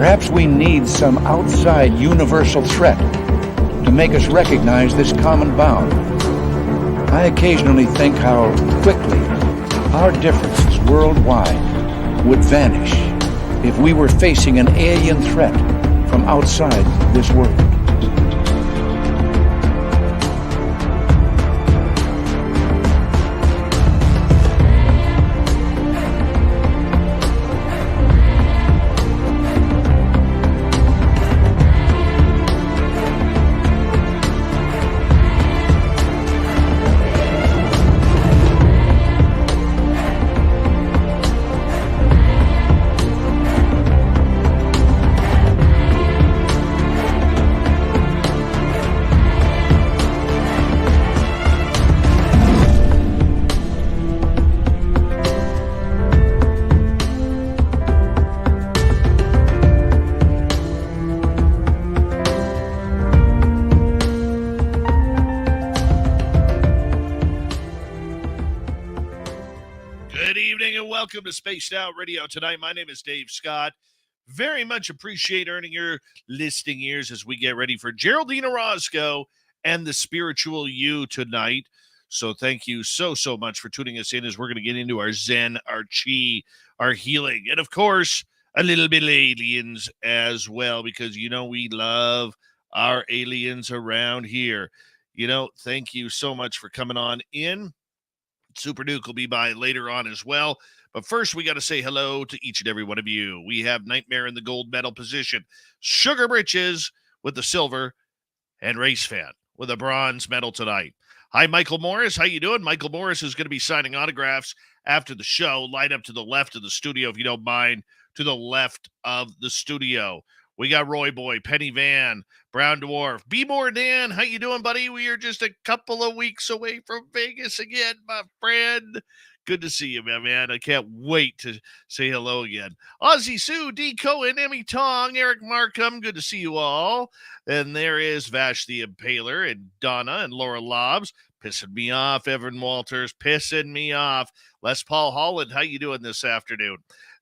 Perhaps we need some outside universal threat to make us recognize this common bound. I occasionally think how quickly our differences worldwide would vanish if we were facing an alien threat from outside this world. Welcome to Spaced Out Radio tonight. My name is Dave Scott. Very much appreciate earning your listening ears as we get ready for Geraldine Orozco and the Spiritual You tonight. So thank you so much for tuning us in as we're going to get into our Zen, our Chi, our healing, and of course, a little bit of aliens as well, because you know we love our aliens around here. You know, thank you so much for coming on in. Super Duke will be by later on as well. But first, we got to say hello to each and every one of you. We have Nightmare in the gold medal position, Sugar Britches with the silver, and Race Fan with a bronze medal tonight. Hi, Michael Morris. How you doing? Michael Morris is going to be signing autographs after the show. Line up to the left of the studio, if you don't mind, to the left of the studio. We got Roy Boy, Penny Van, Brown Dwarf, Be More Dan. How you doing, buddy? We are just a couple of weeks away from Vegas again, my friend. Good to see you, man. I can't wait to say hello again. Ozzy Sue, D. Cohen, Emmy Tong, Eric Markham. Good to see you all. And there is Vash the Impaler and Donna and Laura Lobbs. Pissing me off, Evan Walters. Pissing me off. Les Paul Holland, how you doing this afternoon?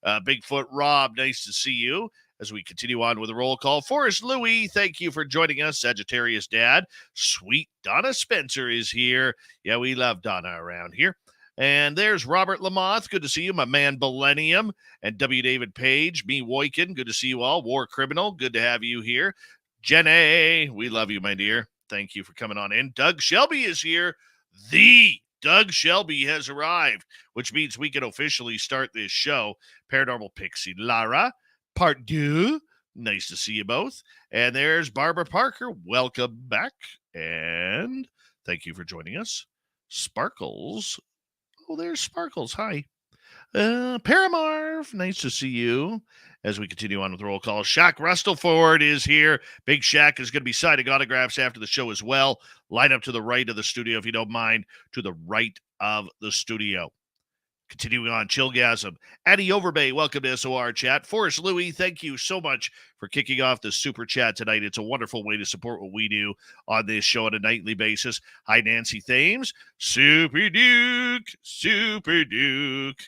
Bigfoot Rob, nice to see you. As we continue on with the roll call, Forrest Louie, thank you for joining us. Sagittarius Dad. Sweet Donna Spencer is here. Yeah, we love Donna around here. And there's Robert Lamoth. Good to see you, my man Millennium. And W. David Page, me Woykin. Good to see you all. War Criminal, good to have you here. Jenny, we love you, my dear. Thank you for coming on in. Doug Shelby is here. The Doug Shelby has arrived, which means we can officially start this show. Paranormal Pixie Lara, part 2. Nice to see you both. And there's Barbara Parker. Welcome back. And thank you for joining us. Sparkles. Oh, there's Sparkles. Hi. Paramarv, nice to see you. As we continue on with the roll call, Shaq Rustleford is here. Big Shaq is going to be signing autographs after the show as well. Line up to the right of the studio, if you don't mind, to the right of the studio. Continuing on, Chillgasm. Addie Overbay, welcome to SOR Chat. Forrest Louie, thank you so much for kicking off the super chat tonight. It's a wonderful way to support what we do on this show on a nightly basis. Hi, Nancy Thames. Super Duke.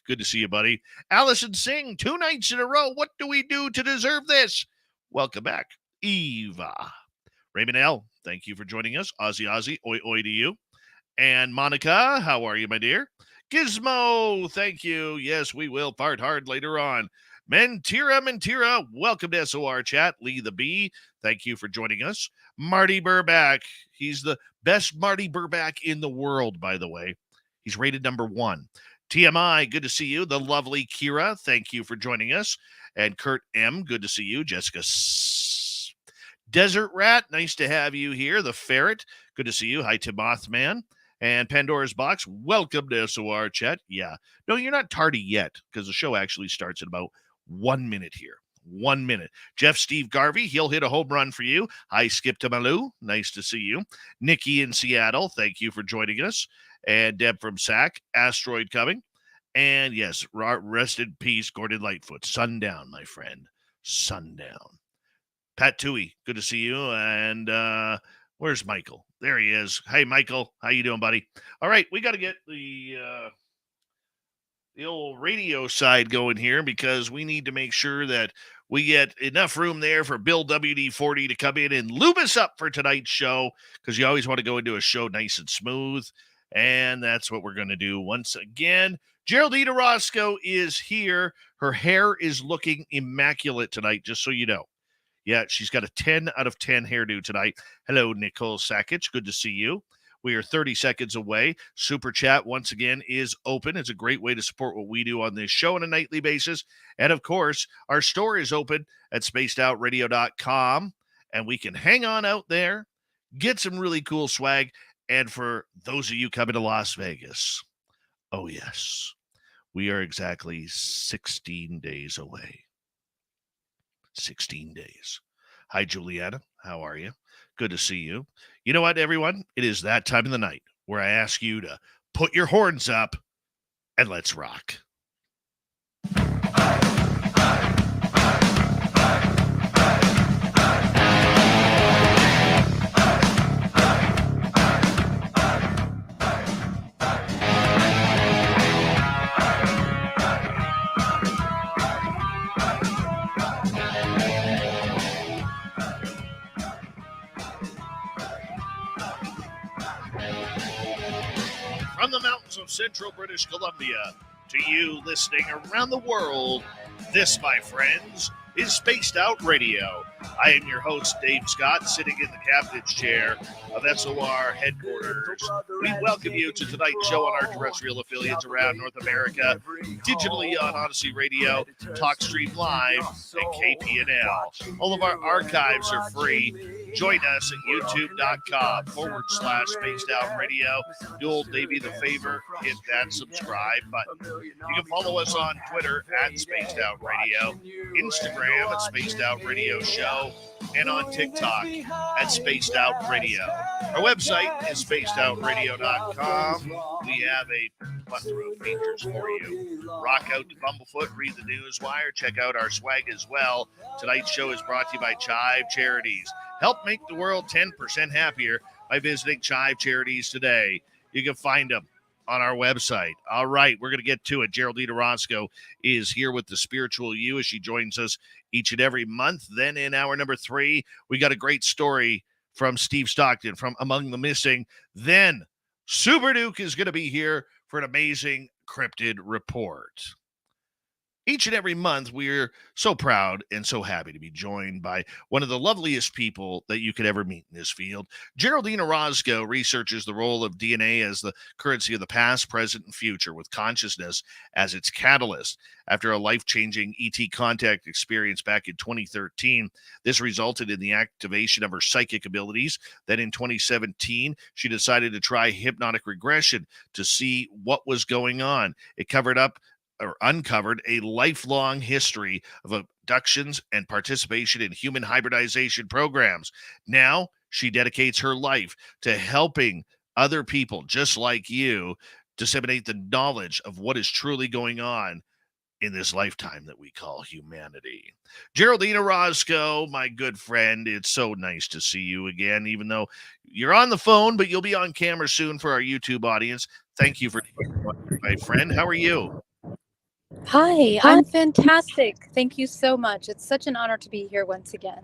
Good to see you, buddy. Allison Singh, 2 nights in a row. What do we do to deserve this? Welcome back. Eva. Raymond L., thank you for joining us. Ozzy, oi, oi to you. And Monica, how are you, my dear? Gizmo, thank you. Yes, we will part hard later on. Mentira, welcome to SOR Chat. Lee the Bee, thank you for joining us. Marty Burback, he's the best Marty Burback in the world, by the way. He's rated number 1. TMI, good to see you. The lovely Kira, thank you for joining us. And Kurt M., good to see you. Jessica S. Desert Rat, nice to have you here. The Ferret, good to see you. Hi, Timothman. And Pandora's Box, welcome to SOR Chat. Yeah. No, you're not tardy yet, because the show actually starts in about 1 minute here. 1 minute. Jeff Steve Garvey, he'll hit a home run for you. Hi, Skip to Malou. Nice to see you. Nikki in Seattle, thank you for joining us. And Deb from SAC, Asteroid coming. And yes, rest in peace, Gordon Lightfoot. Sundown, my friend. Sundown. Pat Toohey, good to see you. And where's Michael? There he is. Hey, Michael. How you doing, buddy? All right, we got to get the old radio side going here, because we need to make sure that we get enough room there for Bill WD-40 to come in and lube us up for tonight's show, because you always want to go into a show nice and smooth. And that's what we're going to do once again. Geraldine Orozco is here. Her hair is looking immaculate tonight, just so you know. Yeah, she's got a 10 out of 10 hairdo tonight. Hello, Nicole Sakic. Good to see you. We are 30 seconds away. Super Chat, once again, is open. It's a great way to support what we do on this show on a nightly basis. And, of course, our store is open at spacedoutradio.com. And we can hang on out there, get some really cool swag. And for those of you coming to Las Vegas, oh, yes, we are exactly 16 days away. 16 days. Hi, Juliana. How are you? Good to see you. You know what, everyone? It is that time of the night where I ask you to put your horns up and let's rock. From the mountains of central British Columbia to you listening around the world, this, my friends, is Spaced Out Radio. I am your host, Dave Scott, sitting in the captain's chair of SOR headquarters. We welcome you to tonight's show on our terrestrial affiliates around North America, digitally on Odyssey Radio, TalkStream Live, and KPNL. All of our archives are free. Join us at youtube.com/Spaced Out Radio. Do old Davey the favor, hit that subscribe button. You can follow us on Twitter at Spaced Out Radio, Instagram at Spaced Out Radio Show, and on TikTok at Spaced Out Radio. Our website is spacedoutradio.com. We have a plethora of features for you. Rock out to Bumblefoot, read the news wire, check out our swag as well. Tonight's show is brought to you by Chive Charities. Help make the world 10% happier by visiting Chive Charities today. You can find them on our website. All right, we're going to get to it. Geraldine Orozco is here with the Spiritual You as she joins us each and every month. Then in hour number 3, we got a great story from Steve Stockton from Among the Missing. Then Super Duke is going to be here for an amazing cryptid report. Each and every month, we're so proud and so happy to be joined by one of the loveliest people that you could ever meet in this field. Geraldine Orozco researches the role of DNA as the currency of the past, present, and future, with consciousness as its catalyst. After a life-changing ET contact experience back in 2013, this resulted in the activation of her psychic abilities. Then in 2017, she decided to try hypnotic regression to see what was going on. It uncovered a lifelong history of abductions and participation in human hybridization programs. Now, she dedicates her life to helping other people just like you disseminate the knowledge of what is truly going on in this lifetime that we call humanity. Geraldine Orozco, my good friend, it's so nice to see you again, even though you're on the phone, but you'll be on camera soon for our YouTube audience. Thank you for my friend. How are you? Hi, I'm fantastic. Thank you so much. It's such an honor to be here once again.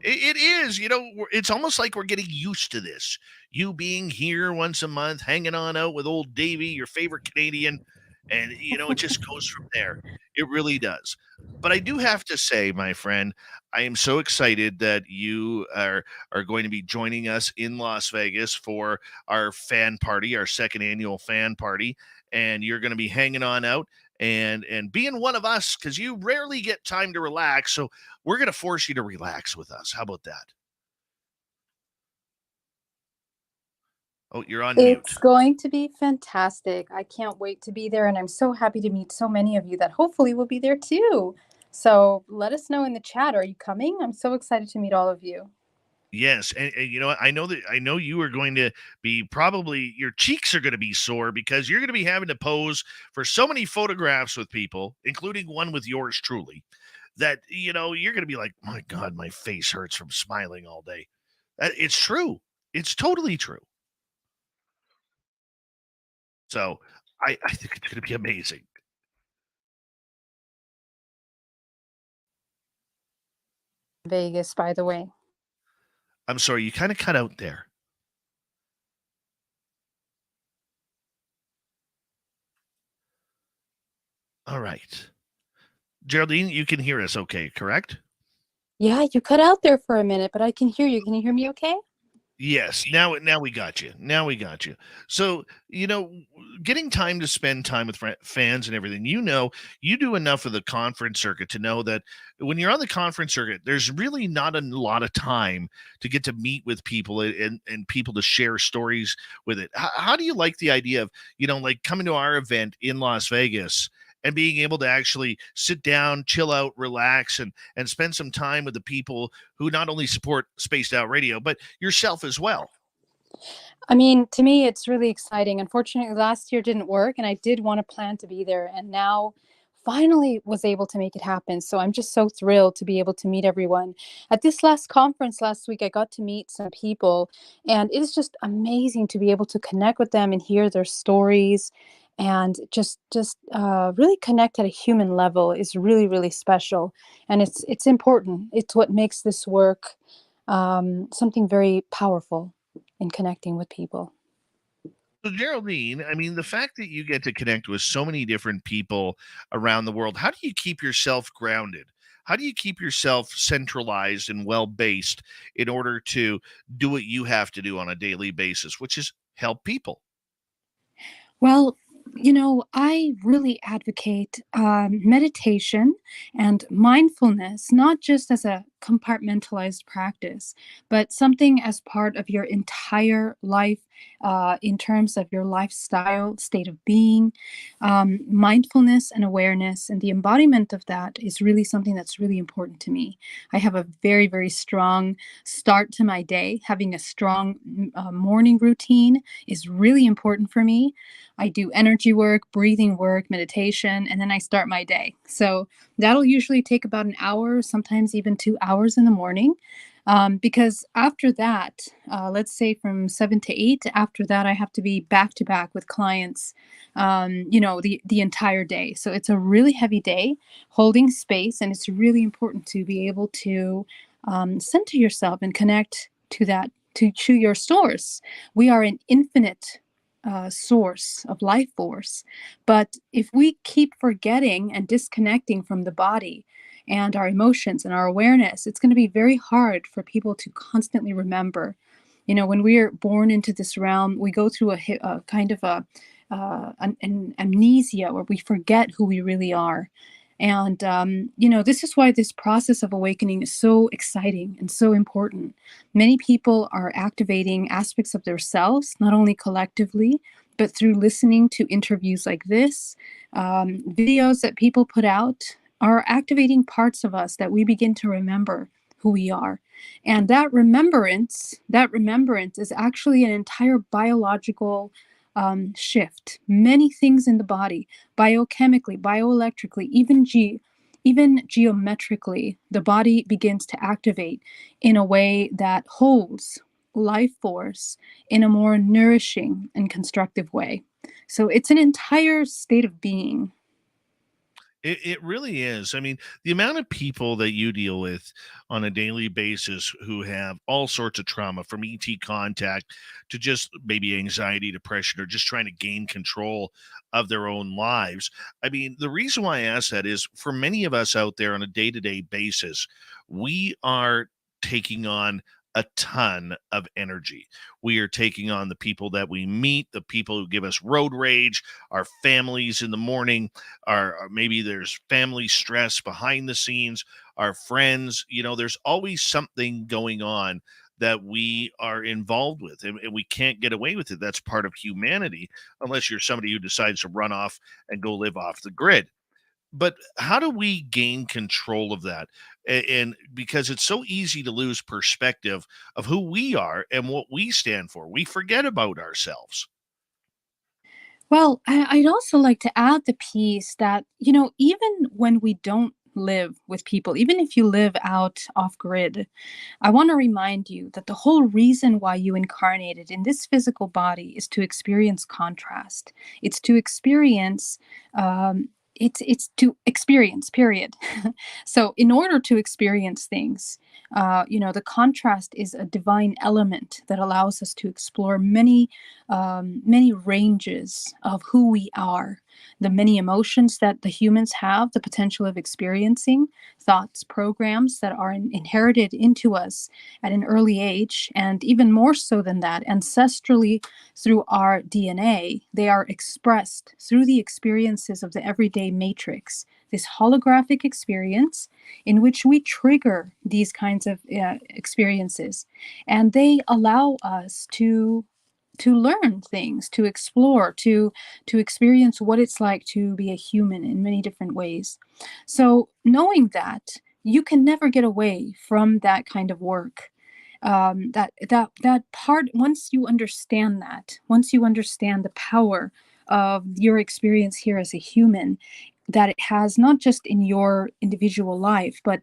It is, it's almost like we're getting used to this. You being here once a month, hanging on out with old Davey, your favorite Canadian, and, it just goes from there. It really does. But I do have to say, my friend, I am so excited that you are going to be joining us in Las Vegas for our fan party, our second annual fan party, and you're going to be hanging on out and being one of us, because you rarely get time to relax. So we're going to force you to relax with us. How about that? Oh, you're on mute. It's going to be fantastic. I can't wait to be there, and I'm so happy to meet so many of you that hopefully will be there too. So let us know in the chat. Are you coming? I'm so excited to meet all of you. Yes, and you know what? I know you are going to be, probably your cheeks are going to be sore, because you're going to be having to pose for so many photographs with people, including one with yours truly, that you're going to be like, my God, my face hurts from smiling all day. It's true. It's totally true. So I think it's going to be amazing. Vegas, by the way. I'm sorry, you kind of cut out there. All right. Geraldine, you can hear us okay, correct? Yeah, you cut out there for a minute, but I can hear you. Can you hear me okay? Yes, now we got you. Now we got you. So, getting time to spend time with fans and everything, you do enough of the conference circuit to know that when you're on the conference circuit, there's really not a lot of time to get to meet with people and people to share stories with it. How do you like the idea of, like coming to our event in Las Vegas and being able to actually sit down, chill out, relax, and spend some time with the people who not only support Spaced Out Radio, but yourself as well? I mean, to me, it's really exciting. Unfortunately, last year didn't work, and I did want to plan to be there, and now finally was able to make it happen. So I'm just so thrilled to be able to meet everyone. At this last conference last week, I got to meet some people, and it is just amazing to be able to connect with them and hear their stories, and just really connect at a human level is really, really special, and it's important. It's what makes this work something very powerful in connecting with people. So, Geraldine, I mean, the fact that you get to connect with so many different people around the world, how do you keep yourself grounded? How do you keep yourself centralized and well based in order to do what you have to do on a daily basis, which is help people? Well, I really advocate meditation and mindfulness, not just as a compartmentalized practice, but something as part of your entire life in terms of your lifestyle, state of being. Mindfulness and awareness and the embodiment of that is really something that's really important to me. I have a very, very strong start to my day. Having a strong morning routine is really important for me. I do energy work, breathing work, meditation, and then I start my day. So that'll usually take about an hour, sometimes even 2 hours in the morning. Because after that, let's say from 7 to 8, after that, I have to be back to back with clients, the entire day. So it's a really heavy day holding space, and it's really important to be able to center yourself and connect to that, to your source. We are an infinite source of life force. But if we keep forgetting and disconnecting from the body and our emotions and our awareness, it's going to be very hard for people to constantly remember. When we are born into this realm, we go through a kind of an amnesia where we forget who we really are. And, this is why this process of awakening is so exciting and so important. Many people are activating aspects of themselves, not only collectively, but through listening to interviews like this, videos that people put out are activating parts of us that we begin to remember who we are. And that remembrance is actually an entire biological shift. Many things in the body, biochemically, bioelectrically, even geometrically, the body begins to activate in a way that holds life force in a more nourishing and constructive way. So it's an entire state of being. It really is. I mean, the amount of people that you deal with on a daily basis who have all sorts of trauma, from ET contact to just maybe anxiety, depression, or just trying to gain control of their own lives. I mean, the reason why I ask that is for many of us out there on a day to day basis, we are taking on a ton of energy. We are taking on the people that we meet, the people who give us road rage, our families in the morning, or maybe there's family stress behind the scenes, our friends. There's always something going on that we are involved with, and we can't get away with it. That's part of humanity, unless you're somebody who decides to run off and go live off the grid. But how do we gain control of that? And because it's so easy to lose perspective of who we are and what we stand for, we forget about ourselves. Well, I'd also like to add the piece that, even when we don't live with people, even if you live out off grid, I want to remind you that the whole reason why you incarnated in this physical body is to experience contrast. It's to experience it's to experience, period. So in order to experience things, the contrast is a divine element that allows us to explore many ranges of who we are, the many emotions that the humans have the potential of experiencing, thoughts, programs that are inherited into us at an early age, and even more so than that, ancestrally through our DNA. They are expressed through the experiences of the everyday matrix, this holographic experience in which we trigger these kinds of experiences, and they allow us to learn things, to explore, to experience what it's like to be a human in many different ways. So knowing that, you can never get away from that kind of work. That part, once you understand that, once you understand the power of your experience here as a human, that it has not just in your individual life, but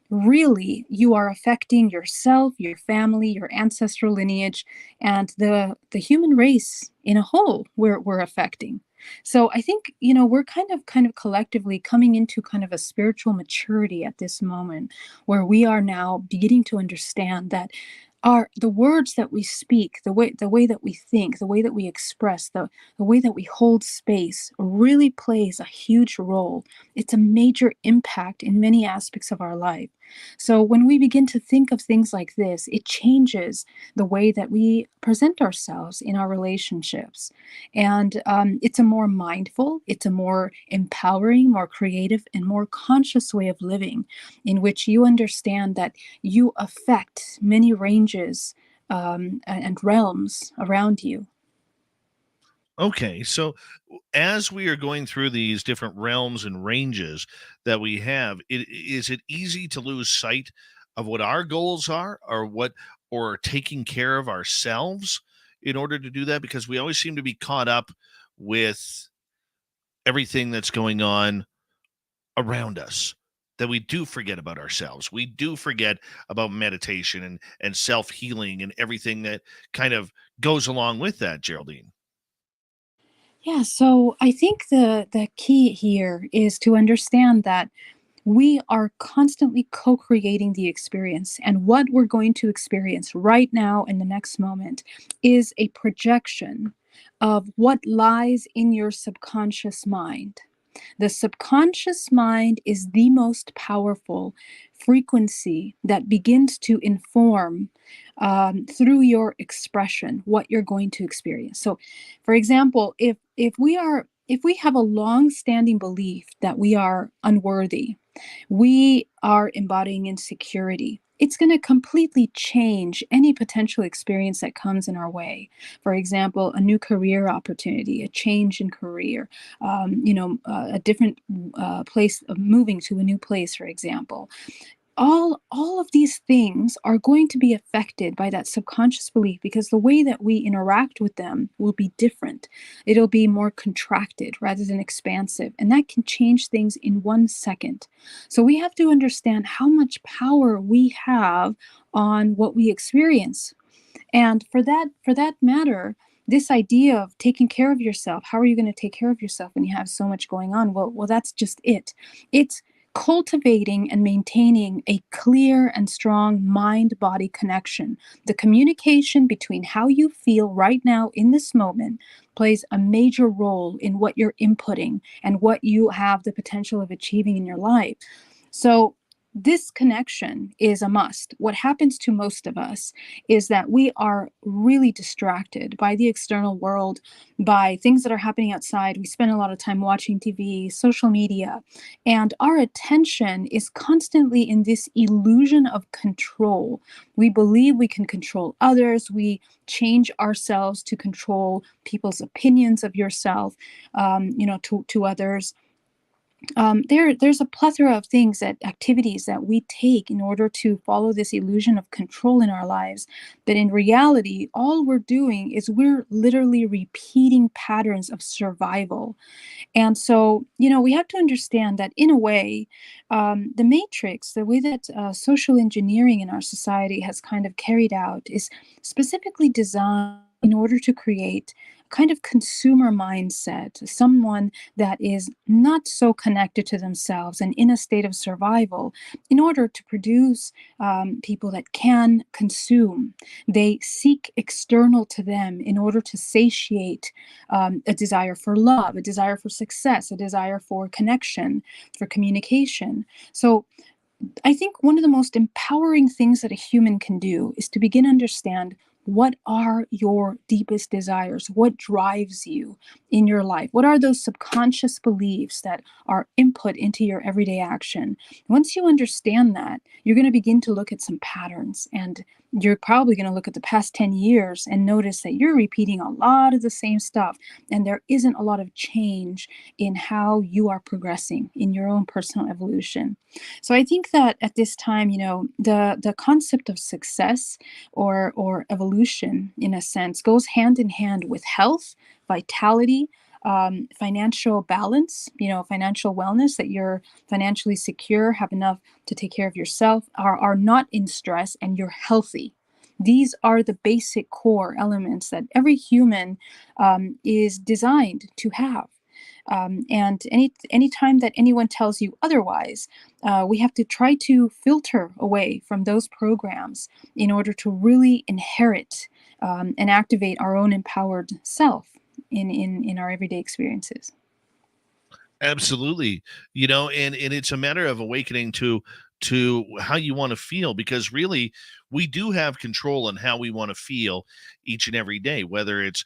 really you are affecting yourself, your family, your ancestral lineage, and the human race in a whole, we're affecting. So I think, we're kind of collectively coming into kind of a spiritual maturity at this moment, where we are now beginning to understand that the words that we speak, the way that we think, the way that we express, the way that we hold space really plays a huge role. It's a major impact in many aspects of our life. So when we begin to think of things like this, it changes the way that we present ourselves in our relationships. And it's a more mindful, it's a more empowering, more creative, and more conscious way of living, in which you understand that you affect many ranges and realms around you. Okay, so as we are going through these different realms and ranges that we have, is it easy to lose sight of what our goals are, or taking care of ourselves in order to do that? Because we always seem to be caught up with everything that's going on around us, that we do forget about ourselves. We do forget about meditation and self-healing and everything that kind of goes along with that, Geraldine. Yeah, so I think the key here is to understand that we are constantly co-creating the experience, and what we're going to experience right now in the next moment is a projection of what lies in your subconscious mind. The subconscious mind is the most powerful frequency that begins to inform, through your expression, what you're going to experience. So, for example, if we have a long-standing belief that we are unworthy, we are embodying insecurity, it's going to completely change any potential experience that comes in our way. For example, a new career opportunity, a change in career, a different place of moving to a new place, for example. All of these things are going to be affected by that subconscious belief, because the way that we interact with them will be different. It'll be more contracted rather than expansive, and that can change things in 1 second. So we have to understand how much power we have on what we experience. And for that matter, this idea of taking care of yourself, how are you going to take care of yourself when you have so much going on? Well, that's just it. It's cultivating and maintaining a clear and strong mind body connection. The communication between how you feel right now in this moment plays a major role in what you're inputting and what you have the potential of achieving in your life. So this connection is a must. What happens to most of us is that we are really distracted by the external world, by things that are happening outside. We spend a lot of time watching TV, social media, and our attention is constantly in this illusion of control. We believe we can control others. We change ourselves to control people's opinions of yourself, to others. There's a plethora of things, that activities that we take in order to follow this illusion of control in our lives. But in reality, all we're doing is we're literally repeating patterns of survival. And so, we have to understand that in a way, the matrix, the way that social engineering in our society has kind of carried out, is specifically designed in order to create kind of consumer mindset, someone that is not so connected to themselves and in a state of survival, in order to produce people that can consume. They seek external to them in order to satiate a desire for love, a desire for success, a desire for connection, for communication. So I think one of the most empowering things that a human can do is to begin to understand what are your deepest desires? What drives you in your life? What are those subconscious beliefs that are input into your everyday action? Once you understand that, you're going to begin to look at some patterns, and you're probably going to look at the past 10 years and notice that you're repeating a lot of the same stuff, and there isn't a lot of change in how you are progressing in your own personal evolution. So I think that at this time, the concept of success or evolution, in a sense, goes hand in hand with health, vitality, financial balance, financial wellness, that you're financially secure, have enough to take care of yourself, are not in stress, and you're healthy. These are the basic core elements that every human is designed to have. And any time that anyone tells you otherwise, we have to try to filter away from those programs in order to really inherit and activate our own empowered self in our everyday experiences. Absolutely. And it's a matter of awakening to how you want to feel, because really we do have control on how we want to feel each and every day, whether it's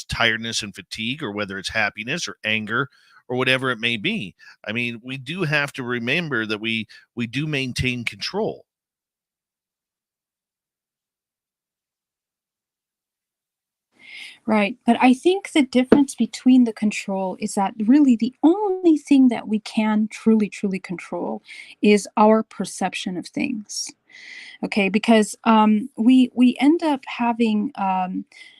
tiredness and fatigue, or whether it's happiness or anger or whatever it may be. I mean, we do have to remember that we do maintain control. Right. But I think the difference between the control is that really the only thing that we can truly, truly control is our perception of things. Okay, because we end up having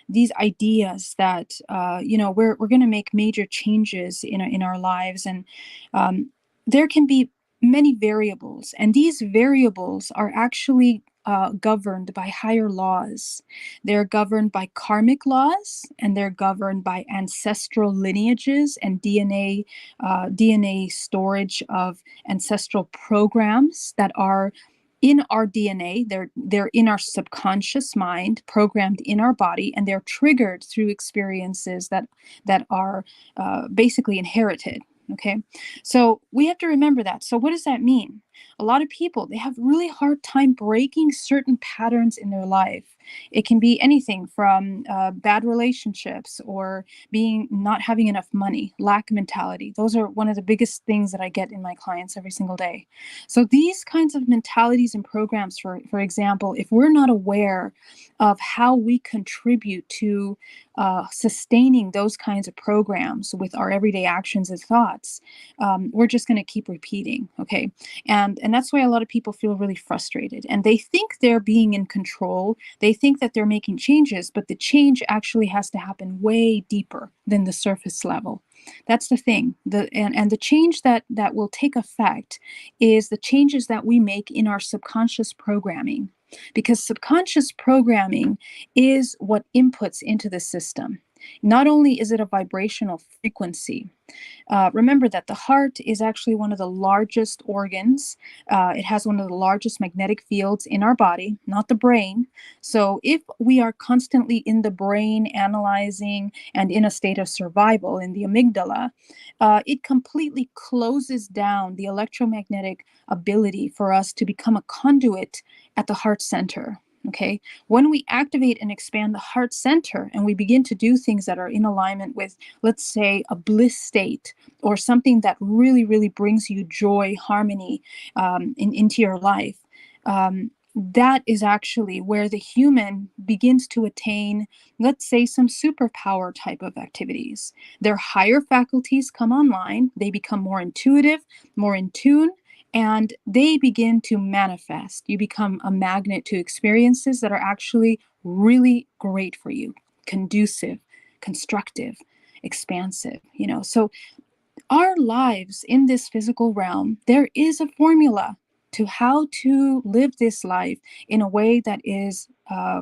these ideas that we're going to make major changes in our lives, and there can be many variables, and these variables are actually governed by higher laws. They're governed by karmic laws, and they're governed by ancestral lineages and DNA storage of ancestral programs that are in our DNA. They're in our subconscious mind, programmed in our body, and they're triggered through experiences that are basically inherited. Okay, so we have to remember that. So what does that mean? A lot of people, they have really hard time breaking certain patterns in their life. It can be anything from bad relationships, or not having enough money, lack mentality. Those are one of the biggest things that I get in my clients every single day. So these kinds of mentalities and programs, for example, if we're not aware of how we contribute to sustaining those kinds of programs with our everyday actions and thoughts, we're just going to keep repeating. Okay, and that's why a lot of people feel really frustrated, and they think they're being in control. They think that they're making changes, but the change actually has to happen way deeper than the surface level. That's the thing. And the change that will take effect is the changes that we make in our subconscious programming, because subconscious programming is what inputs into the system. Not only is it a vibrational frequency. Remember that the heart is actually one of the largest organs. It has one of the largest magnetic fields in our body, not the brain. So if we are constantly in the brain analyzing and in a state of survival in the amygdala, it completely closes down the electromagnetic ability for us to become a conduit at the heart center. Okay, when we activate and expand the heart center, and we begin to do things that are in alignment with, let's say, a bliss state, or something that really, really brings you joy, harmony into your life, that is actually where the human begins to attain, let's say, some superpower type of activities. Their higher faculties come online, they become more intuitive, more in tune, and they begin to manifest. You become a magnet to experiences that are actually really great for you, conducive, constructive, expansive. So our lives in this physical realm, there is a formula to how to live this life in a way that is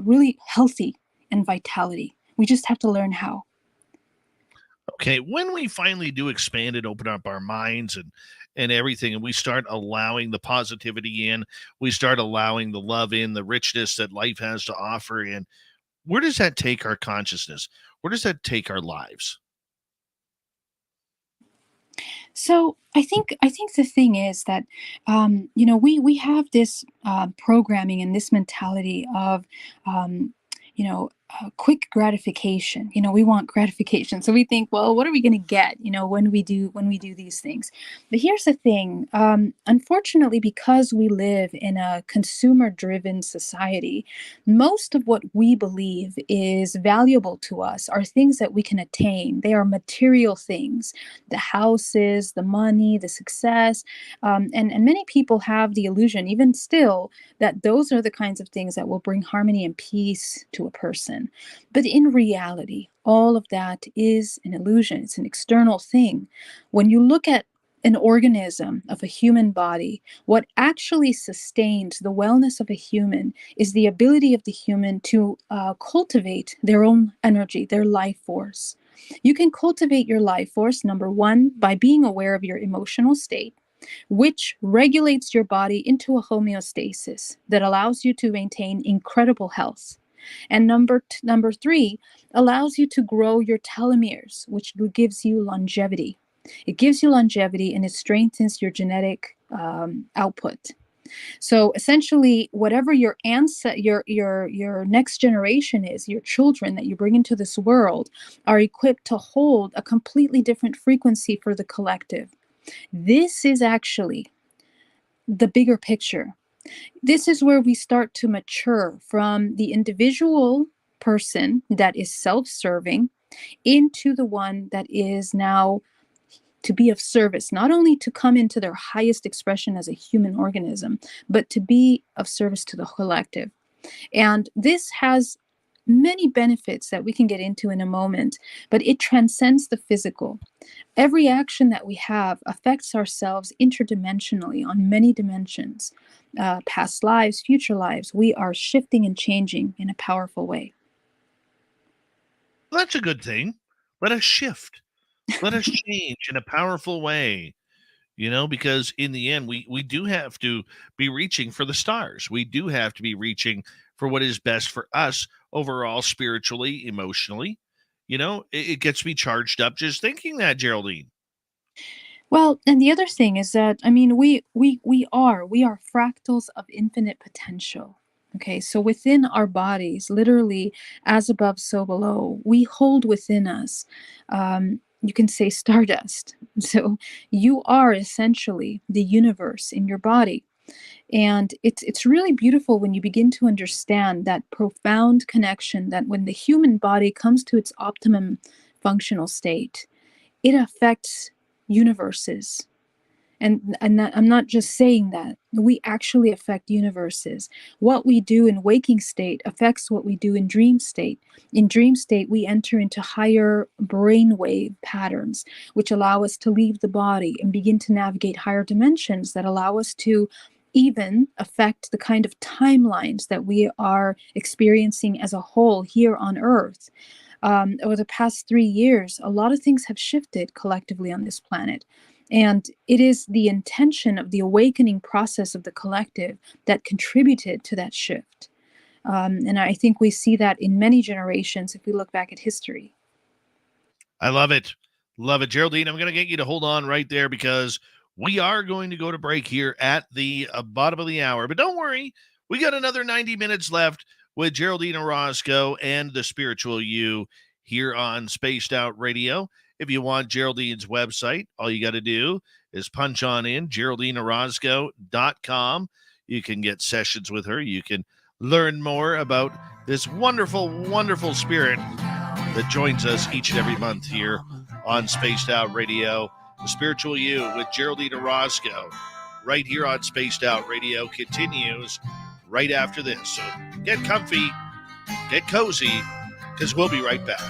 really healthy and vitality. We just have to learn how. Okay, when we finally do expand and open up our minds and everything, and we start allowing the positivity in, we start allowing the love in, the richness that life has to offer in, where does that take our consciousness? Where does that take our lives? So I think the thing is that we have this programming and this mentality of um, quick gratification. We want gratification, so we think, well, what are we going to get? When we do these things. But here's the thing: unfortunately, because we live in a consumer-driven society, most of what we believe is valuable to us are things that we can attain. They are material things, the houses, the money, the success. And many people have the illusion, even still, that those are the kinds of things that will bring harmony and peace to a person. But in reality, all of that is an illusion, it's an external thing. When you look at an organism of a human body, what actually sustains the wellness of a human is the ability of the human to cultivate their own energy, their life force. You can cultivate your life force, number one, by being aware of your emotional state, which regulates your body into a homeostasis that allows you to maintain incredible health. And number three, allows you to grow your telomeres, which gives you longevity. It gives you longevity and it strengthens your genetic output. So essentially, whatever your next generation is, your children that you bring into this world, are equipped to hold a completely different frequency for the collective. This is actually the bigger picture. This is where we start to mature from the individual person that is self-serving into the one that is now to be of service, not only to come into their highest expression as a human organism, but to be of service to the collective. And this has many benefits that we can get into in a moment, but it transcends the physical. Every action that we have affects ourselves interdimensionally on many dimensions. Past lives, future lives, we are shifting and changing in a powerful way. Well, that's a good thing. Let us shift. Let us change in a powerful way. Because in the end, we do have to be reaching for the stars. We do have to be reaching for what is best for us overall, spiritually, emotionally. It gets me charged up just thinking that, Geraldine. Well, and the other thing is that, I mean, we are fractals of infinite potential. Okay, so within our bodies, literally, as above, so below, we hold within us, you can say, stardust. So you are essentially the universe in your body. And it's really beautiful when you begin to understand that profound connection, that when the human body comes to its optimum functional state, it affects universes. I'm not just saying that. We actually affect universes. What we do in waking state affects what we do in dream state. In dream state, we enter into higher brainwave patterns, which allow us to leave the body and begin to navigate higher dimensions that allow us to even affect the kind of timelines that we are experiencing as a whole here on Earth. Over the past 3 years, a lot of things have shifted collectively on this planet. And it is the intention of the awakening process of the collective that contributed to that shift. And I think we see that in many generations if we look back at history. I love it. Love it. Geraldine, I'm going to get you to hold on right there because we are going to go to break here at the bottom of the hour. But don't worry, we got another 90 minutes left with Geraldine Orozco and the Spiritual You here on Spaced Out Radio. If you want Geraldine's website, all you got to do is punch on in GeraldineOrozco.com. You can get sessions with her. You can learn more about this wonderful, wonderful spirit that joins us each and every month here on Spaced Out Radio. The Spiritual You with Geraldine Orozco right here on Spaced Out Radio continues right after this. So get comfy, get cozy, because we'll be right back.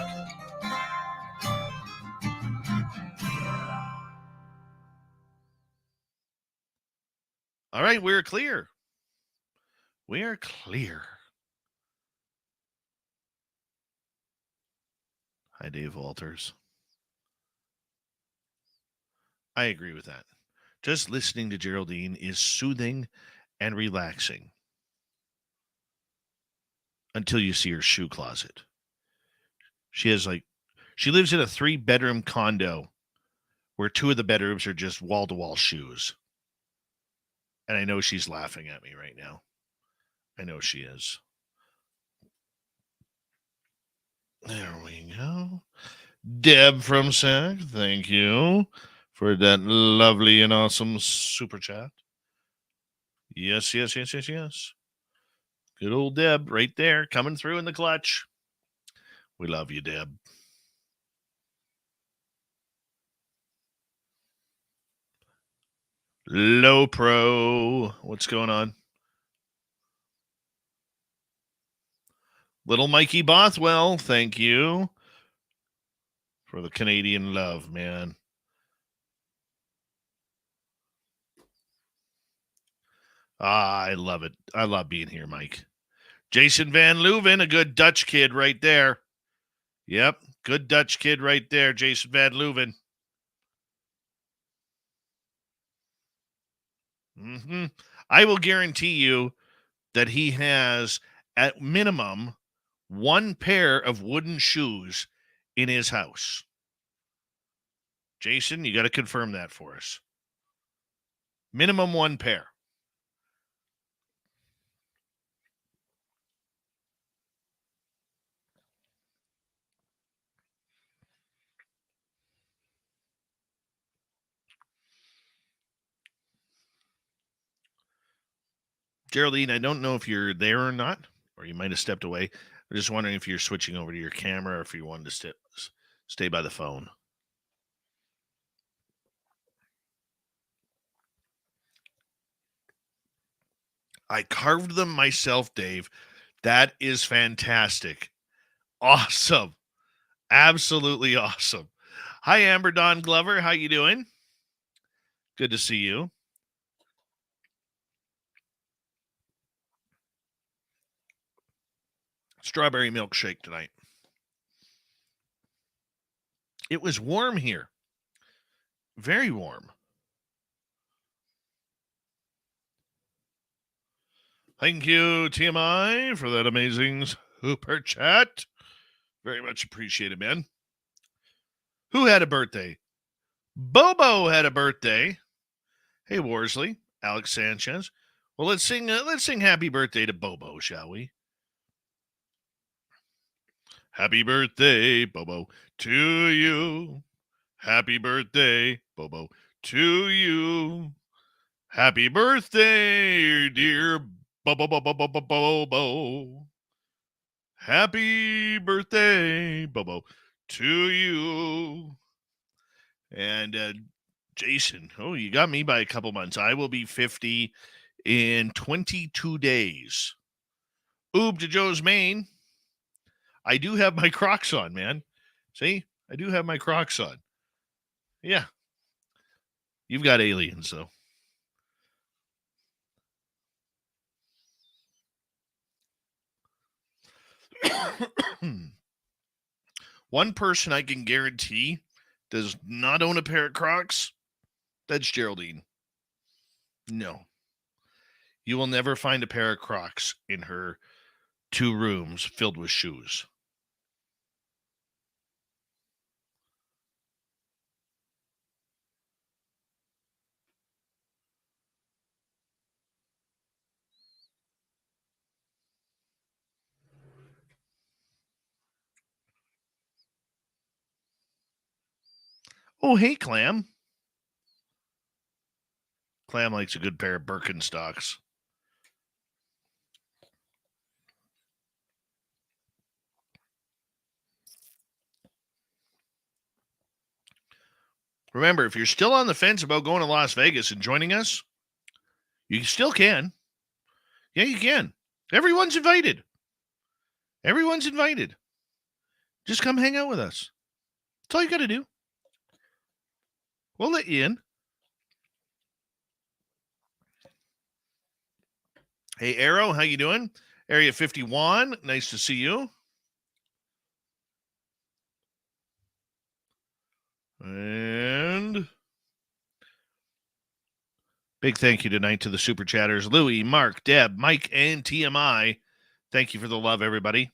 All right, we're clear. We are clear. Hi, Dave Walters. I agree with that. Just listening to Geraldine is soothing and relaxing until you see her shoe closet. She lives in a 3-bedroom condo where 2 of the bedrooms are just wall-to-wall shoes. And I know she's laughing at me right now. I know she is. There we go. Deb from SAC, thank you for that lovely and awesome super chat. Yes. Good old Deb right there coming through in the clutch. We love you, Deb. Low Pro, what's going on? Little Mikey Bothwell, thank you for the Canadian love, man. I love it. I love being here, Mike. Jason Van Leuven, a good Dutch kid right there. Yep, good Dutch kid right there, Jason Van Leuven. I will guarantee you that he has, at minimum, 1 pair of wooden shoes in his house. Jason, you got to confirm that for us. Minimum 1 pair. Geraldine, I don't know if you're there or not, or you might have stepped away. I'm just wondering if you're switching over to your camera or if you wanted to stay by the phone. I carved them myself, Dave. That is fantastic. Awesome. Absolutely awesome. Hi, Amber Dawn Glover. How you doing? Good to see you. Strawberry milkshake tonight. It was warm here. Very warm. Thank you, TMI, for that amazing super chat. Very much appreciated, man. Who had a birthday? Bobo had a birthday. Hey, Worsley, Alex Sanchez. Well, let's sing happy birthday to Bobo, shall we? Happy birthday, Bobo, to you. Happy birthday, Bobo, to you. Happy birthday, dear Bobo. Happy birthday, Bobo, to you. And Jason, you got me by a couple months. I will be 50 in 22 days. Oob to Joe's Maine. I do have my Crocs on, man. See? I do have my Crocs on. Yeah. You've got aliens, though. One person I can guarantee does not own a pair of Crocs. That's Geraldine. No. You will never find a pair of Crocs in her 2 rooms filled with shoes. Oh, hey, Clam. Clam likes a good pair of Birkenstocks. Remember, if you're still on the fence about going to Las Vegas and joining us, you still can. Yeah, you can. Everyone's invited. Everyone's invited. Just come hang out with us. That's all you got to do. We'll let you in. Hey, Arrow, how you doing? Area 51, nice to see you. And Big thank you tonight to the super chatters, Louie, Mark, Deb, Mike, and TMI. Thank you for the love, everybody.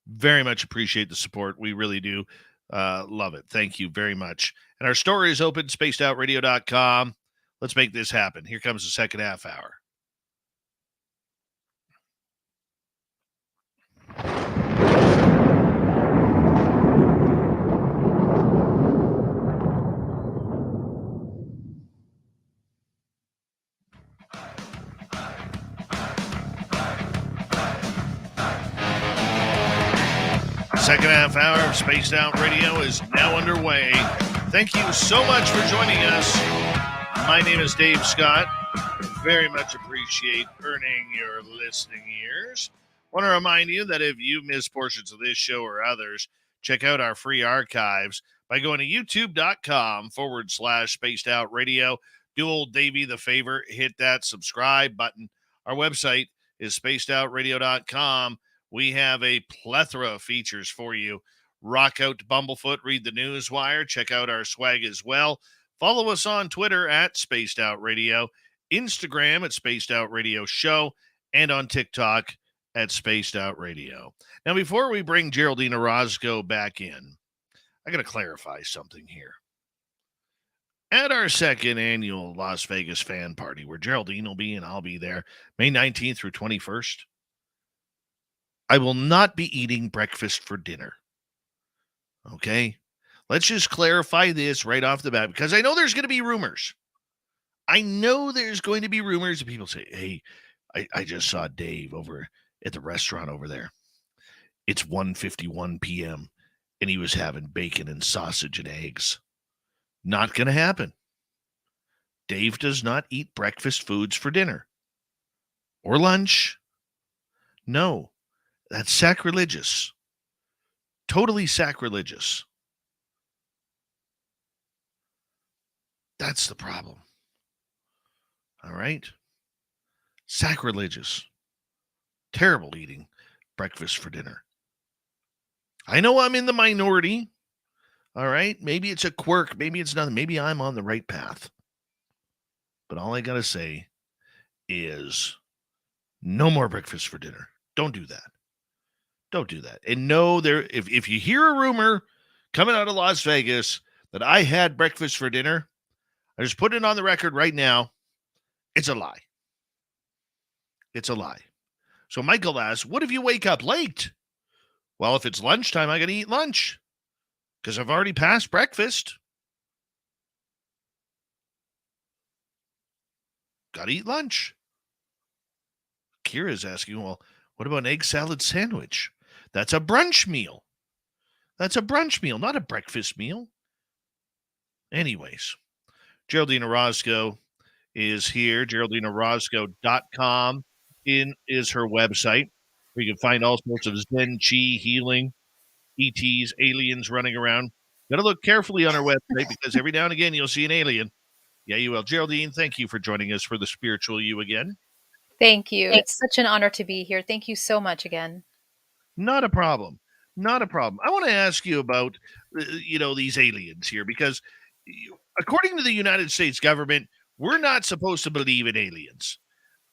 Very much appreciate the support. We really do love it. Thank you very much. And our store is open, spacedoutradio.com. Let's make this happen. Here comes the second half hour. Second half hour of Spaced Out Radio is now underway. Thank you so much for joining us. My name is Dave Scott. Very much appreciate earning your listening ears. Want to remind you that if you missed portions of this show or others, check out our free archives by going to youtube.com/Spaced Out Radio. Do old Davey the favor, hit that subscribe button. Our website is spacedoutradio.com. We have a plethora of features for you. Rock out to Bumblefoot, read the Newswire, check out our swag as well. Follow us on Twitter at Spaced Out Radio, Instagram at Spaced Out Radio Show, and on TikTok at Spaced Out Radio. Now, before we bring Geraldine Orozco back in, I got to clarify something here. At our second annual Las Vegas fan party, where Geraldine will be and I'll be there, May 19th through 21st, I will not be eating breakfast for dinner. Okay? Let's just clarify this right off the bat, because I know there's going to be rumors. I know there's going to be rumors. And people say, hey, I just saw Dave over at the restaurant over there. It's 1:51 p.m. and he was having bacon and sausage and eggs. Not going to happen. Dave does not eat breakfast foods for dinner or lunch. No. That's sacrilegious. Totally sacrilegious. That's the problem. All right? Sacrilegious. Terrible eating breakfast for dinner. I know I'm in the minority. All right? Maybe it's a quirk. Maybe it's nothing. Maybe I'm on the right path. But all I got to say is no more breakfast for dinner. Don't do that. Don't do that. And no, if you hear a rumor coming out of Las Vegas that I had breakfast for dinner, I just put it on the record right now. It's a lie. It's a lie. So Michael asks, what if you wake up late? Well, if it's lunchtime, I got to eat lunch because I've already passed breakfast. Got to eat lunch. Kira's asking, well, what about an egg salad sandwich? That's a brunch meal. That's a brunch meal, not a breakfast meal. Anyways, Geraldine Orozco is here. GeraldineOrozco.com is her website where you can find all sorts of Zen, Chi, healing, ETs, aliens running around. Got to look carefully on her website because every now and again you'll see an alien. Yeah, you will. Geraldine, thank you for joining us for the Spiritual You again. Thank you. It's such an honor to be here. Thank you so much again. Not a problem. Not a problem. I want to ask you about, these aliens here, because according to the United States government, we're not supposed to believe in aliens.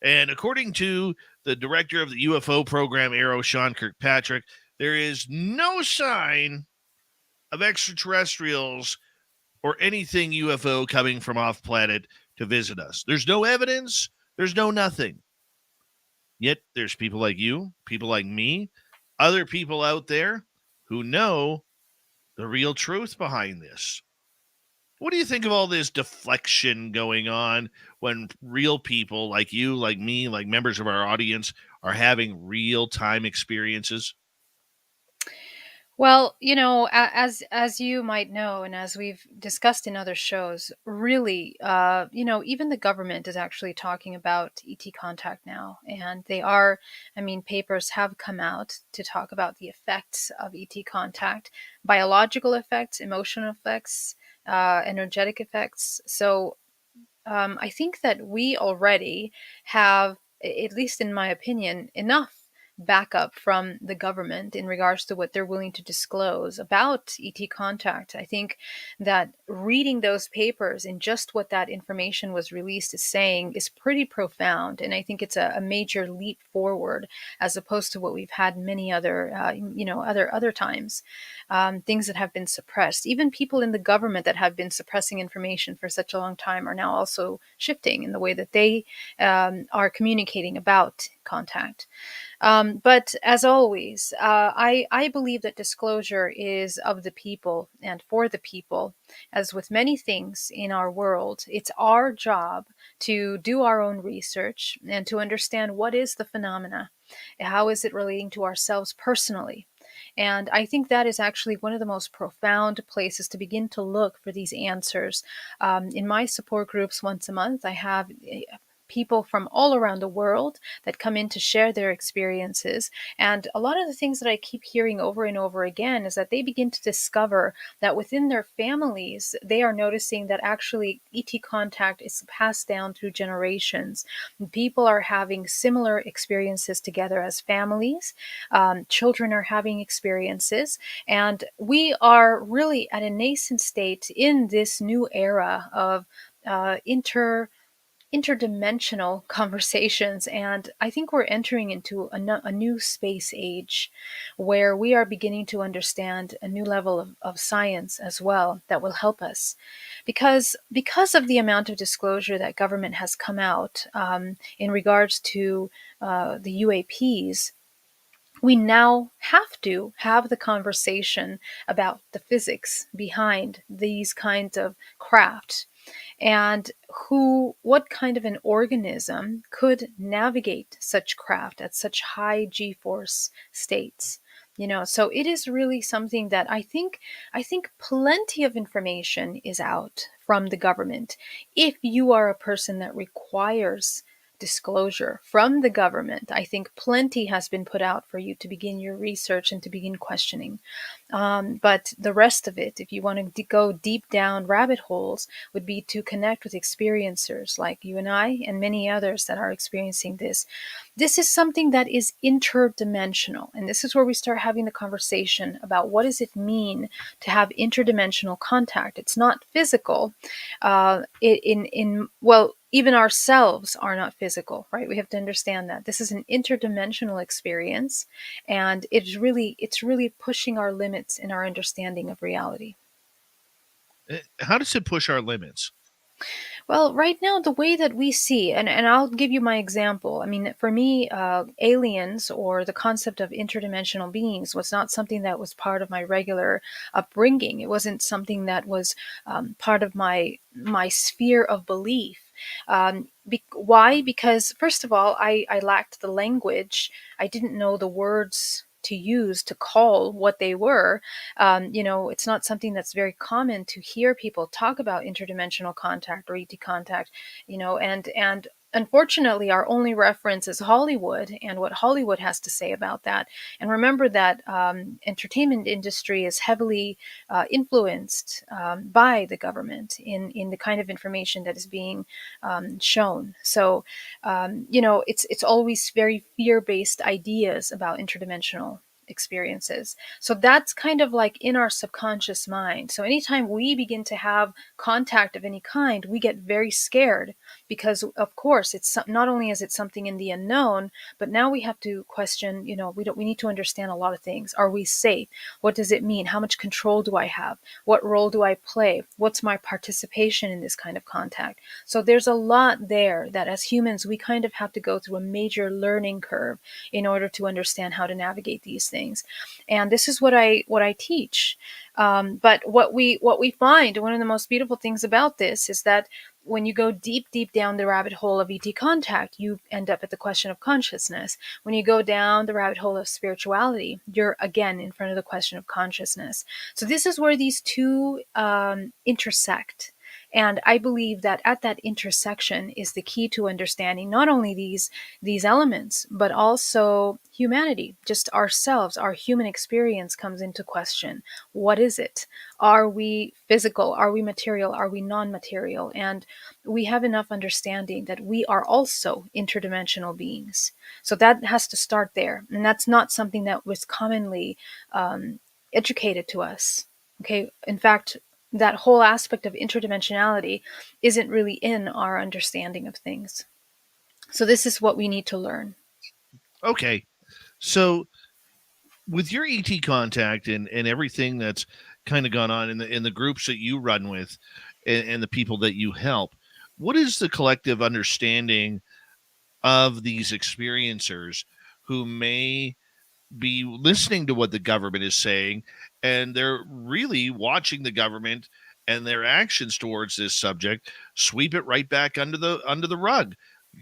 And according to the director of the UFO program, Aero, Sean Kirkpatrick, there is no sign of extraterrestrials or anything UFO coming from off planet to visit us. There's no evidence. There's no nothing. Yet there's people like you, people like me, other people out there who know the real truth behind this. What do you think of all this deflection going on when real people like you, like me, like members of our audience are having real-time experiences? Well, as you might know, and as we've discussed in other shows, really, even the government is actually talking about ET contact now. And papers have come out to talk about the effects of ET contact, biological effects, emotional effects, energetic effects. So I think that we already have, at least in my opinion, enough backup from the government in regards to what they're willing to disclose about ET contact. I think that reading those papers and just what that information was released is saying is pretty profound. And I think it's a major leap forward as opposed to what we've had many other, other times. Things that have been suppressed. Even people in the government that have been suppressing information for such a long time are now also shifting in the way that they are communicating about contact. But as always, I believe that disclosure is of the people and for the people. As with many things in our world, it's our job to do our own research and to understand what is the phenomena, how is it relating to ourselves personally. And I think that is actually one of the most profound places to begin to look for these answers. In my support groups once a month, I have people from all around the world that come in to share their experiences. And a lot of the things that I keep hearing over and over again is that they begin to discover that within their families, they are noticing that actually ET contact is passed down through generations. People are having similar experiences together as families. Children are having experiences. And we are really at a nascent state in this new era of interdimensional conversations. And I think we're entering into a new space age where we are beginning to understand a new level of science as well that will help us. Because of the amount of disclosure that government has come out in regards to the UAPs, we now have to have the conversation about the physics behind these kinds of craft and what kind of an organism could navigate such craft at such high g-force states. So it is really something that I think plenty of information is out from the government. If you are a person that requires disclosure from the government, I think plenty has been put out for you to begin your research and to begin questioning. But the rest of it, if you want to go deep down rabbit holes, would be to connect with experiencers like you and I and many others that are experiencing this. This is something that is interdimensional. And this is where we start having the conversation about what does it mean to have interdimensional contact. It's not physical. Well, even ourselves are not physical, right? We have to understand that this is an interdimensional experience, and it's really pushing our limits in our understanding of reality. How does it push our limits? Well, right now, the way that we see, and I'll give you my example. I mean, for me, aliens or the concept of interdimensional beings was not something that was part of my regular upbringing. It wasn't something that was part of my sphere of belief. Why? Because, first of all, I lacked the language. I didn't know the words to use to call what they were. It's not something that's very common to hear people talk about interdimensional contact or ET contact, and unfortunately, our only reference is Hollywood and what Hollywood has to say about that. And remember that entertainment industry is heavily influenced by the government in the kind of information that is being shown. So, it's always very fear-based ideas about interdimensional experiences. So that's kind of like in our subconscious mind. So anytime we begin to have contact of any kind, we get very scared because, of course, not only is it something in the unknown, but now we have to question. We need to understand a lot of things. Are we safe? What does it mean? How much control do I have? What role do I play? What's my participation in this kind of contact? So there's a lot there that as humans, we kind of have to go through a major learning curve in order to understand how to navigate these things. And this is what I teach. But what we find, one of the most beautiful things about this is that when you go deep down the rabbit hole of ET contact, you end up at the question of consciousness. When you go down the rabbit hole of spirituality, you're again in front of the question of consciousness. So this is where these two intersect. And I believe that at that intersection is the key to understanding not only these elements, but also humanity, just ourselves. Our human experience comes into question. What is it? Are we physical? Are we material? Are we non-material? And we have enough understanding that we are also interdimensional beings. So that has to start there. And that's not something that was commonly educated to us. Okay. In fact, that whole aspect of interdimensionality isn't really in our understanding of things. So this is what we need to learn. Okay. So with your ET contact and everything that's kind of gone on in the groups that you run with and the people that you help, what is the collective understanding of these experiencers who may be listening to what the government is saying, and they're really watching the government and their actions towards this subject sweep it right back under the rug?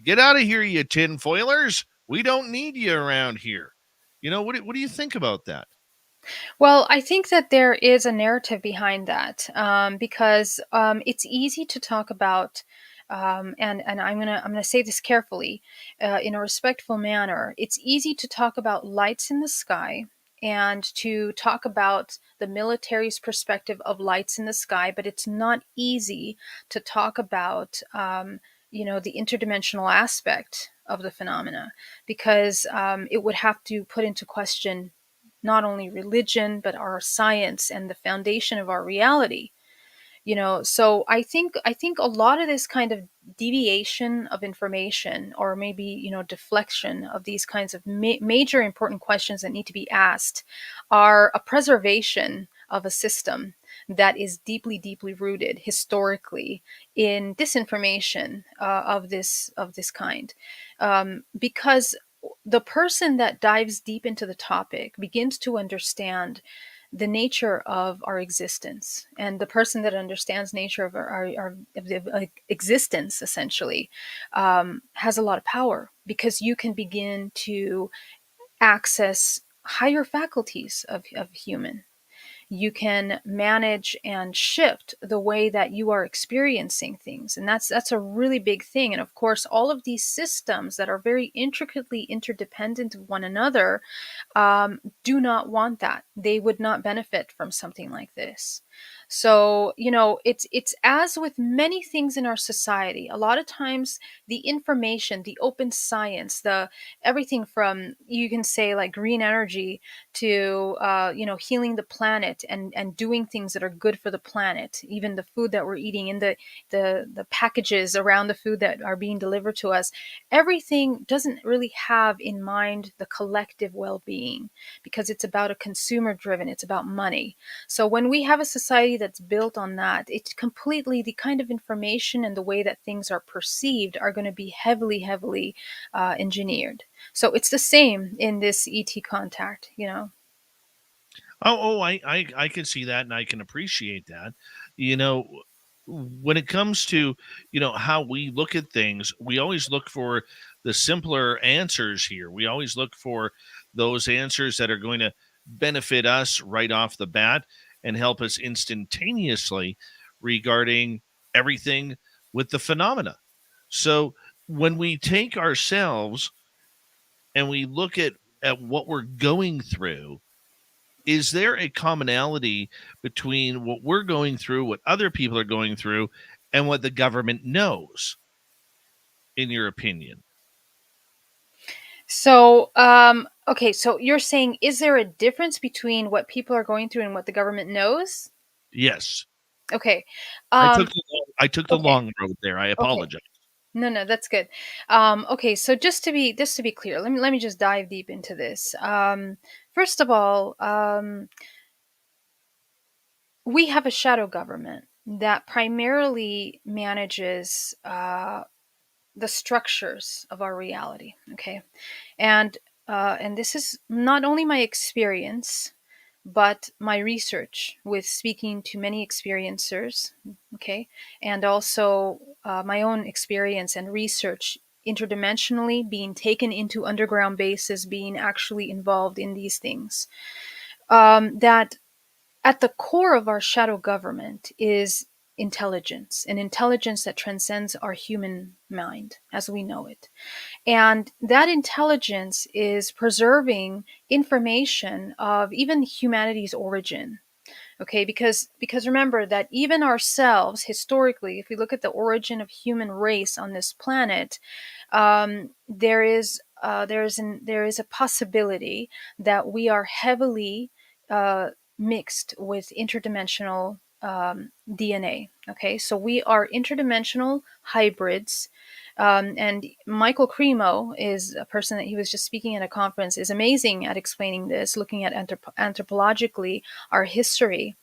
Get out of here, you tinfoilers. We don't need you around here. What do you think about that? Well, I think that there is a narrative behind that, because it's easy to talk about, and I'm gonna say this carefully, in a respectful manner. It's easy to talk about lights in the sky and to talk about the military's perspective of lights in the sky, but it's not easy to talk about, the interdimensional aspect of the phenomena, because it would have to put into question not only religion but our science and the foundation of our reality. So I think a lot of this kind of deviation of information, or maybe deflection of these kinds of major important questions that need to be asked, are a preservation of a system that is deeply, deeply rooted historically in disinformation of this kind, because the person that dives deep into the topic begins to understand the nature of our existence, and the person that understands nature of our existence essentially has a lot of power, because you can begin to access higher faculties of human. You can manage and shift the way that you are experiencing things, and that's a really big thing. And of course, all of these systems that are very intricately interdependent of one another do not want that. They would not benefit from something like this. So it's as with many things in our society. A lot of times, the information, the open science, the everything from, you can say, like green energy to healing the planet and doing things that are good for the planet, even the food that we're eating, and the packages around the food that are being delivered to us, everything doesn't really have in mind the collective well-being, because it's about a consumer driven, it's about money. So when we have a society that's built on that, it's completely, the kind of information and the way that things are perceived are going to be heavily, heavily engineered. So it's the same in this ET contact. I can see that, and I can appreciate that. You know, when it comes to how we look at things, we always look for the simpler answers here. We always look for those answers that are going to benefit us right off the bat and help us instantaneously regarding everything with the phenomena. So when we take ourselves and we look at what we're going through, is there a commonality between what we're going through, what other people are going through, and what the government knows, in your opinion? So, okay, so you're saying, is there a difference between what people are going through and what the government knows? Yes. Okay. I took Um, the okay. long road there. I Okay. apologize. No, no, that's good. Okay, so just to be clear, let me just dive deep into this. First of all, we have a shadow government that primarily manages the structures of our reality. Okay, and this is not only my experience, but my research with speaking to many experiencers. Okay, and also my own experience and research interdimensionally, being taken into underground bases, being actually involved in these things. That at the core of our shadow government is intelligence, an intelligence that transcends our human mind as we know it. And that intelligence is preserving information of even humanity's origin. Okay, because remember that even ourselves, historically, if we look at the origin of human race on this planet, there is a possibility that we are heavily mixed with interdimensional DNA. Okay, so we are interdimensional hybrids. And Michael Cremo is a person that he was just speaking at a conference, is amazing at explaining this, looking at anthropologically our history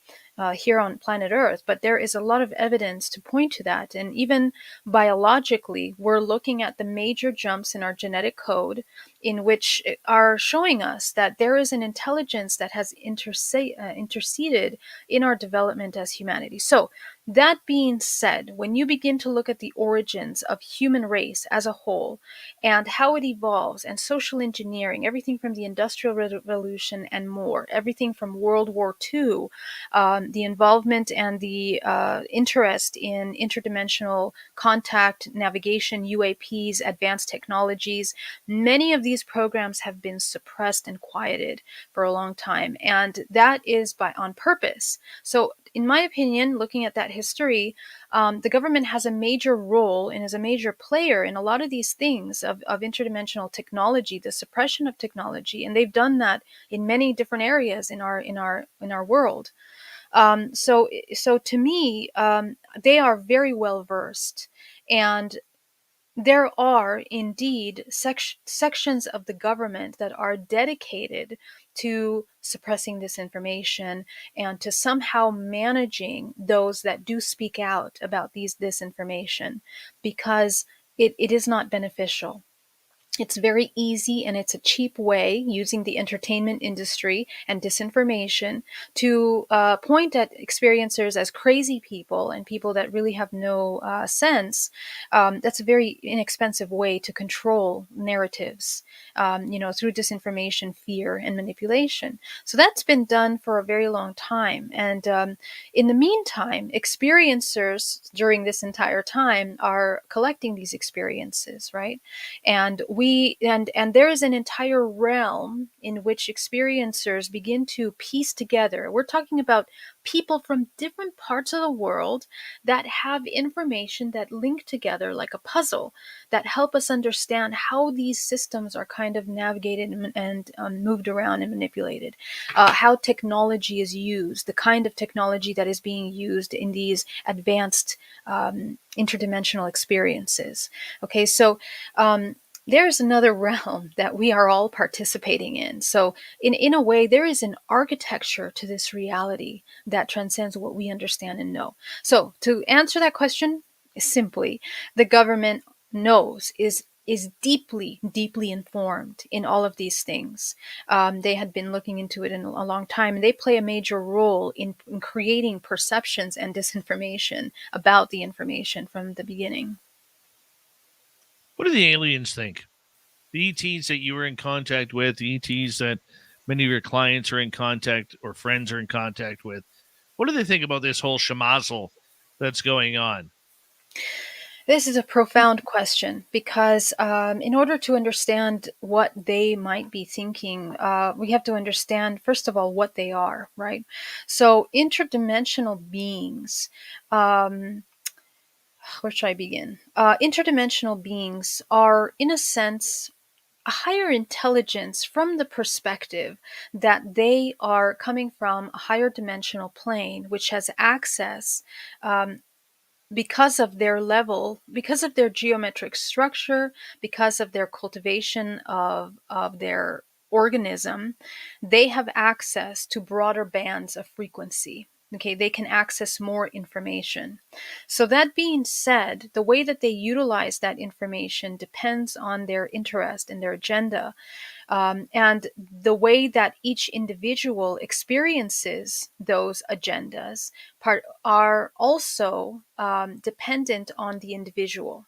here on planet Earth. But there is a lot of evidence to point to that. And even biologically, we're looking at the major jumps in our genetic code, in which are showing us that there is an intelligence that has interceded in our development as humanity. So that being said, when you begin to look at the origins of human race as a whole and how it evolves, and social engineering, everything from the Industrial Revolution and more, everything from World War II, the involvement and the interest in interdimensional contact, navigation, UAPs, advanced technologies, many of these programs have been suppressed and quieted for a long time. And that is on purpose. So in my opinion, looking at that history, the government has a major role and is a major player in a lot of these things of interdimensional technology, the suppression of technology, and they've done that in many different areas in our world. So to me, they are very well versed, and there are indeed sections of the government that are dedicated to suppressing this information and to somehow managing those that do speak out about this information, because it is not beneficial. It's very easy and it's a cheap way, using the entertainment industry and disinformation, to point at experiencers as crazy people and people that really have no sense. That's a very inexpensive way to control narratives, through disinformation, fear, and manipulation. So that's been done for a very long time. And in the meantime, experiencers during this entire time are collecting these experiences, right? And there is an entire realm in which experiencers begin to piece together. We're talking about people from different parts of the world that have information that link together like a puzzle, that help us understand how these systems are kind of navigated and moved around and manipulated, how technology is used, the kind of technology that is being used in these advanced interdimensional experiences. Okay, so there's another realm that we are all participating in. So in a way, there is an architecture to this reality that transcends what we understand and know. So to answer that question simply, the government knows, is deeply, deeply informed in all of these things. They had been looking into it in a long time, and they play a major role in creating perceptions and disinformation about the information from the beginning. What do the aliens think? The ETs that you were in contact with, the ETs that many of your clients are in contact or friends are in contact with, what do they think about this whole shemazel that's going on? This is a profound question, because in order to understand what they might be thinking, we have to understand, first of all, what they are, right? So, interdimensional beings, where should I begin? Interdimensional beings are, in a sense, a higher intelligence from the perspective that they are coming from a higher dimensional plane, which has access, because of their level, because of their geometric structure, because of their cultivation of their organism, they have access to broader bands of frequency. Okay, they can access more information. So, that being said, the way that they utilize that information depends on their interest and their agenda. And the way that each individual experiences those agendas are also dependent on the individual.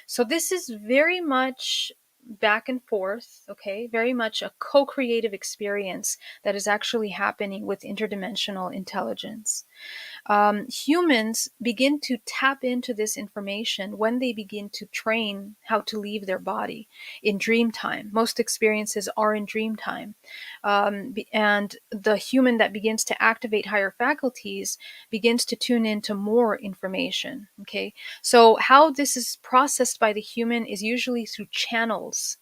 So this is very much back and forth, okay, very much a co-creative experience that is actually happening with interdimensional intelligence. Humans begin to tap into this information when they begin to train how to leave their body in dream time. Most experiences are in dream time. And the human that begins to activate higher faculties begins to tune into more information. Okay. So, how this is processed by the human is usually through channels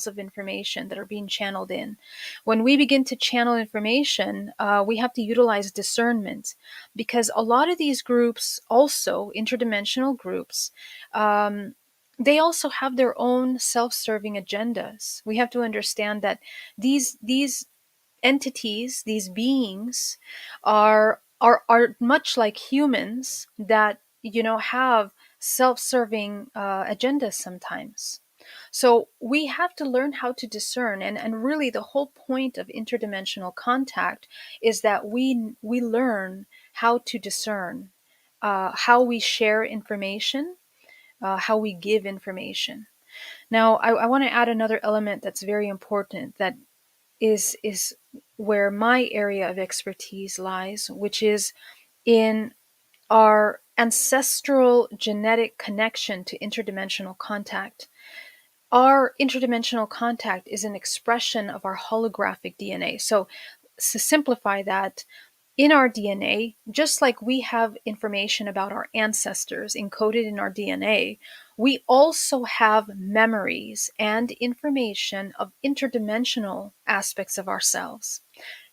of information that are being channeled in. When we begin to channel information, we have to utilize discernment, because a lot of these groups, also interdimensional groups, they also have their own self-serving agendas. We have to understand that these entities, these beings, are much like humans that have self-serving agendas sometimes. So we have to learn how to discern, and really the whole point of interdimensional contact is that we learn how to discern, how we share information, how we give information. Now, I want to add another element that's very important, that is where my area of expertise lies, which is in our ancestral genetic connection to interdimensional contact. Our interdimensional contact is an expression of our holographic DNA. So, to simplify that, in our DNA, just like we have information about our ancestors encoded in our DNA, we also have memories and information of interdimensional aspects of ourselves.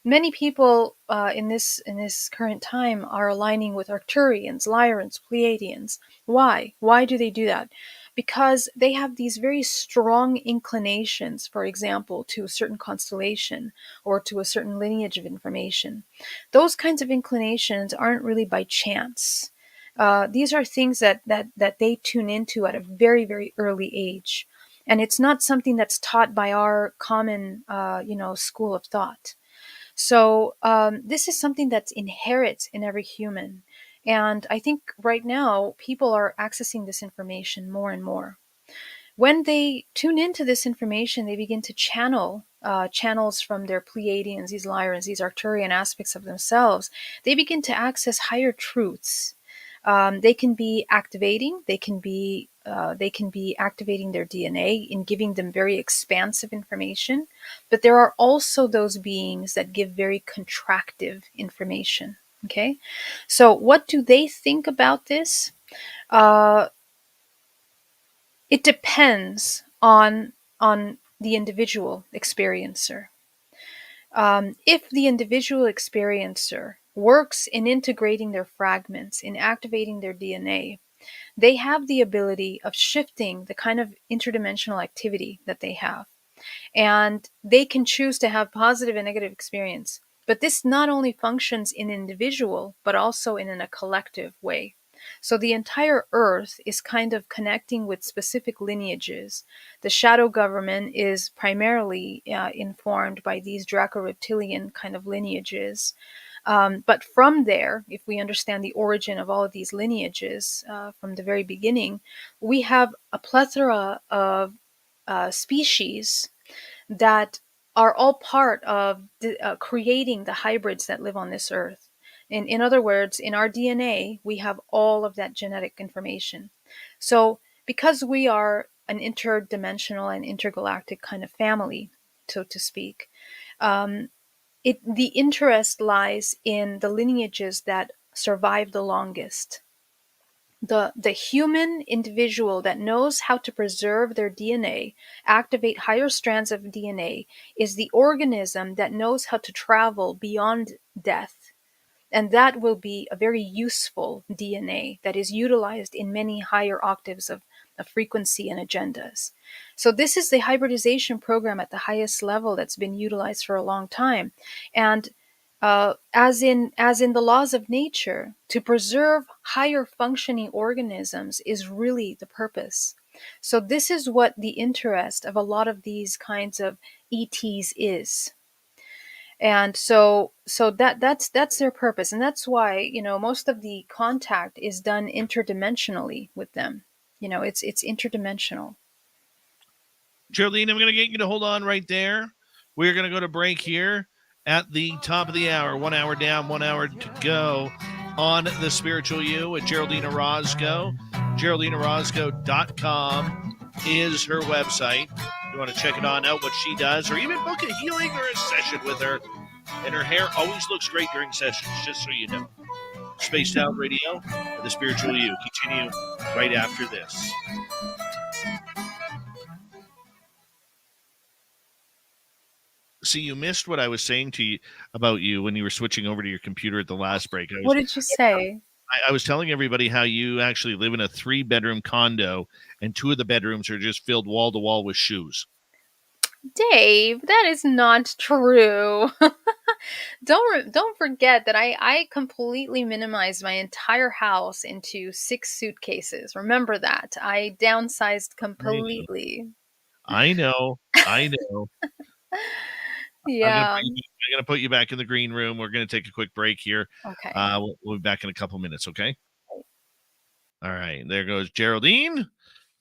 Many people in this current time are aligning with Arcturians, Lyrans, Pleiadians. Why? Why do they do that? Because they have these very strong inclinations, for example, to a certain constellation or to a certain lineage of information. Those kinds of inclinations aren't really by chance. These are things that they tune into at a very, very early age, and it's not something that's taught by our common, school of thought. So this is something that's inherent in every human. And I think right now people are accessing this information more and more. When they tune into this information, they begin to channel channels from their Pleiadians, these Lyrans, these Arcturian aspects of themselves. They begin to access higher truths. They can be activating. They can be activating their DNA in giving them very expansive information. But there are also those beings that give very contractive information. Okay, so what do they think about this? Uh, it depends on the individual experiencer. If the individual experiencer works in integrating their fragments, in activating their DNA, they have the ability of shifting the kind of interdimensional activity that they have. And they can choose to have positive and negative experience. But this not only functions in individual, but also in a collective way. So the entire earth is kind of connecting with specific lineages. The shadow government is primarily informed by these Draco-reptilian kind of lineages. But from there, if we understand the origin of all of these lineages from the very beginning, we have a plethora of species that are all part of creating the hybrids that live on this earth. In other words, in our DNA, we have all of that genetic information. So, because we are an interdimensional and intergalactic kind of family, so to speak, um, the interest lies in the lineages that survive the longest. The human individual that knows how to preserve their DNA, activate higher strands of DNA, is the organism that knows how to travel beyond death. And that will be a very useful DNA that is utilized in many higher octaves of frequency and agendas. So this is the hybridization program at the highest level that's been utilized for a long time. And as in the laws of nature, to preserve higher functioning organisms is really the purpose. So this is what the interest of a lot of these kinds of ETs is. And so that's their purpose, and that's why most of the contact is done interdimensionally with them. It's interdimensional. Geraldine, I'm going to get you to hold on right there. We're going to go to break here at the top of the hour. 1 hour down, 1 hour to go on The Spiritual You with Geraldine Orozco. GeraldineOrozco.com is her website. You want to check it on out, what she does, or even book a healing or a session with her. And her hair always looks great during sessions, just so you know. Spaced Out Radio with The Spiritual You. Continue right after this. See, you missed what I was saying to you about you when you were switching over to your computer at the last break. What did you say? I was telling everybody how you actually live in a 3-bedroom condo, and 2 of the bedrooms are just filled wall to wall with shoes. Dave, that is not true. Don't forget that I completely minimized my entire house into 6 suitcases. Remember that. I downsized completely. I know. I'm Yeah. gonna put you back in the green room. We're gonna take a quick break here. Okay. We'll be back in a couple minutes. Okay. All right. There goes Geraldine.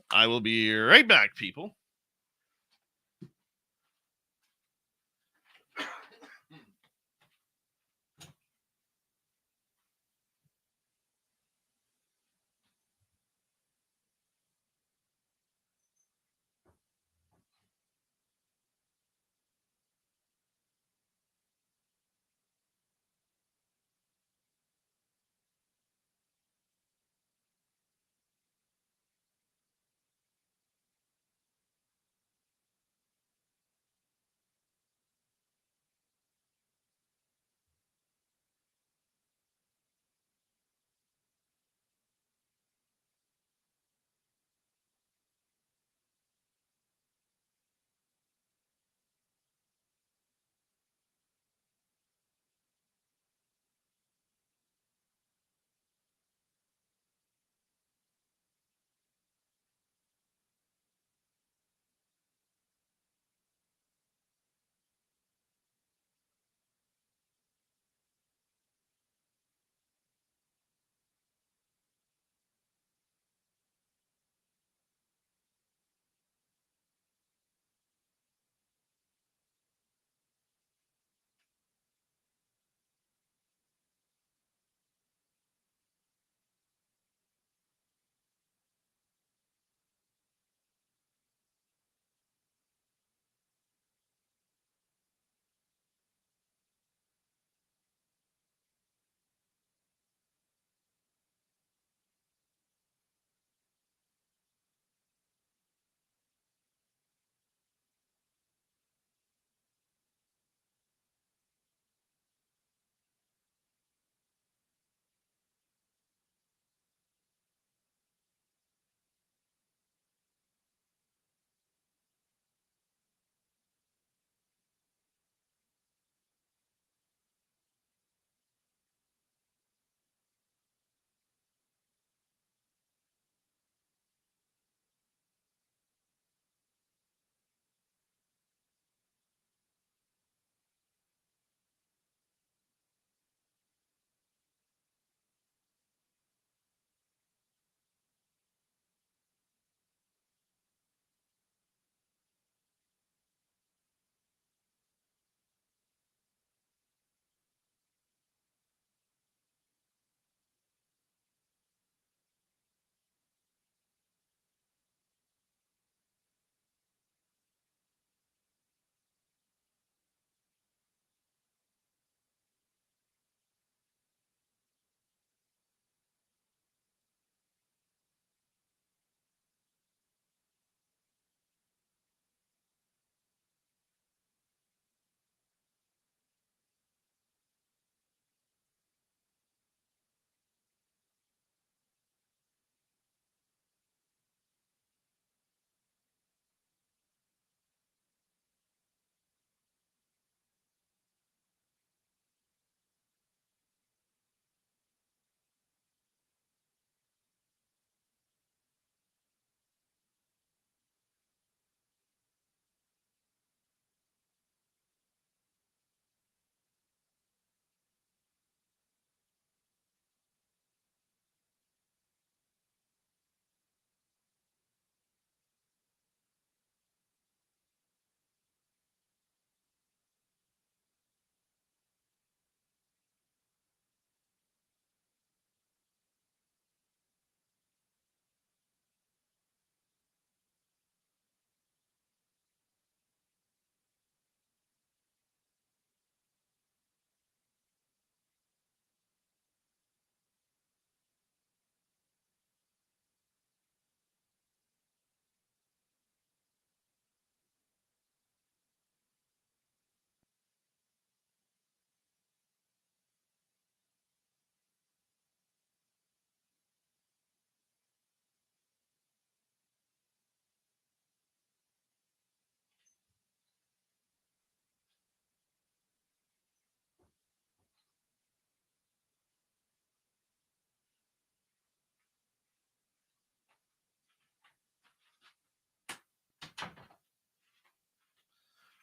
I will be right back, people.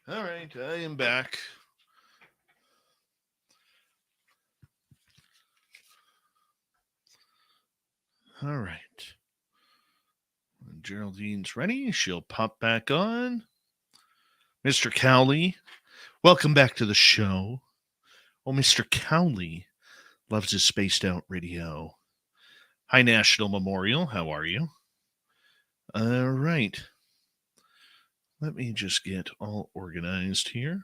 All right, I am back. All right. When Geraldine's ready, she'll pop back on. Mr. Cowley, welcome back to the show. Oh, Mr. Cowley loves his spaced out radio. Hi, National Memorial. How are you? All right. Let me just get all organized here.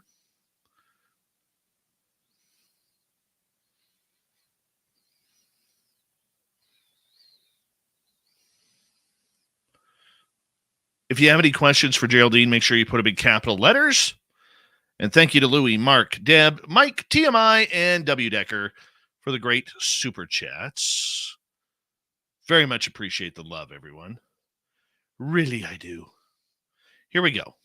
If you have any questions for Geraldine, make sure you put them in capital letters. And thank you to Louie, Mark, Deb, Mike, TMI, and W. Decker for the great super chats. Very much appreciate the love, everyone. Really, I do. Here we go.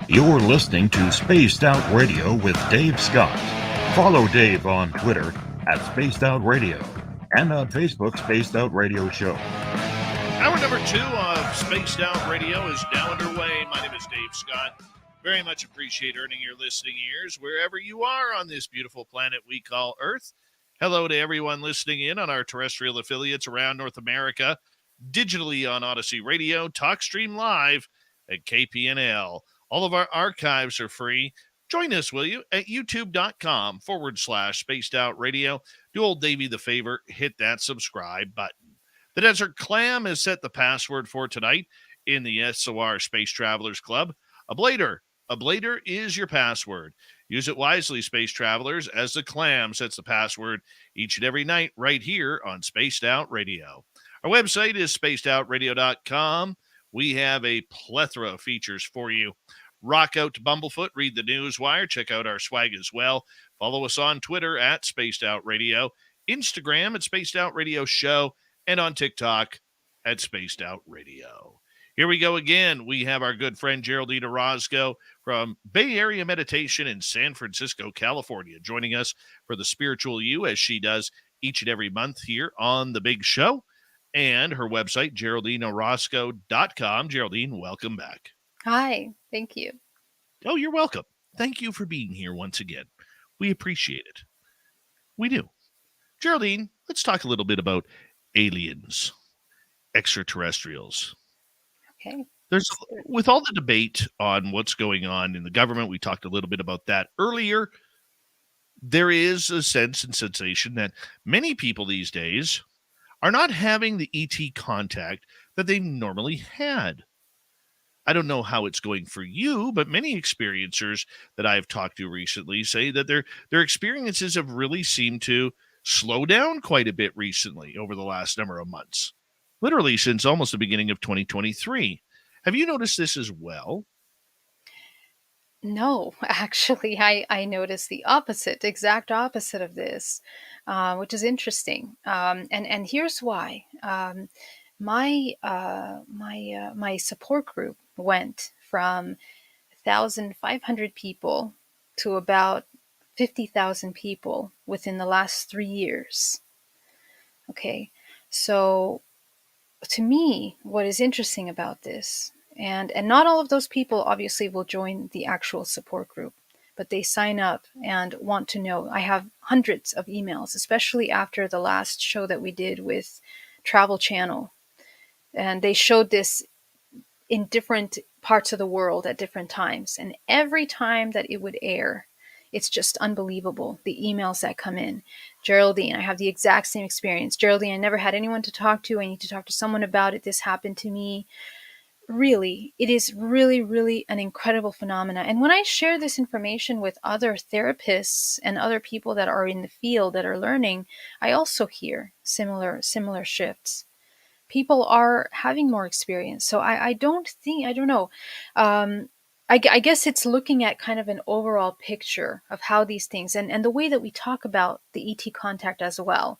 You're listening to Spaced Out Radio with Dave Scott. Follow Dave on Twitter at Spaced Out Radio and on Facebook, Spaced Out Radio Show. Hour number 2 of Spaced Out Radio is now underway. My name is Dave Scott. Very much appreciate earning your listening ears wherever you are on this beautiful planet we call Earth. Hello to everyone listening in on our terrestrial affiliates around North America, digitally on Odyssey Radio, TalkStream Live at KPNL. All of our archives are free. Join us, will you, at youtube.com/Spaced Out Radio. Do old Davey the favor, hit that subscribe button. The Desert Clam has set the password for tonight in the SOR Space Travelers Club. A blader is your password. Use it wisely, space travelers, as the Clam sets the password each and every night right here on Spaced Out Radio. Our website is spacedoutradio.com. We have a plethora of features for you. Rock out to Bumblefoot, read the Newswire, check out our swag as well. Follow us on Twitter at Spaced Out Radio, Instagram at Spaced Out Radio Show, and on TikTok at Spaced Out Radio. Here we go again. We have our good friend Geraldine Orozco from Bay Area Meditation in San Francisco, California, joining us for the Spiritual You, as she does each and every month here on The Big Show, and her website, GeraldineOrozco.com. Geraldine, welcome back. Hi, thank you. Oh, you're welcome. Thank you for being here once again. We appreciate it. We do. Geraldine, let's talk a little bit about aliens, extraterrestrials. Okay. With all the debate on what's going on in the government, we talked a little bit about that earlier. There is a sense and sensation that many people these days are not having the ET contact that they normally had. I don't know how it's going for you, but many experiencers that I've talked to recently say that their experiences have really seemed to slow down quite a bit recently over the last number of months, literally since almost the beginning of 2023. Have you noticed this as well? No, actually, I noticed the exact opposite of this, which is interesting. And here's why. My support group went from 1,500 people to about 50,000 people within the last 3 years. Okay, so to me, what is interesting about this, and not all of those people obviously will join the actual support group, but they sign up and want to know. I have hundreds of emails, especially after the last show that we did with Travel Channel. And they showed this in different parts of the world at different times. And every time that it would air, it's just unbelievable, the emails that come in. Geraldine, I have the exact same experience. Geraldine, I never had anyone to talk to. I need to talk to someone about it. This happened to me. Really, it is really, really an incredible phenomena. And when I share this information with other therapists and other people that are in the field that are learning, I also hear similar shifts. People are having more experience. So I don't know. I guess it's looking at kind of an overall picture of how these things and the way that we talk about the ET contact as well.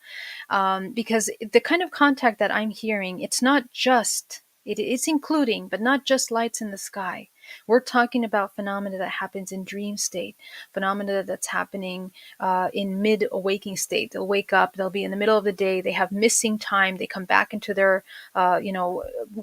Because the kind of contact that I'm hearing, it's not just, it's including, but not just lights in the sky. We're talking about phenomena that happens in dream state, phenomena that's happening in mid-awaking state. They'll wake up, they'll be in the middle of the day, they have missing time, they come back into their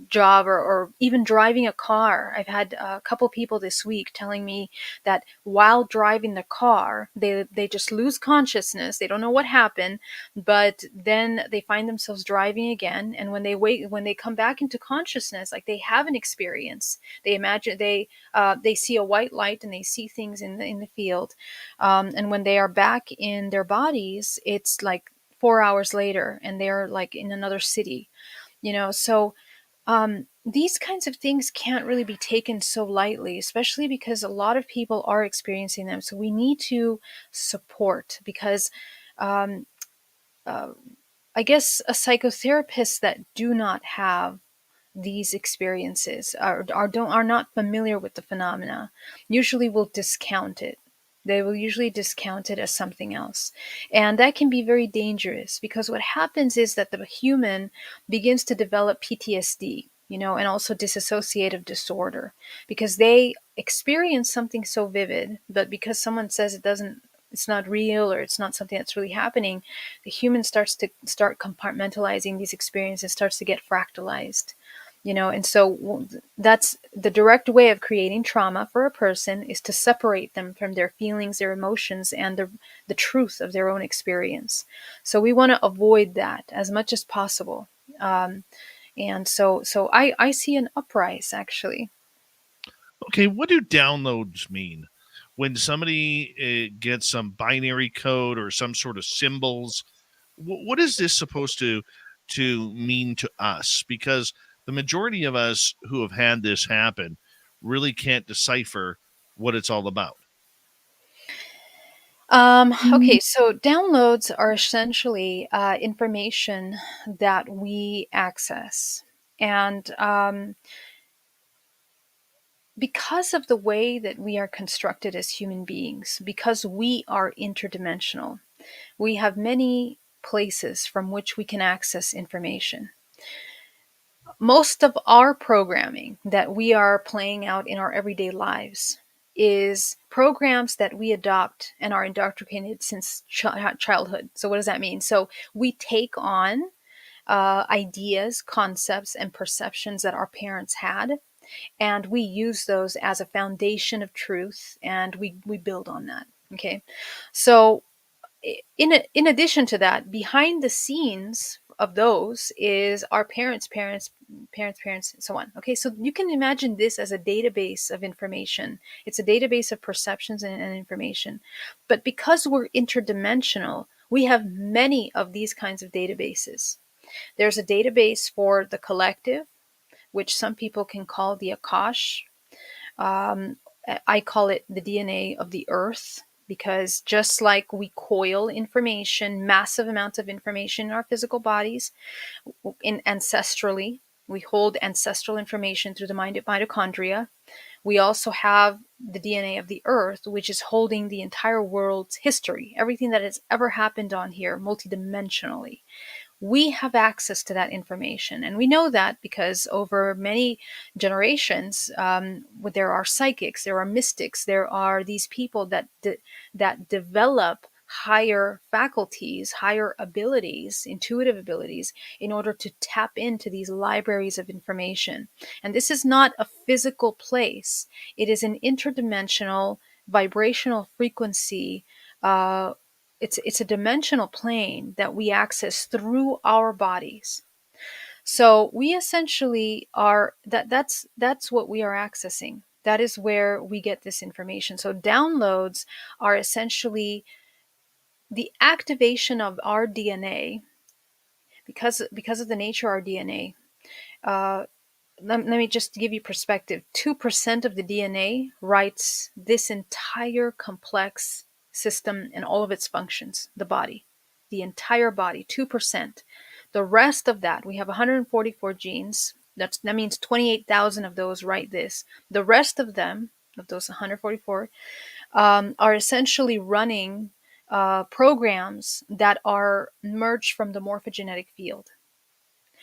job, or even driving a car. I've had a couple people this week telling me that while driving the car, they just lose consciousness. They don't know what happened, but then they find themselves driving again. And when they come back into consciousness, like they have an experience. They imagine they see a white light and they see things in the field. And when they are back in their bodies, it's like 4 hours later, and they're like in another city. So these kinds of things can't really be taken so lightly, especially because a lot of people are experiencing them. So we need to support, because um, uh, I guess a psychotherapist that do not have these experiences, are not familiar with the phenomena, usually will discount it. They will usually discount it as something else. And that can be very dangerous, because what happens is that the human begins to develop PTSD, and also dissociative disorder, because they experience something so vivid, but because someone says it's not real, or it's not something that's really happening, the human starts to compartmentalizing these experiences, starts to get fractalized. And so that's the direct way of creating trauma for a person, is to separate them from their feelings, their emotions, and the truth of their own experience. So we want to avoid that as much as possible. And so I see an uprise, actually. Okay, what do downloads mean? When somebody gets some binary code or some sort of symbols, what is this supposed to mean to us? Because the majority of us who have had this happen really can't decipher what it's all about. Okay, so downloads are essentially information that we access. And because of the way that we are constructed as human beings, because we are interdimensional, we have many places from which we can access information. Most of our programming that we are playing out in our everyday lives is programs that we adopt and are indoctrinated since childhood. So, what does that mean? So, we take on ideas, concepts, and perceptions that our parents had, and we use those as a foundation of truth, and we build on that. Okay, so in addition to that, behind the scenes of those is our parents, and so on. Okay, so you can imagine this as a database of information. It's a database of perceptions and information. But because we're interdimensional, we have many of these kinds of databases. There's a database for the collective, which some people can call the Akash. Um, I call it the DNA of the earth, because just like we coil information, massive amounts of information in our physical bodies, ancestrally, we hold ancestral information through the mitochondria. We also have the DNA of the earth, which is holding the entire world's history, everything that has ever happened on here multidimensionally. We have access to that information. And we know that because over many generations, there are psychics, there are mystics, there are these people that develop higher faculties, higher abilities, intuitive abilities, in order to tap into these libraries of information. And this is not a physical place. It is an interdimensional vibrational frequency. It's a dimensional plane that we access through our bodies. So we essentially are that's what we are accessing. That is where we get this information. So downloads are essentially the activation of our DNA, because of the nature of our DNA. Uh, let me just give you perspective. 2% of the DNA writes this entire complex system and all of its functions, the body, the entire body, 2%. The rest of that, we have 144 genes. That means 28,000 of those write this. The rest of them, of those 144, are essentially running programs that are merged from the morphogenetic field.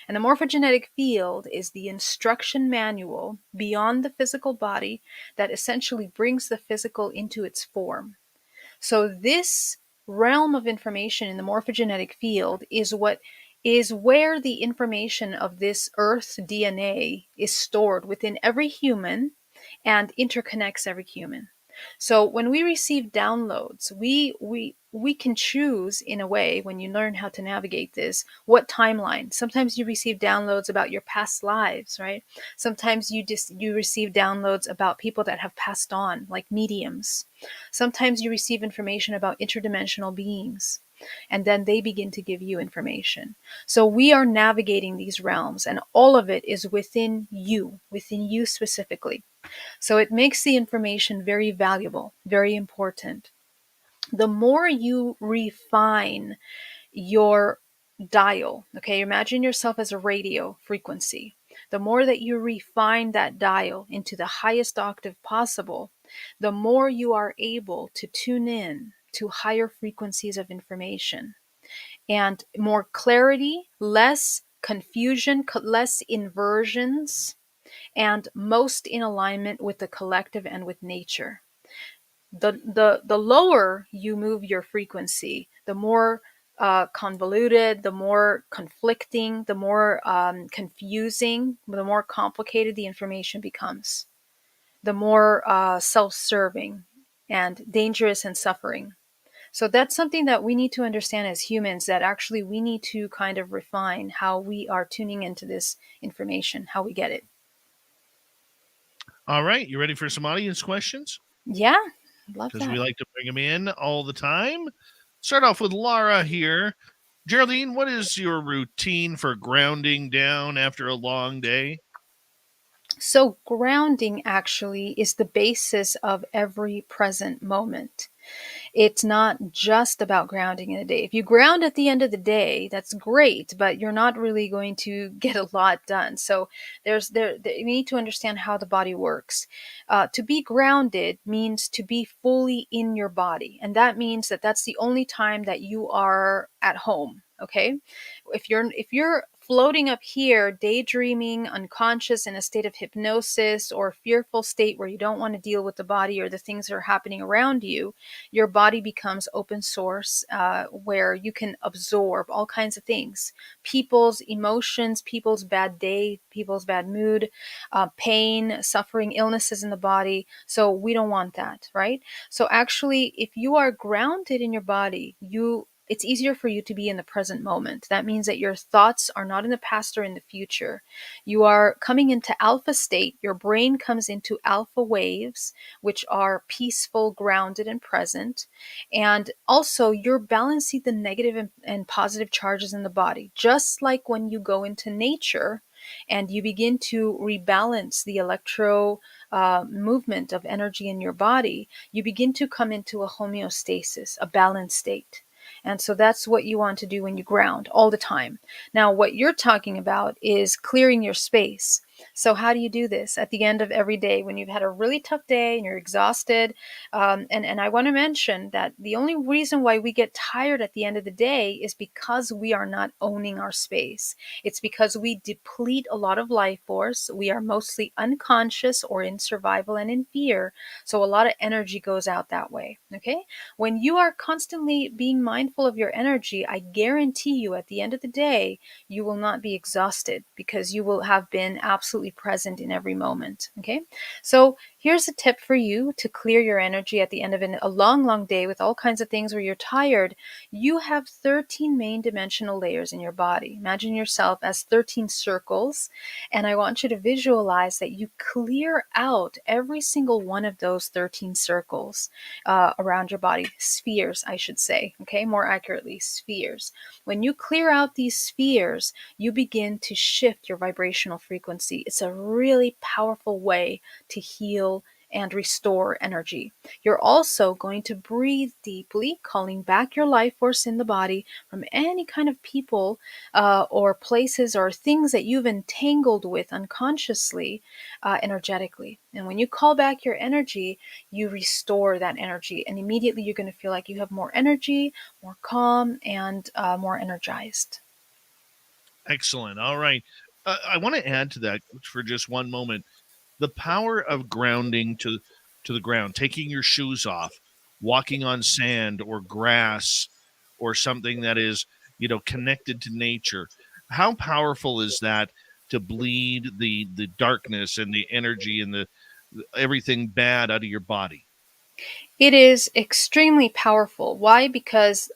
And the morphogenetic field is the instruction manual beyond the physical body that essentially brings the physical into its form. So this realm of information in the morphogenetic field is where the information of this Earth DNA is stored within every human and interconnects every human. So when we receive downloads, we can choose, in a way, when you learn how to navigate this, what timeline. Sometimes you receive downloads about your past lives, right? Sometimes you receive downloads about people that have passed on, like mediums. Sometimes you receive information about interdimensional beings, and then they begin to give you information. So we are navigating these realms, and all of it is within you specifically. So it makes the information very valuable, very important. The more you refine your dial, okay, imagine yourself as a radio frequency. The more that you refine that dial into the highest octave possible, the more you are able to tune in to higher frequencies of information and more clarity, less confusion, less inversions, and most in alignment with the collective and with nature. The lower you move your frequency, the more convoluted, the more conflicting, the more confusing, the more complicated the information becomes, the more self-serving and dangerous and suffering. So that's something that we need to understand as humans, that actually we need to kind of refine how we are tuning into this information, how we get it. All right. You ready for some audience questions? Yeah, love Because that. we like to bring them in all the time. Start off with Laura here. Geraldine, what is your routine for grounding down after a long day? So, grounding actually is the basis of every present moment. It's not just about grounding in a day. If you ground at the end of the day, that's great, but you're not really going to get a lot done. So you need to understand how the body works. To be grounded means to be fully in your body, and that means that that's the only time that you are at home. Okay, if you're floating up here, daydreaming, unconscious, in a state of hypnosis or fearful state where you don't want to deal with the body or the things that are happening around you, your body becomes open source, where you can absorb all kinds of things: people's emotions, people's bad day, people's bad mood, pain, suffering, illnesses in the body. So we don't want that, right? So actually, if you are grounded in your body, it's easier for you to be in the present moment. That means that your thoughts are not in the past or in the future. You are coming into alpha state. Your brain comes into alpha waves, which are peaceful, grounded, and present. And also, you're balancing the negative and positive charges in the body. Just like when you go into nature and you begin to rebalance the electro movement of energy in your body, you begin to come into a homeostasis, a balanced state. And so that's what you want to do when you ground all the time. Now, what you're talking about is clearing your space. So how do you do this at the end of every day when you've had a really tough day and you're exhausted? And I want to mention that the only reason why we get tired at the end of the day is because we are not owning our space. It's because we deplete a lot of life force. We are mostly unconscious or in survival and in fear. So a lot of energy goes out that way. Okay? When you are constantly being mindful of your energy, I guarantee you at the end of the day, you will not be exhausted because you will have been absolutely present in every moment. Okay. So here's a tip for you to clear your energy at the end of a long, long day with all kinds of things where you're tired. You have 13 main dimensional layers in your body. Imagine yourself as 13 circles. And I want you to visualize that you clear out every single one of those 13 circles around your body. Spheres, I should say. Okay, more accurately, spheres. When you clear out these spheres, you begin to shift your vibrational frequency. It's a really powerful way to heal and restore energy. You're also going to breathe deeply, calling back your life force in the body from any kind of people or places or things that you've entangled with unconsciously, energetically. And when you call back your energy, you restore that energy, and immediately you're going to feel like you have more energy, more calm, and more energized. Excellent. All right. I want to add to that for just one moment. The power of grounding to the ground, taking your shoes off, walking on sand or grass or something that is, connected to nature. How powerful is that to bleed the darkness and the energy and the everything bad out of your body? It is extremely powerful. Why? Because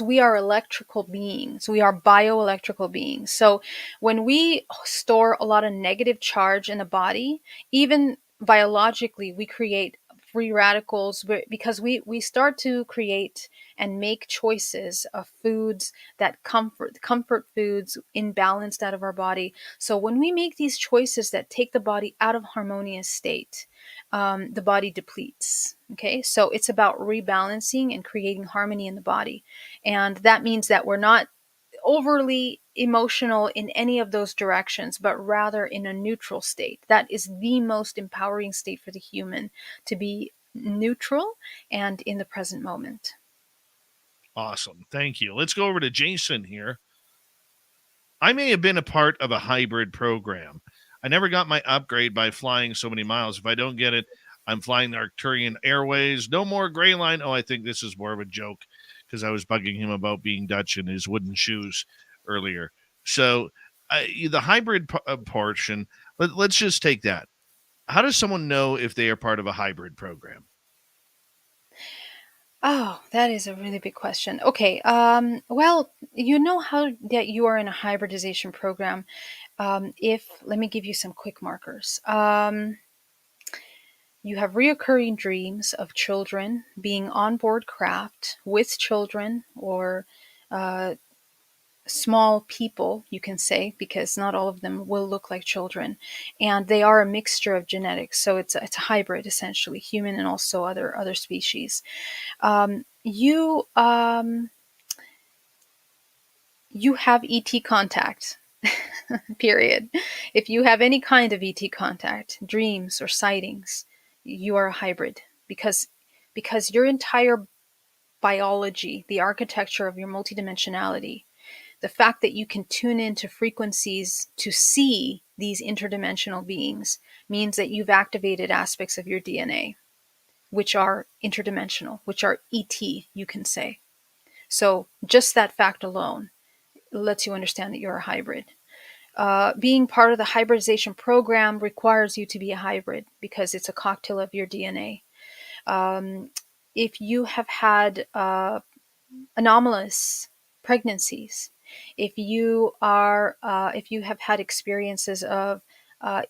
we are electrical beings. We are bioelectrical beings. So when we store a lot of negative charge in the body, even biologically, we create free radicals because we start to create and make choices of foods that comfort foods imbalanced out of our body. So when we make these choices that take the body out of harmonious state, the body depletes. Okay, so it's about rebalancing and creating harmony in the body. And that means that we're not overly emotional in any of those directions, but rather in a neutral state. That is the most empowering state for the human, to be neutral and in the present moment. Awesome. Thank you. Let's go over to Jason here. I may have been a part of a hybrid program. I never got my upgrade by flying so many miles. If I don't get it, I'm flying the Arcturian Airways. No more Gray Line. Oh, I think this is more of a joke because I was bugging him about being Dutch in his wooden shoes earlier. So the hybrid portion, let's just take that. How does someone know if they are part of a hybrid program? Oh, that is a really big question. Okay, well, you know how that you are in a hybridization program. If Let me give you some quick markers. You have reoccurring dreams of children being on board craft with children or uh, small people, you can say, because not all of them will look like children. And they are a mixture of genetics. So it's a hybrid, essentially, human and also other species. You have ET contact. Period. If you have any kind of ET contact, dreams or sightings, you are a hybrid because your entire biology, the architecture of your multidimensionality, the fact that you can tune into frequencies to see these interdimensional beings means that you've activated aspects of your DNA which are interdimensional, which are ET, you can say. So just that fact alone lets you understand that you're a hybrid. Being part of the hybridization program requires you to be a hybrid because it's a cocktail of your DNA. If you have had anomalous pregnancies, if you have had experiences of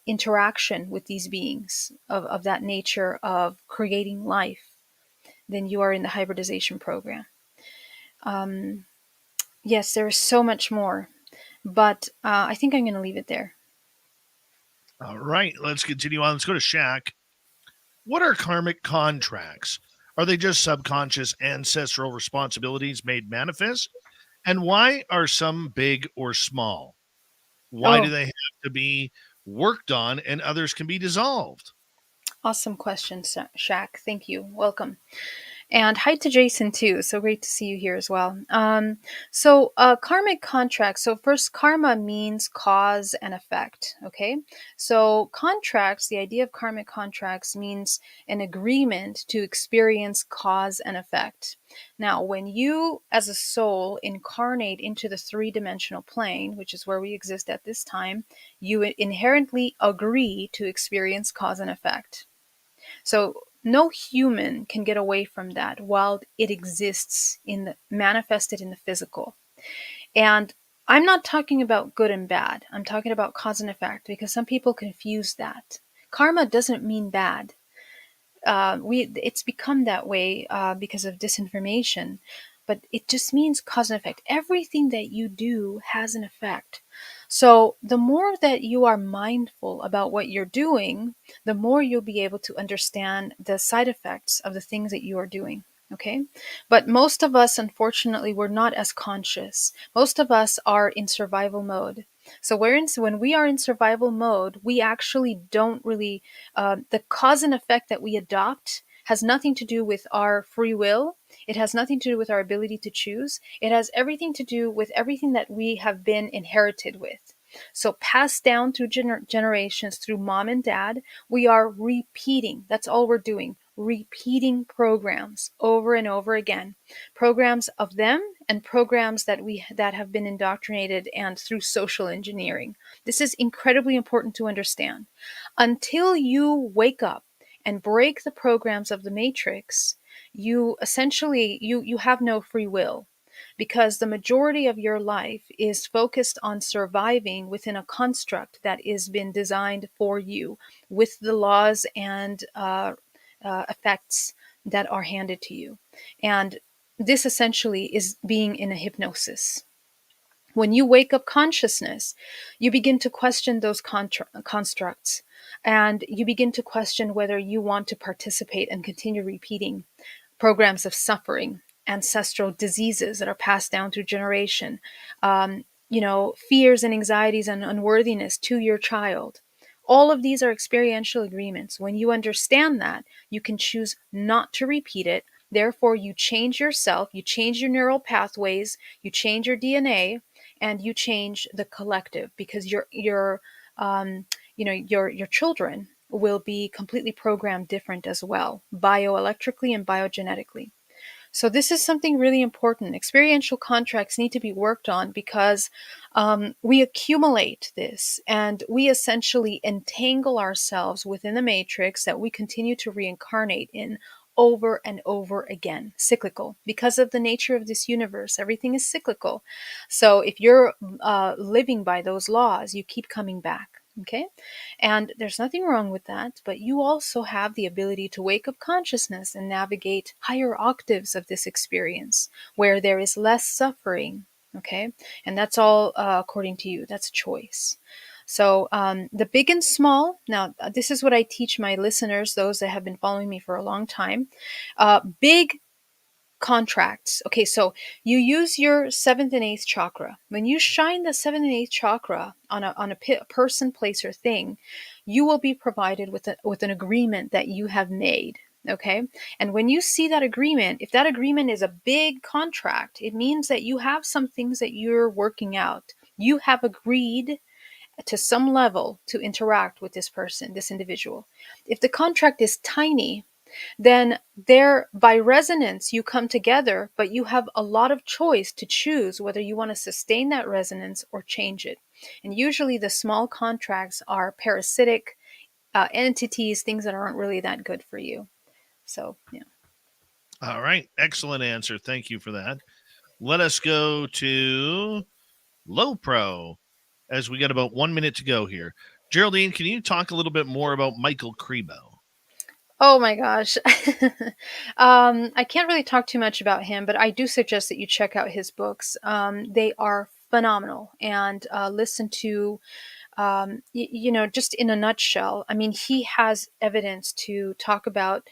interaction with these beings of that nature of creating life, then you are in the hybridization program. Yes, there is so much more, but I think I'm going to leave it there. All right, let's continue on. Let's go to Shaq. What are karmic contracts? Are they just subconscious ancestral responsibilities made manifest? And why are some big or small? Why do Oh, they have to be worked on and others can be dissolved? awesome question, Shaq. Thank you. Welcome. And hi to Jason too. So great to see you here as well. Karmic contracts. So first, karma means cause and effect. Okay. So contracts, the idea of karmic contracts means an agreement to experience cause and effect. Now, when you as a soul incarnate into the three-dimensional plane, which is where we exist at this time, you inherently agree to experience cause and effect. So no human can get away from that while it exists manifested in the physical. And I'm not talking about good and bad. I'm talking about cause and effect because some people confuse that. Karma doesn't mean bad. It's become that way because of disinformation, but it just means cause and effect. Everything that you do has an effect. So the more that you are mindful about what you're doing, the more you'll be able to understand the side effects of the things that you are doing. Okay. But most of us, unfortunately, we're not as conscious. Most of us are in survival mode. So when we are in survival mode, we actually don't really, the cause and effect that we adopt has nothing to do with our free will. It has nothing to do with our ability to choose. It has everything to do with everything that we have been inherited with. So, passed down through generations, through mom and dad, we are repeating. That's all we're doing. Repeating programs over and over again. Programs of them and programs that have been indoctrinated and through social engineering. This is incredibly important to understand. Until you wake up and break the programs of the matrix, you essentially you have no free will, because the majority of your life is focused on surviving within a construct that has been designed for you, with the laws and effects that are handed to you. And this essentially is being in a hypnosis. When you wake up consciousness, you begin to question those constructs, and you begin to question whether you want to participate and continue repeating programs of suffering, ancestral diseases that are passed down through generation, fears and anxieties and unworthiness to your child. All of these are experiential agreements. When you understand that, you can choose not to repeat it. Therefore, you change yourself, you change your neural pathways, you change your DNA, and you change the collective, because your children will be completely programmed different as well, bioelectrically and biogenetically. So this is something really important. Experiential contracts need to be worked on, because we accumulate this and we essentially entangle ourselves within the matrix that we continue to reincarnate in over and over again. Cyclical. Because of the nature of this universe, everything is cyclical. So if you're living by those laws, you keep coming back. Okay? And there's nothing wrong with that, but you also have the ability to wake up consciousness and navigate higher octaves of this experience where there is less suffering. Okay? And that's all according to you. That's a choice. So the big and small, now this is what I teach my listeners, those that have been following me for a long time. Big contracts. Okay, so you use your seventh and eighth chakra. When you shine the seventh and eighth chakra on a person, place, or thing, you will be provided with an agreement that you have made. Okay, and when you see that agreement, if that agreement is a big contract, it means that you have some things that you're working out. You have agreed to some level to interact with this person, this individual. If the contract is tiny, then there, by resonance, you come together, but you have a lot of choice to choose whether you want to sustain that resonance or change it. And usually the small contracts are parasitic entities, things that aren't really that good for you. So, yeah. All right. Excellent answer. Thank you for that. Let us go to Low Pro, as we got about 1 minute to go here. Geraldine, can you talk a little bit more about Michael Crebo? Oh my gosh. I can't really talk too much about him, but I do suggest that you check out his books. They are phenomenal, and listen to, just in a nutshell, I mean, he has evidence to talk about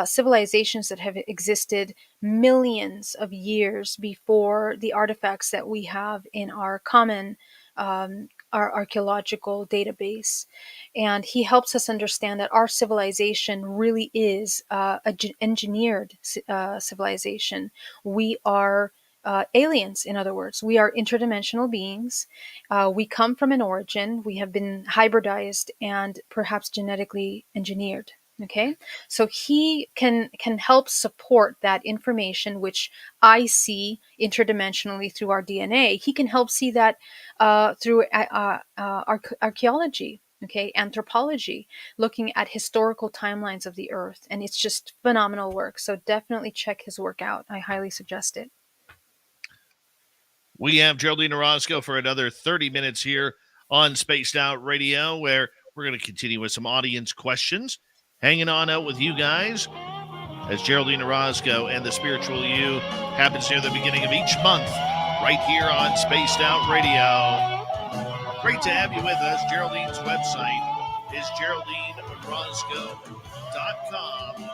civilizations that have existed millions of years before the artifacts that we have in our common our archaeological database. And he helps us understand that our civilization really is engineered civilization. We are aliens, in other words. We are interdimensional beings. We come from an origin. We have been hybridized and perhaps genetically engineered. Okay, so he can help support that information, which I see interdimensionally through our DNA. He can help see that through archaeology, okay, anthropology, looking at historical timelines of the earth. And it's just phenomenal work. So definitely check his work out. I highly suggest it. We have Geraldine Orozco for another 30 minutes here on Spaced Out Radio, where we're going to continue with some audience questions. Hanging on out with you guys as Geraldine Orozco and the Spiritual You happens near the beginning of each month, right here on Spaced Out Radio. Great to have you with us. Geraldine's website is GeraldineOrozco.com.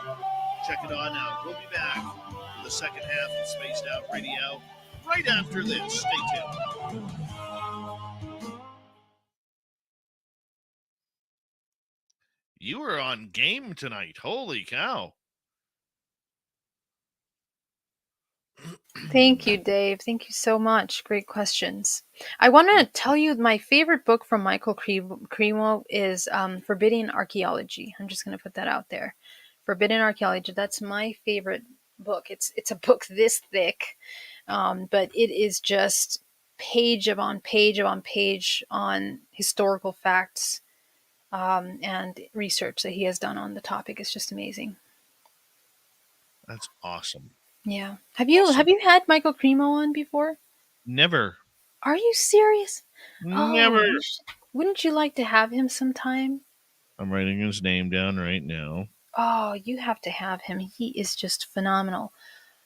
Check it on out. We'll be back for the second half of Spaced Out Radio right after this. Stay tuned. You were on game tonight. Holy cow. Thank you, Dave. Thank you so much. Great questions. I want to tell you my favorite book from Michael Cremo is Forbidden Archaeology. I'm just going to put that out there. Forbidden Archaeology. That's my favorite book. It's a book this thick, but it is just page upon page upon page on historical facts and research that he has done on the topic. It's just amazing. That's awesome. Yeah. Have you had Michael Cremo on before? Never. Are you serious? Never. Oh, wouldn't you like to have him sometime? I'm writing his name down right now. Oh, you have to have him. He is just phenomenal.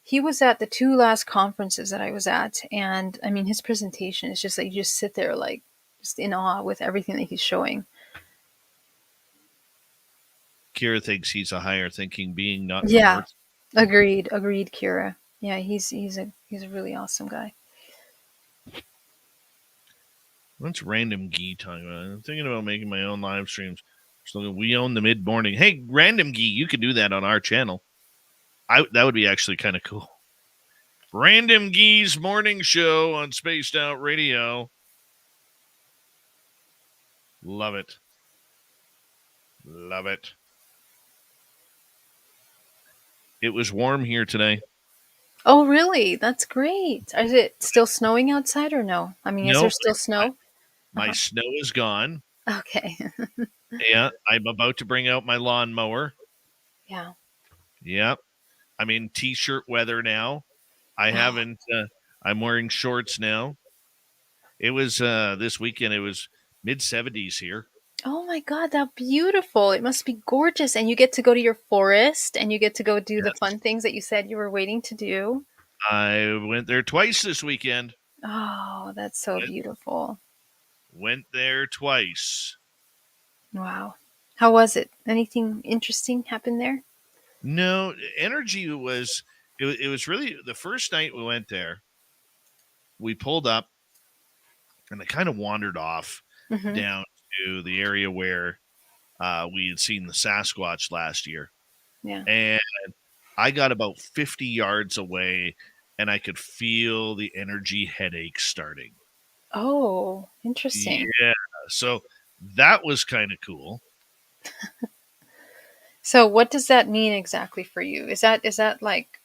He was at the 2 last conferences that I was at, and I mean, his presentation is just like you just sit there like just in awe with everything that he's showing. Kira thinks he's a higher thinking being, not from Yeah. Earth. Agreed, Kira. Yeah, he's a really awesome guy. What's Random Gee talking about? I'm thinking about making my own live streams. So we own the mid morning. Hey, Random Gee, you could do that on our channel. That would be actually kind of cool. Random Gee's morning show on Spaced Out Radio. Love it. Love it. It was warm here today. Oh, really? That's great. Is it still snowing outside or no? I mean, is there still snow? My snow is gone. Okay. Yeah, I'm about to bring out my lawnmower. Yeah. Yep. I'm in t-shirt weather now. I haven't. I'm wearing shorts now. It was this weekend. It was mid-70s here. Oh my God, that's beautiful. It must be gorgeous. And you get to go to your forest and you get to go do the fun things that you said you were waiting to do. I went there twice this weekend. Oh, that's so beautiful. Went there twice. Wow. How was it? Anything interesting happened there? No, energy was, it was really, the first night we went there, we pulled up and I kind of wandered off down to the area where we had seen the Sasquatch last year. Yeah. And I got about 50 yards away and I could feel the energy headache starting. Oh, interesting. Yeah. So that was kind of cool. So what does that mean exactly for you? Is that like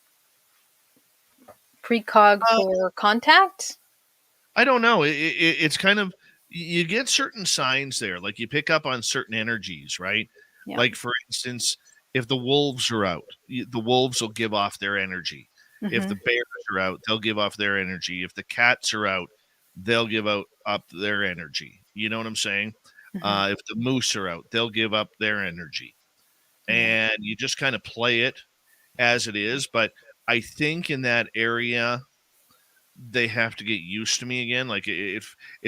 precog for contact? I don't know. It's kind of, you get certain signs there. Like you pick up on certain energies, right? Yeah. Like, for instance, if the wolves are out, the wolves will give off their energy. If the bears are out, they'll give off their energy. If the cats are out, they'll give up their energy. You know what I'm saying? If the moose are out, they'll give up their energy. And you just kind of play it as it is. But I think in that area, they have to get used to me again. Like it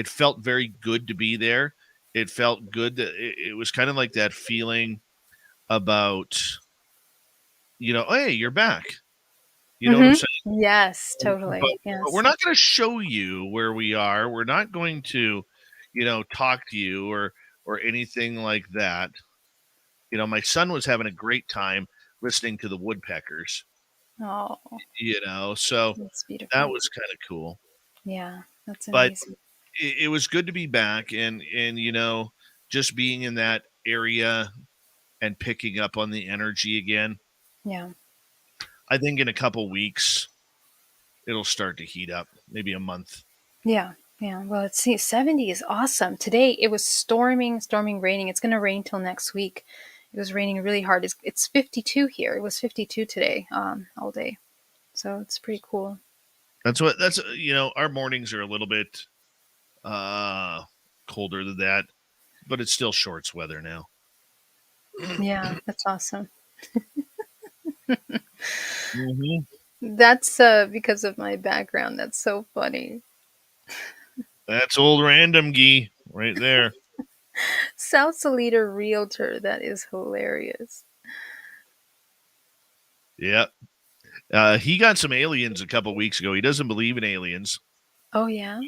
felt very good to be there. It felt good that it was kind of like that feeling about, hey, you're back. You know what I'm saying? Yes, totally. But we're not going to show you where we are. We're not going to, talk to you or anything like that. My son was having a great time listening to the woodpeckers. Oh, so that's beautiful. that was kind of cool. Yeah, that's But amazing. it was good to be back and just being in that area and picking up on the energy again. Yeah. I think in a couple weeks it'll start to heat up, maybe a month. Yeah. Yeah. Well, let's see. 70 is awesome. Today it was storming, raining. It's going to rain till next week. It was raining really hard. It's 52 here. It was 52 today, all day. So it's pretty cool. That's our mornings are a little bit colder than that, but it's still shorts weather now. Yeah, that's awesome. That's because of my background. That's so funny. That's old Random Gee right there. South Salida Realtor. That is hilarious. Yep. He got some aliens a couple weeks ago. He doesn't believe in aliens. Oh, yeah?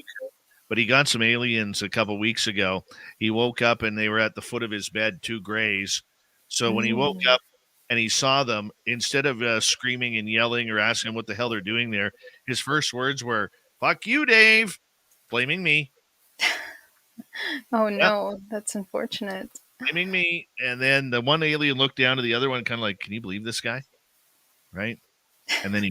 But he got some aliens a couple weeks ago. He woke up and they were at the foot of his bed, 2 grays. So when he woke up, and he saw them, instead of screaming and yelling or asking what the hell they're doing there, his first words were, "Fuck you, Dave," blaming me. Oh Yep, no, that's unfortunate. blaming me. And then the one alien looked down to the other one, kind of like, "Can you believe this guy?" Right? And then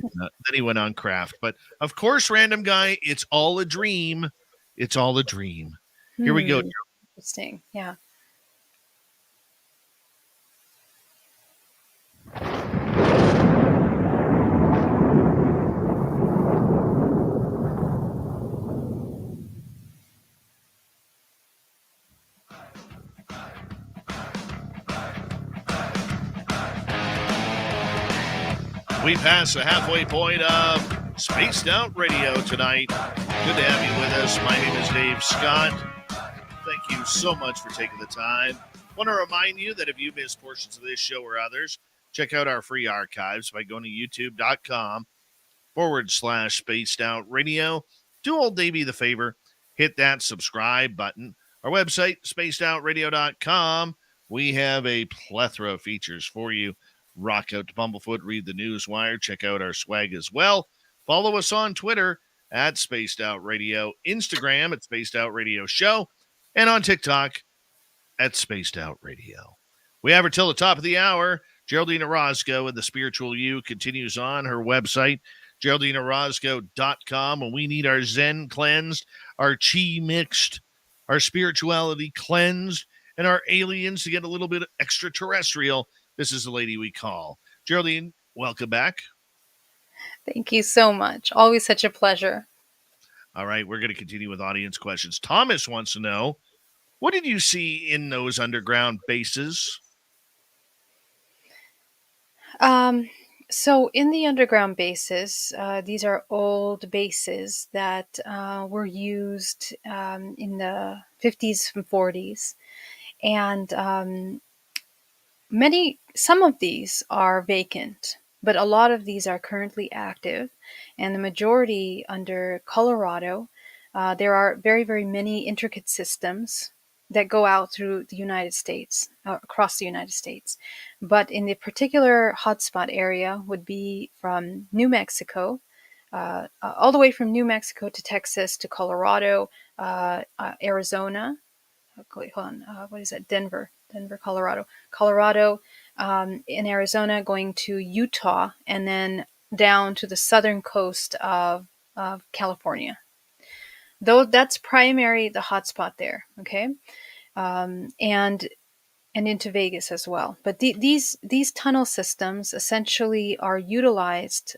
he went on craft. But of course, random guy, it's all a dream. It's all a dream. Here we go. Interesting. Yeah. We pass the halfway point of Spaced Out Radio tonight. Good to have you with us. My name is Dave Scott. Thank you so much for taking the time. Want to remind you that if you missed portions of this show or others, check out our free archives by going to youtube.com/Spaced Out Radio. Do old Davey the favor, hit that subscribe button. Our website, spacedoutradio.com. We have a plethora of features for you. Rock out to Bumblefoot, read the Newswire, check out our swag as well. Follow us on Twitter at Spaced Out Radio, Instagram at Spaced Out Radio Show, and on TikTok at Spaced Out Radio. We have her till the top of the hour. Geraldine Orozco and the Spiritual You continues on her website, GeraldineOrozco.com. When we need our Zen cleansed, our Chi mixed, our spirituality cleansed, and our aliens to get a little bit extraterrestrial, this is the lady we call. Geraldine, welcome back. Thank you so much. Always such a pleasure. All right, we're going to continue with audience questions. Thomas wants to know, what did you see in those underground bases? So in the underground bases, these are old bases that were used in the 50s and 40s. And some of these are vacant, but a lot of these are currently active. And the majority under Colorado, there are very, very many intricate systems that go out through the United States, across the United States. But in the particular hotspot area would be from New Mexico, all the way from New Mexico to Texas to Colorado, Arizona. Wait, hold on. What is that? Denver, Colorado. In Arizona, going to Utah, and then down to the southern coast of California. Though that's primary, the hotspot there. Okay. And into Vegas as well. But these tunnel systems essentially are utilized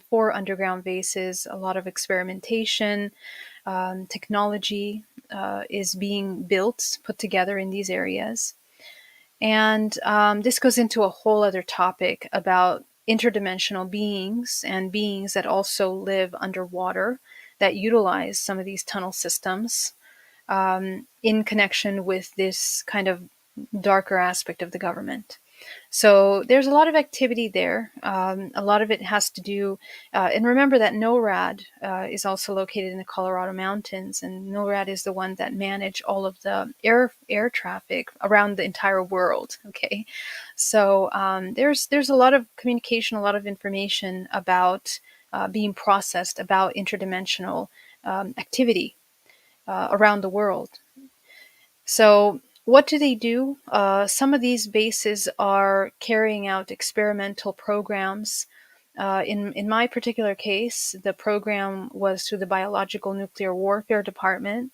for underground bases. A lot of experimentation, technology is being put together in these areas. And this goes into a whole other topic about interdimensional beings and beings that also live underwater that utilize some of these tunnel systems in connection with this kind of darker aspect of the government. So there's a lot of activity there. A lot of it has to do, and remember that NORAD is also located in the Colorado Mountains, and NORAD is the one that manage all of the air traffic around the entire world. Okay, so there's a lot of communication, a lot of information about being processed about interdimensional activity around the world. So what do they do? Some of these bases are carrying out experimental programs. In my particular case, the program was through the Biological Nuclear Warfare Department.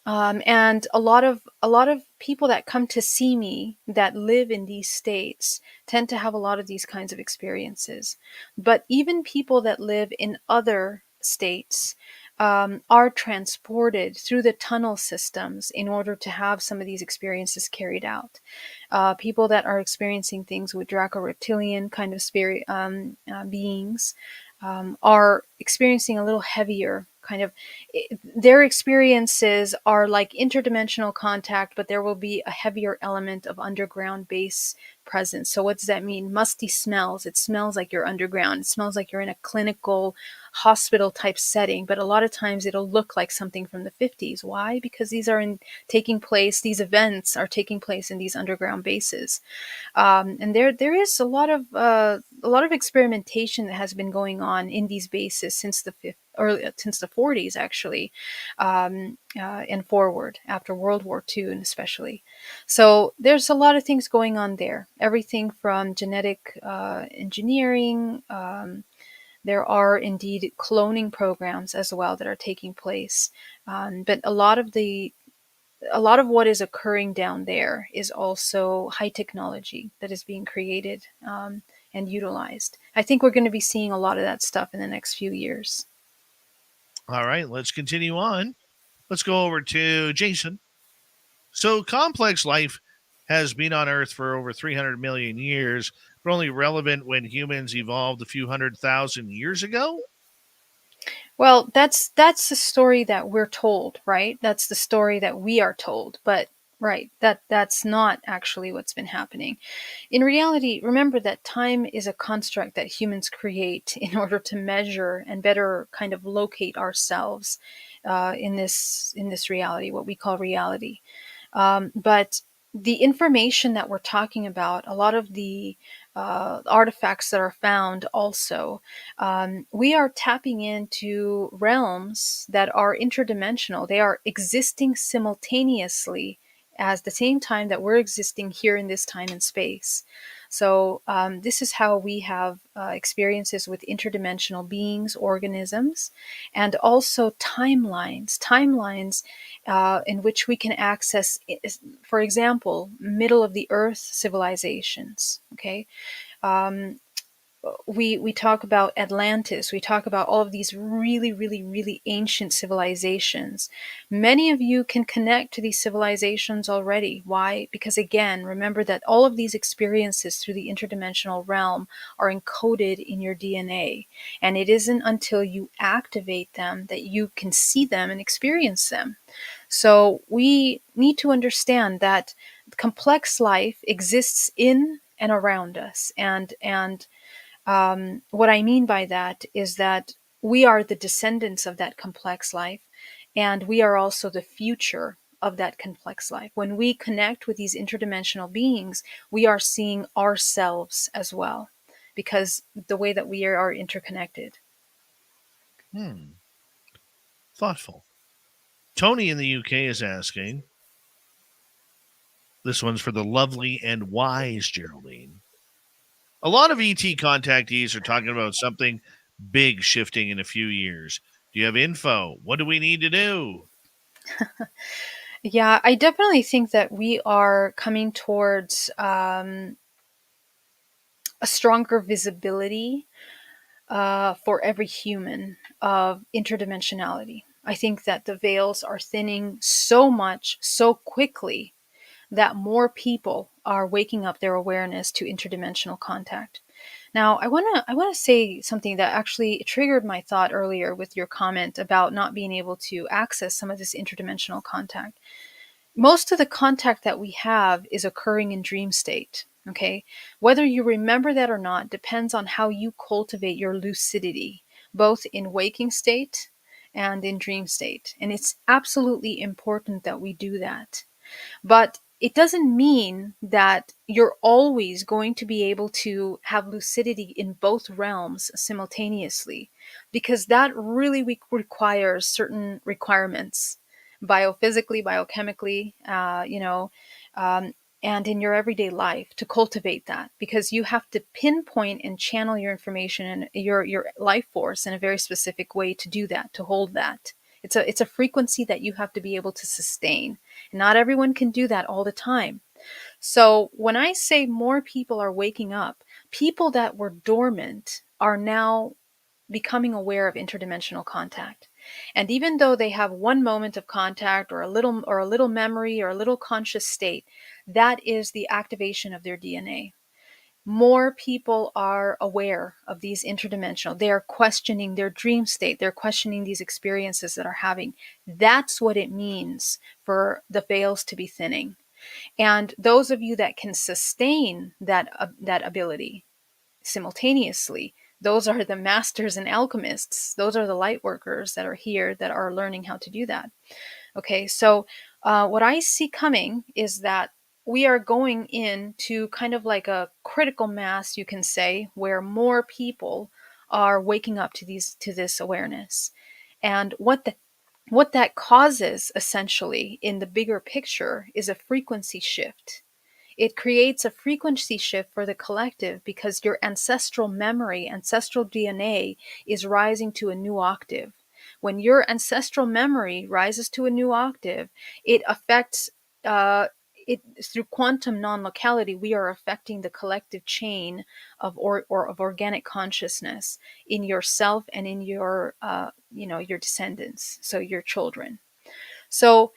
And a lot of people that come to see me that live in these states tend to have a lot of these kinds of experiences. But even people that live in other states are transported through the tunnel systems in order to have some of these experiences carried out. People that are experiencing things with Draco-reptilian kind of spirit beings are experiencing a little heavier kind of, their experiences are like interdimensional contact, but there will be a heavier element of underground base presence. So what does that mean? Musty smells. It smells like you're underground. It smells like you're in a clinical hospital type setting, but a lot of times it'll look like something from the 50s. Why? Because these these events are taking place in these underground bases. And there is a lot of experimentation that has been going on in these bases since since the 40s actually, and forward after World War II, and especially. So there's a lot of things going on there. Everything from genetic engineering. There are indeed cloning programs as well that are taking place, but a lot of what is occurring down there is also high technology that is being created, and utilized. I think we're going to be seeing a lot of that stuff in the next few years. All right, let's continue on. Let's go over to Jason. So, complex life has been on Earth for over 300 million years, but only relevant when humans evolved a few 100,000 years ago? Well, that's the story that we're told, right? That's the story that we are told, but right, that's not actually what's been happening. In reality, remember that time is a construct that humans create in order to measure and better kind of locate ourselves, in this reality, what we call reality. But the information that we're talking about, a lot of the artifacts that are found also, we are tapping into realms that are interdimensional. They are existing simultaneously as the same time that we're existing here in this time and space. So this is how we have experiences with interdimensional beings, organisms, and also timelines in which we can access, for example, middle of the earth civilizations. Okay, um, we talk about Atlantis. We talk about all of these really ancient civilizations. Many of you can connect to these civilizations already. Why? Because again, remember that all of these experiences through the interdimensional realm are encoded in your DNA. And it isn't until you activate them that you can see them and experience them. So we need to understand that complex life exists in and around us. And what I mean by that is that we are the descendants of that complex life, and we are also the future of that complex life. When we connect with these interdimensional beings, we are seeing ourselves as well, because the way that we are interconnected. Thoughtful. Tony in the UK is asking, this one's for the lovely and wise Geraldine. A lot of ET contactees are talking about something big shifting in a few years. Do you have info? What do we need to do? Yeah, I definitely think that we are coming towards a stronger visibility for every human of interdimensionality. I think that the veils are thinning so much, so quickly, that more people are waking up their awareness to interdimensional contact. Now, I want to say something that actually triggered my thought earlier with your comment about not being able to access some of this interdimensional contact. Most of the contact that we have is occurring in dream state. Okay, whether you remember that or not depends on how you cultivate your lucidity, both in waking state and in dream state. And it's absolutely important that we do that. But it doesn't mean that you're always going to be able to have lucidity in both realms simultaneously, because that really requires certain requirements, biophysically, biochemically, and in your everyday life to cultivate that, because you have to pinpoint and channel your information and your life force in a very specific way to do that, to hold that. It's a frequency that you have to be able to sustain. Not everyone can do that all the time. So when I say more people are waking up, people that were dormant are now becoming aware of interdimensional contact. And even though they have one moment of contact or a little memory or a little conscious state, that is the activation of their DNA. more people are aware of these interdimensional. They are questioning their dream state. They're questioning these experiences that are having. That's what it means for the veils to be thinning. And those of you that can sustain that ability simultaneously, those are the masters and alchemists. Those are the light workers that are here that are learning how to do that. Okay, so what I see coming is that we are going into kind of like a critical mass, you can say, where more people are waking up to this awareness. And what that causes essentially in the bigger picture is a frequency shift. It creates a frequency shift for the collective because your ancestral memory, ancestral DNA is rising to a new octave. When your ancestral memory rises to a new octave, it affects it through quantum non-locality. We are affecting the collective chain of of organic consciousness in yourself and in your your descendants, so your children. So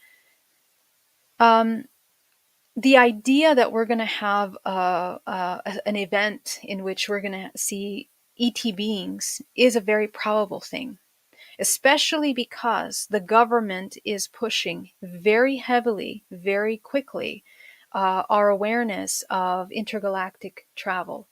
the idea that we're going to have an event in which we're going to see ET beings is a very probable thing, especially because the government is pushing very heavily, very quickly, our awareness of intergalactic travel.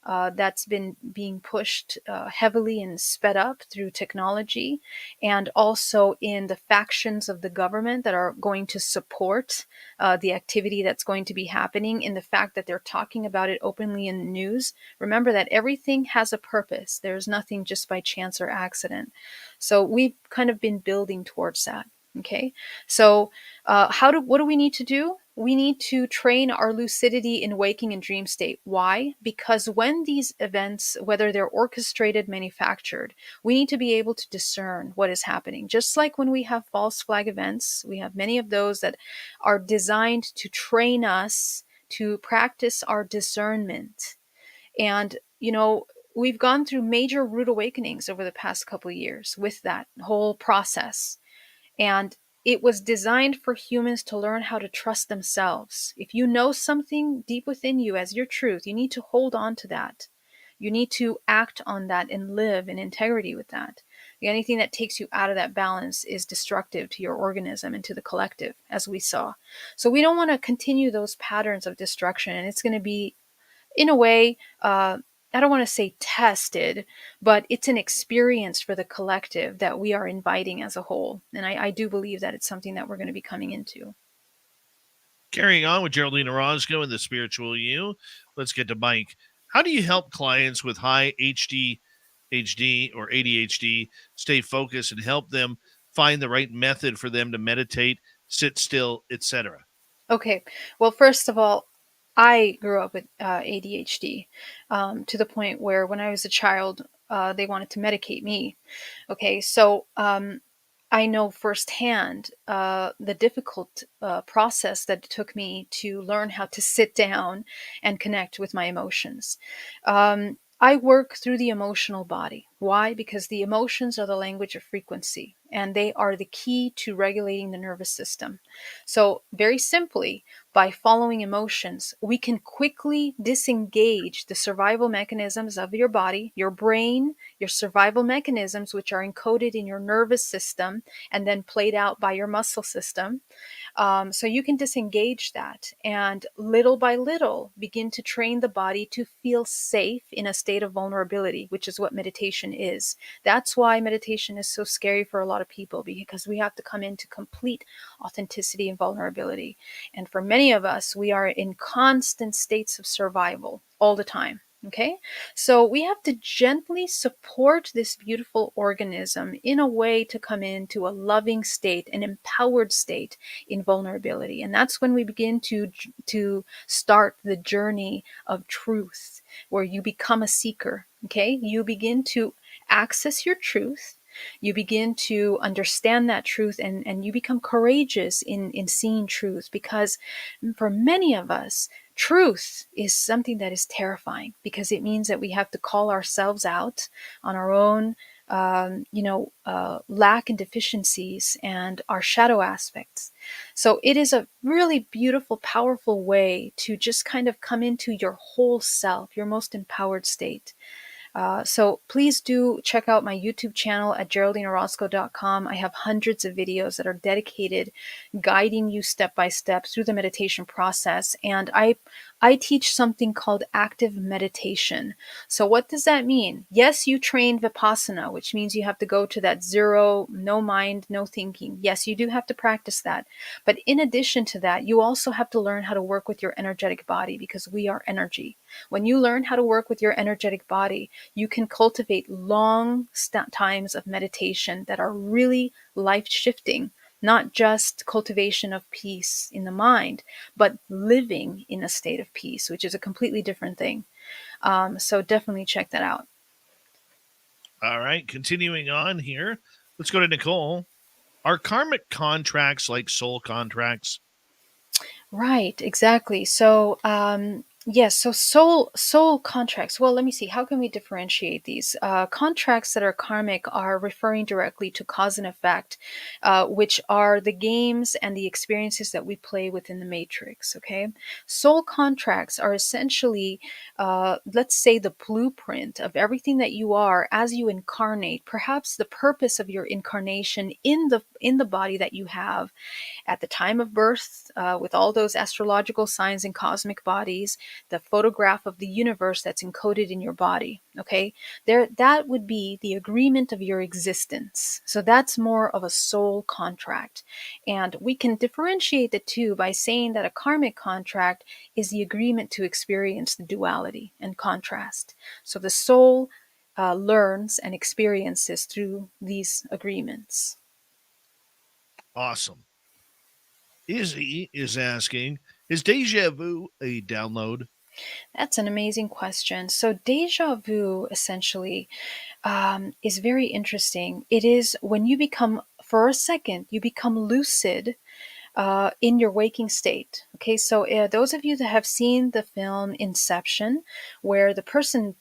That's been being pushed heavily and sped up through technology, and also in the factions of the government that are going to support the activity that's going to be happening, in the fact that they're talking about it openly in the news. Remember that everything has a purpose. There's nothing just by chance or accident. So we've kind of been building towards that. Okay, so what do we need to do? We need to train our lucidity in waking and dream state. Why? Because when these events, whether they're orchestrated, manufactured, we need to be able to discern what is happening. Just like when we have false flag events, we have many of those that are designed to train us to practice our discernment. And, we've gone through major rude awakenings over the past couple of years with that whole process. And it was designed for humans to learn how to trust themselves. If you know something deep within you as your truth, you need to hold on to that. You need to act on that and live in integrity with that. Anything that takes you out of that balance is destructive to your organism and to the collective, as we saw. So we don't want to continue those patterns of destruction. And it's going to be, in a way, I don't want to say tested, but it's an experience for the collective that we are inviting as a whole. And I do believe that it's something that we're going to be coming into. Carrying on with Geraldine Orozco and the Spiritual You, let's get to Mike. How do you help clients with high HD or ADHD stay focused and help them find the right method for them to meditate, sit still, etc.? Okay. Well, first of all, I grew up with ADHD to the point where when I was a child, they wanted to medicate me. Okay. So I know firsthand the difficult process that it took me to learn how to sit down and connect with my emotions. I work through the emotional body. Why? Because the emotions are the language of frequency, and they are the key to regulating the nervous system. So, very simply, by following emotions, we can quickly disengage the survival mechanisms of your body, your brain, your survival mechanisms, which are encoded in your nervous system and then played out by your muscle system. So you can disengage that and little by little begin to train the body to feel safe in a state of vulnerability, which is what meditation is. That's why meditation is so scary for a lot of people, because we have to come into complete authenticity and vulnerability. And for many of us, we are in constant states of survival all the time. Okay, so we have to gently support this beautiful organism in a way to come into a loving state, an empowered state in vulnerability. And that's when we begin to start the journey of truth, where you become a seeker. Okay, you begin to access your truth. You begin to understand that truth, and you become courageous in seeing truth, because for many of us, truth is something that is terrifying, because it means that we have to call ourselves out on our own lack and deficiencies and our shadow aspects. So it is a really beautiful, powerful way to just kind of come into your whole self, your most empowered state. So please do check out my YouTube channel at geraldineorozco.com. I have hundreds of videos that are dedicated, guiding you step by step through the meditation process. And I teach something called active meditation. So what does that mean? Yes, you train Vipassana, which means you have to go to that zero, no mind, no thinking. Yes, you do have to practice that. But in addition to that, you also have to learn how to work with your energetic body, because we are energy. When you learn how to work with your energetic body, you can cultivate long times of meditation that are really life shifting, not just cultivation of peace in the mind, but living in a state of peace, which is a completely different thing. So definitely check that out. All right, continuing on here. Let's go to Nicole. Are karmic contracts like soul contracts? Right, exactly. So, yes, so soul contracts. Well, let me see. How can we differentiate these? Contracts that are karmic are referring directly to cause and effect, which are the games and the experiences that we play within the matrix. Okay, soul contracts are essentially, let's say, the blueprint of everything that you are as you incarnate. Perhaps the purpose of your incarnation in the body that you have at the time of birth, with all those astrological signs and cosmic bodies, the photograph of the universe that's encoded in your body. Okay, there, that would be the agreement of your existence. So that's more of a soul contract, and we can differentiate the two by saying that a karmic contract is the agreement to experience the duality and contrast. So the soul learns and experiences through these agreements. Awesome. Izzy is asking, is deja vu a download? That's an amazing question. So, deja vu essentially is very interesting. It is when you become, for a second, you become lucid in your waking state. Okay, so those of you that have seen the film Inception, where the person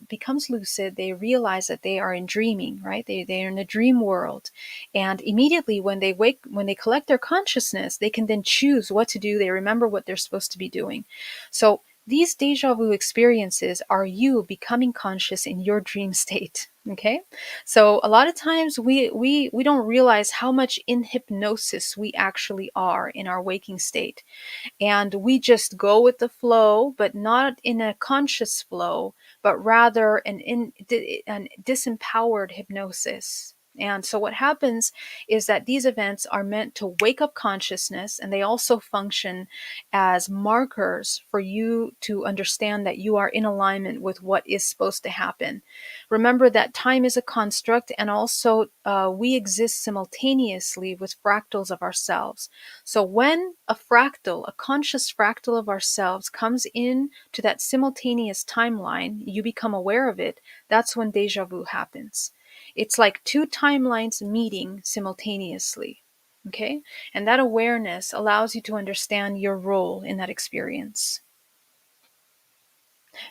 becomes lucid, they realize that they are in dreaming, right? They're in a dream world. And immediately when they wake, when they collect their consciousness, they can then choose what to do. They remember what they're supposed to be doing. So these deja vu experiences are you becoming conscious in your dream state. Okay, so a lot of times we don't realize how much in hypnosis we actually are in our waking state, and we just go with the flow, but not in a conscious flow, but rather an disempowered hypnosis. And so what happens is that these events are meant to wake up consciousness, and they also function as markers for you to understand that you are in alignment with what is supposed to happen. Remember that time is a construct, and also we exist simultaneously with fractals of ourselves. So when a fractal, a conscious fractal of ourselves, comes in to that simultaneous timeline, you become aware of it, that's when deja vu happens. It's like two timelines meeting simultaneously. Okay? And that awareness allows you to understand your role in that experience.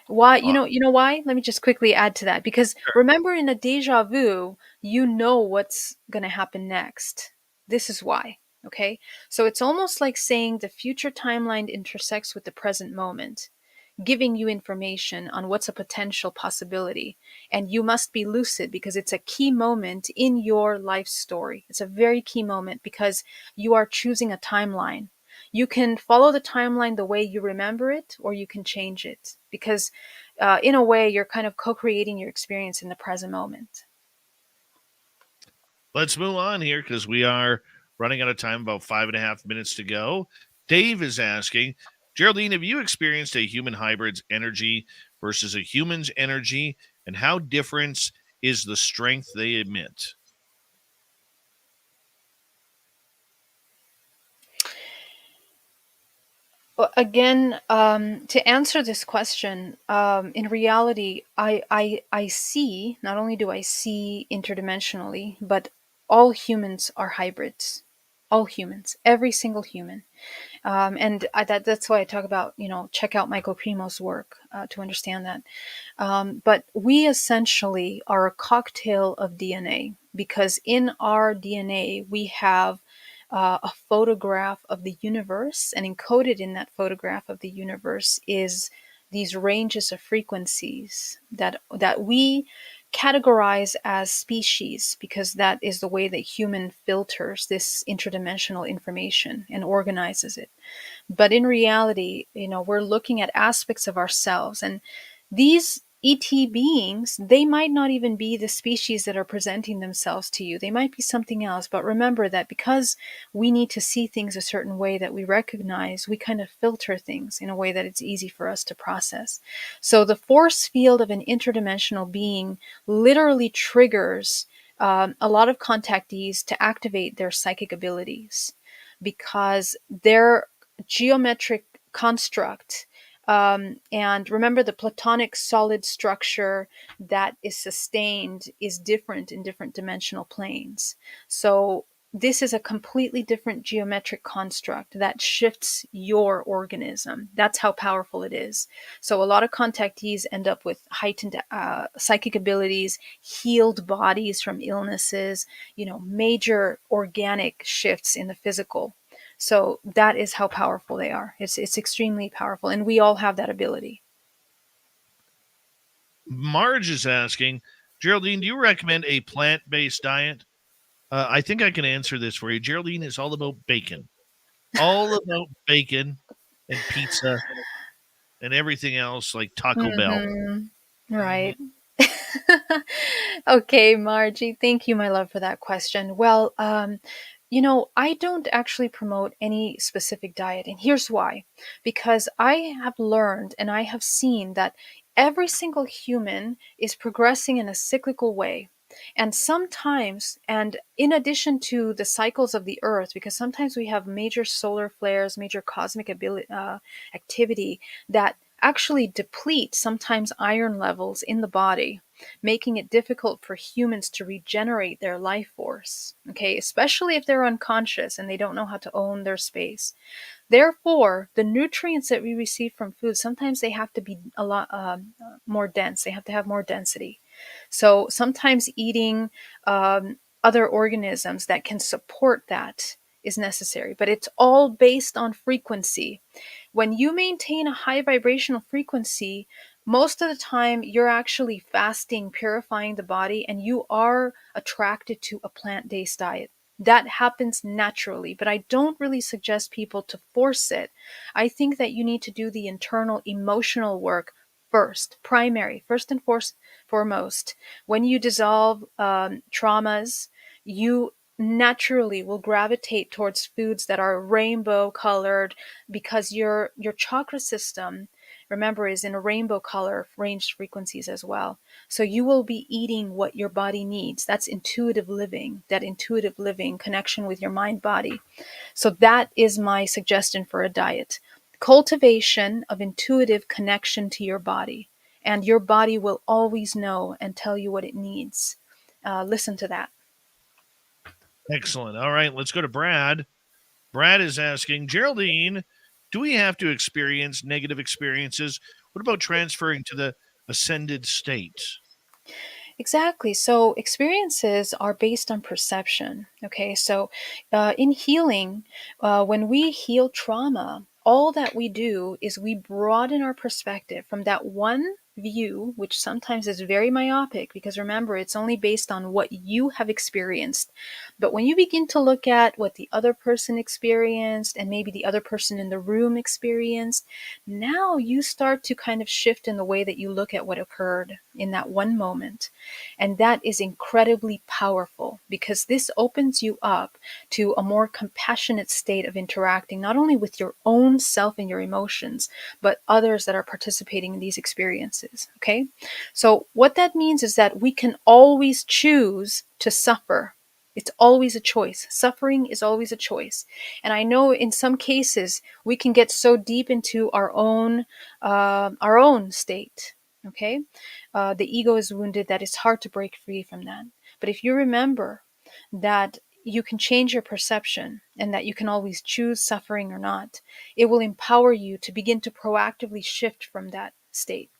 Why, Uh, you know why? Let me just quickly add to that. Because remember, in a deja vu, you know what's going to happen next. This is why. Okay? So it's almost like saying the future timeline intersects with the present moment, giving you information on what's a potential possibility. And you must be lucid because it's a key moment in your life story. It's a very key moment because you are choosing a timeline. You can follow the timeline the way you remember it, or you can change it because, in a way, you're kind of co creating your experience in the present moment. Let's move on here because we are running out of time, about 5.5 minutes to go. Dave is asking, Geraldine, have you experienced a human hybrid's energy versus a human's energy, and how different is the strength they emit? Well, again, to answer this question, in reality, I see, not only do I see interdimensionally, but all humans are hybrids. All humans, every single human. And that's why I talk about, check out Michael Primo's work to understand that. But we essentially are a cocktail of DNA because in our DNA we have a photograph of the universe, and encoded in that photograph of the universe is these ranges of frequencies that we categorize as species, because that is the way that human filters this interdimensional information and organizes it. But in reality, we're looking at aspects of ourselves, and these ET beings, they might not even be the species that are presenting themselves to you. They might be something else. But remember that because we need to see things a certain way that we recognize, we kind of filter things in a way that it's easy for us to process. So the force field of an interdimensional being literally triggers a lot of contactees to activate their psychic abilities, because their geometric construct, and remember, the Platonic solid structure that is sustained is different in different dimensional planes. So this is a completely different geometric construct that shifts your organism. That's how powerful it is. So a lot of contactees end up with heightened psychic abilities, healed bodies from illnesses, major organic shifts in the physical. So that is how powerful they are. It's extremely powerful, and we all have that ability. Marge is asking, Geraldine, do you recommend a plant-based diet? I think I can answer this for you. Geraldine is all about bacon. All about bacon and pizza and everything else like Taco Bell. Right. Okay, Margie, thank you, my love, for that question. Well, I don't actually promote any specific diet, and here's why. Because I have learned and I have seen that every single human is progressing in a cyclical way. And sometimes, and in addition to the cycles of the earth, because sometimes we have major solar flares, major cosmic activity that actually deplete sometimes iron levels in the body, making it difficult for humans to regenerate their life force, okay, especially if they're unconscious and they don't know how to own their space. Therefore, the nutrients that we receive from food, sometimes they have to be a lot more dense. They have to have more density. So sometimes eating other organisms that can support that is necessary, but it's all based on frequency. When you maintain a high vibrational frequency, most of the time you're actually fasting, purifying the body, and you are attracted to a plant-based diet. That happens naturally, but I don't really suggest people to force it. I think that you need to do the internal emotional work first, primary, first and foremost. When you dissolve traumas, you naturally will gravitate towards foods that are rainbow colored, because your chakra system, remember, is in a rainbow color range frequencies as well. So you will be eating what your body needs. That's intuitive living, that intuitive living connection with your mind body. So that is my suggestion for a diet. Cultivation of intuitive connection to your body, and your body will always know and tell you what it needs. Listen to that. Excellent. All right, let's go to Brad. Brad is asking, Geraldine, do we have to experience negative experiences? What about transferring to the ascended state? Exactly. So experiences are based on perception. Okay. So in healing, when we heal trauma, all that we do is we broaden our perspective from that one view, which sometimes is very myopic, because remember, it's only based on what you have experienced. But when you begin to look at what the other person experienced and maybe the other person in the room experienced, now you start to kind of shift in the way that you look at what occurred in that one moment. And that is incredibly powerful, because this opens you up to a more compassionate state of interacting, not only with your own self and your emotions, but others that are participating in these experiences. Okay. So what that means is that we can always choose to suffer. It's always a choice. Suffering is always a choice. And I know in some cases we can get so deep into our own state. Okay, the ego is wounded that it's hard to break free from that. But if you remember that you can change your perception and that you can always choose suffering or not, it will empower you to begin to proactively shift from that state.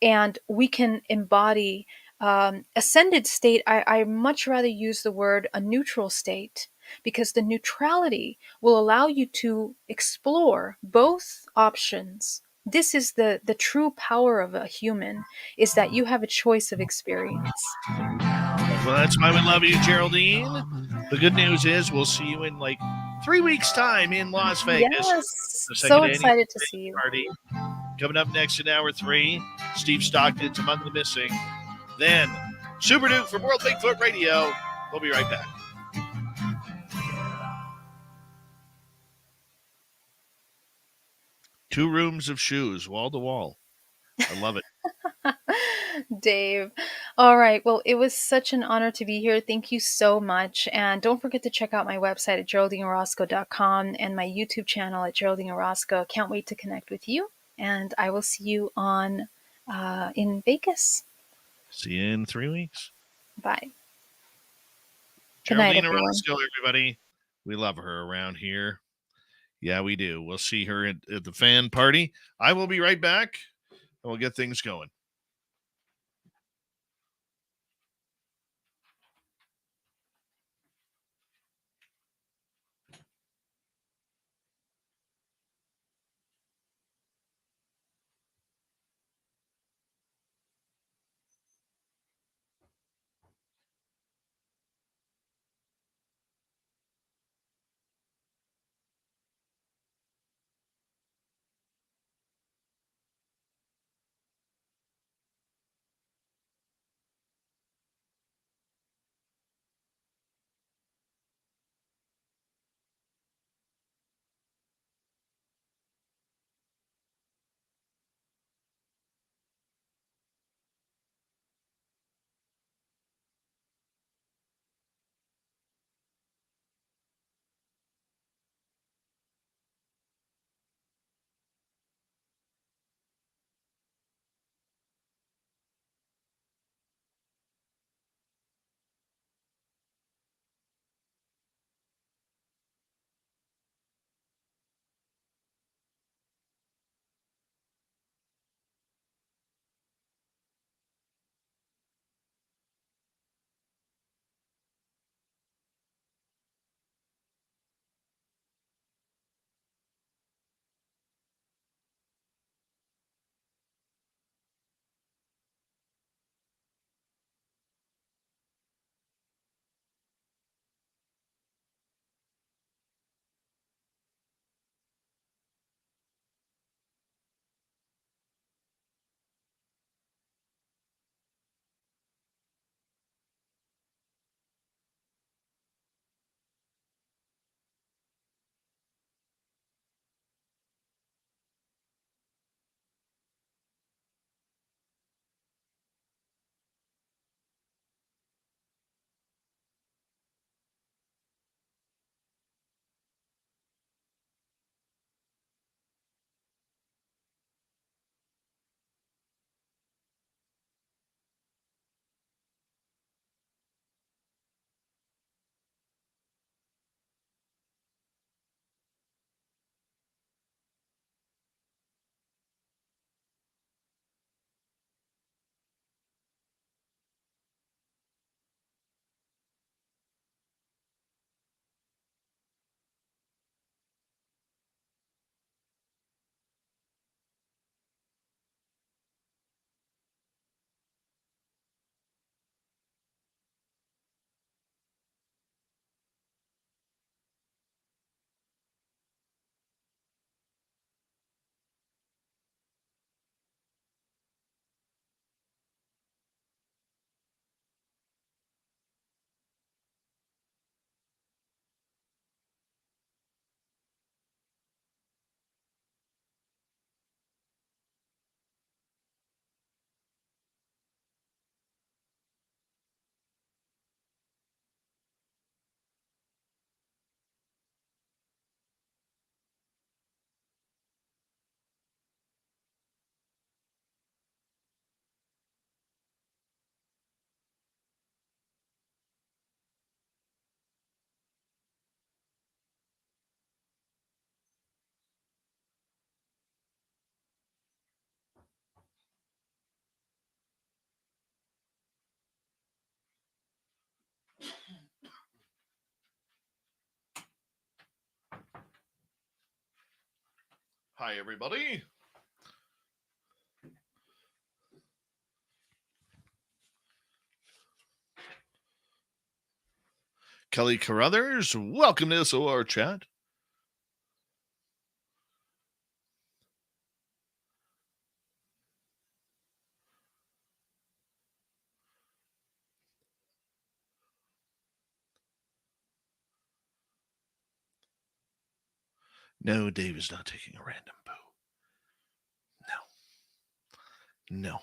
And we can embody ascended state. I much rather use the word a neutral state, because the neutrality will allow you to explore both options. This is the true power of a human, is that you have a choice of experience. Well, that's why we love you, Geraldine. The good news is we'll see you in like 3 weeks' time in Las Vegas. Yes, The so second annual excited to space see you. party. Coming up next in hour 3, Steve Stockton's Among the Missing. Then, Super Duke from World Bigfoot Radio. We'll be right back. Two rooms of shoes, wall to wall. I love it. Dave. All right. Well, it was such an honor to be here. Thank you so much. And don't forget to check out my website at GeraldineOrozco.com and my YouTube channel at Geraldine Orozco. Can't wait to connect with you. And I will see you on in Vegas. See you in 3 weeks. Bye. Good night, Geraldine everyone. Orozco, everybody. We love her around here. Yeah, we do. We'll see her at the fan party. I will be right back, and we'll get things going. Hi, everybody. Kelly Carruthers, welcome to SOR Chat. No, Dave is not taking a random poo. No.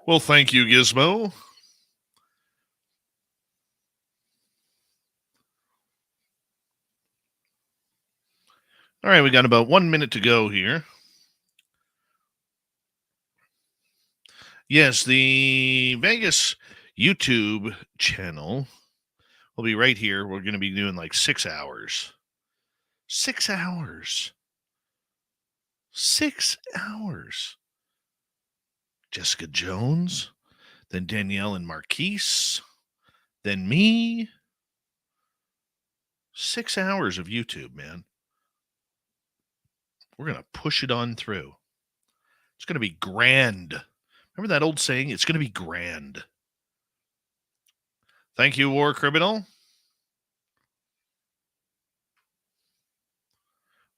Well, thank you, Gizmo. All right, we got about 1 minute to go here. Yes, the Vegas YouTube channel will be right here. We're going to be doing like 6 hours. 6 hours. 6 hours. Jessica Jones, then Danielle and Marquise, then me. 6 hours of YouTube, man. We're going to push it on through. It's going to be grand. Remember that old saying? It's going to be grand. Thank you, War Criminal.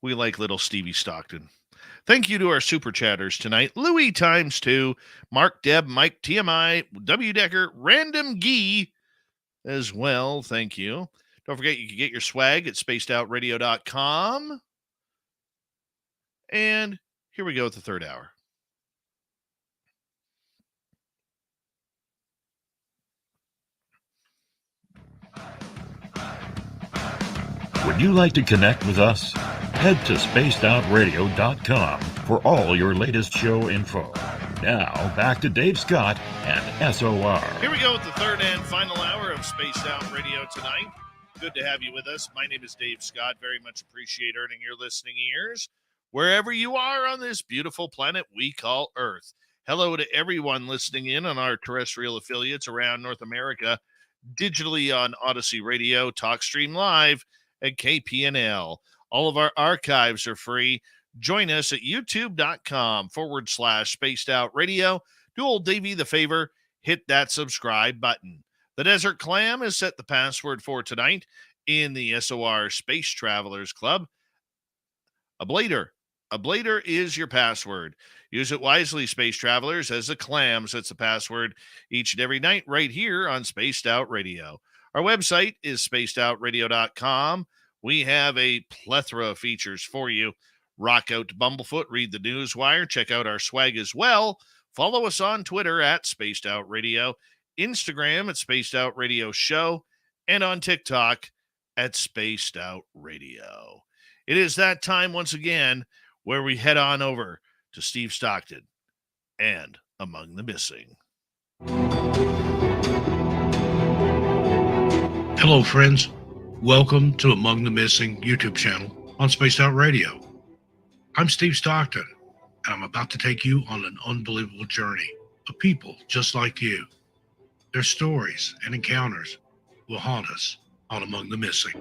We like little Stevie Stockton. Thank you to our super chatters tonight. Louis ×2, Mark, Deb, Mike, TMI, W. Decker, Random Gee as well. Thank you. Don't forget you can get your swag at spacedoutradio.com. And here we go with the third hour. Would you like to connect with us? Head to spacedoutradio.com for all your latest show info. Now, back to Dave Scott and SOR. Here we go with the third and final hour of Spaced Out Radio tonight. Good to have you with us. My name is Dave Scott. Very much appreciate earning your listening ears wherever you are on this beautiful planet we call Earth. Hello to everyone listening in on our terrestrial affiliates around North America, digitally on Odyssey Radio, TalkStream Live, and KPNL. All of our archives are free. Join us at youtube.com/spaced out radio. Do old Davey the favor, hit that subscribe button. The Desert Clam has set the password for tonight in the SOR Space Travelers Club. A blader is your password. Use it wisely, Space Travelers, as the Clam sets the password each and every night right here on Spaced Out Radio. Our website is spacedoutradio.com. We have a plethora of features for you. Rock out to Bumblefoot, read the Newswire, check out our swag as well. Follow us on Twitter at Spaced Out Radio, Instagram at Spaced Out Radio Show, and on TikTok at Spaced Out Radio. It is that time once again where we head on over to Steve Stockton and Among the Missing. Hello, friends. Welcome to Among the Missing YouTube channel on Spaced Out Radio. I'm Steve Stockton, and I'm about to take you on an unbelievable journey of people just like you. Their stories and encounters will haunt us on Among the Missing.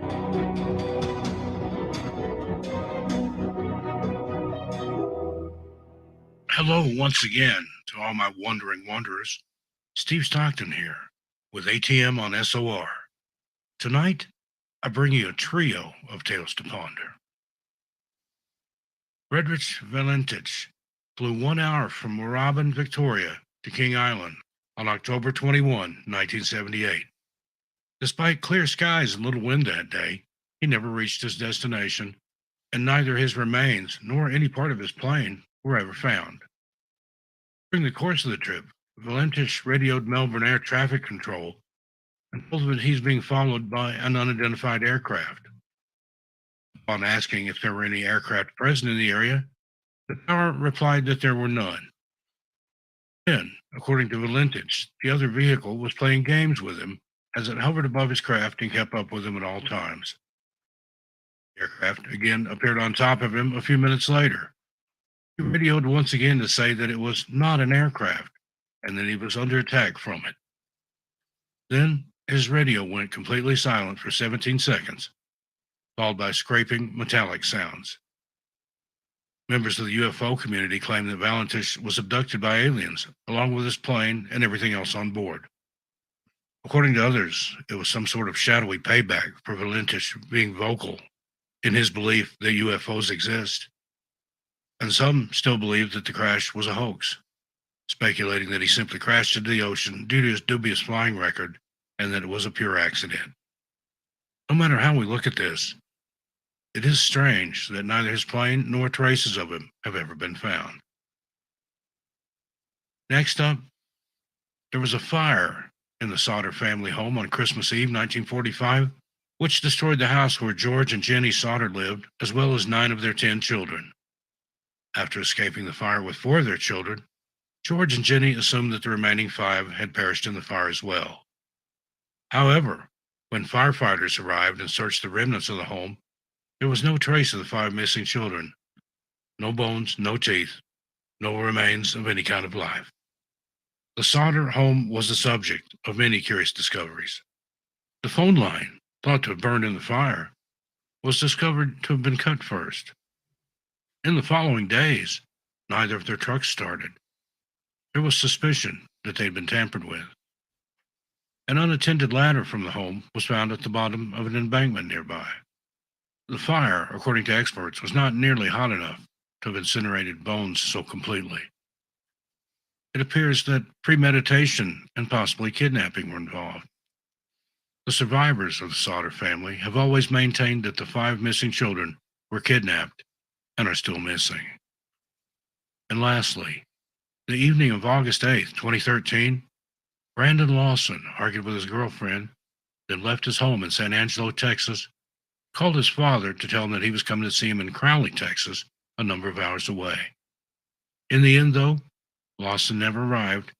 Hello once again to all my wandering wanderers. Steve Stockton here with ATM on SOR. Tonight, I bring you a trio of tales to ponder. Friedrich Valentich flew 1 hour from Moorabbin, Victoria to King Island on October 21, 1978. Despite clear skies and little wind that day, he never reached his destination, and neither his remains nor any part of his plane were ever found. During the course of the trip, Valentich radioed Melbourne Air Traffic Control and told them that he's being followed by an unidentified aircraft. Upon asking if there were any aircraft present in the area, the tower replied that there were none. Then, according to Valentich, the other vehicle was playing games with him as it hovered above his craft and kept up with him at all times. The aircraft again appeared on top of him a few minutes later. He radioed once again to say that it was not an aircraft, and that he was under attack from it. Then his radio went completely silent for 17 seconds, followed by scraping metallic sounds. Members of the UFO community claim that Valentich was abducted by aliens, along with his plane and everything else on board. According to others, it was some sort of shadowy payback for Valentich being vocal in his belief that UFOs exist. And some still believe that the crash was a hoax, speculating that he simply crashed into the ocean due to his dubious flying record and that it was a pure accident. No matter how we look at this, it is strange that neither his plane nor traces of him have ever been found. Next up, there was a fire in the Sauter family home on Christmas Eve, 1945, which destroyed the house where George and Jenny Sauter lived, as well as 9 of their 10 children. After escaping the fire with 4 of their children, George and Jenny assumed that the remaining 5 had perished in the fire as well. However, when firefighters arrived and searched the remnants of the home, there was no trace of the 5 missing children. No bones, no teeth, no remains of any kind of life. The Sauter home was the subject of many curious discoveries. The phone line, thought to have burned in the fire, was discovered to have been cut first. In the following days, neither of their trucks started. There was suspicion that they'd been tampered with. An unattended ladder from the home was found at the bottom of an embankment nearby. The fire, according to experts, was not nearly hot enough to have incinerated bones so completely. It appears that premeditation and possibly kidnapping were involved. The survivors of the Sauter family have always maintained that the 5 missing children were kidnapped and are still missing. And lastly, the evening of August 8th, 2013, Brandon Lawson argued with his girlfriend, then left his home in San Angelo, Texas, called his father to tell him that he was coming to see him in Crowley, Texas, a number of hours away. In the end, though, Lawson never arrived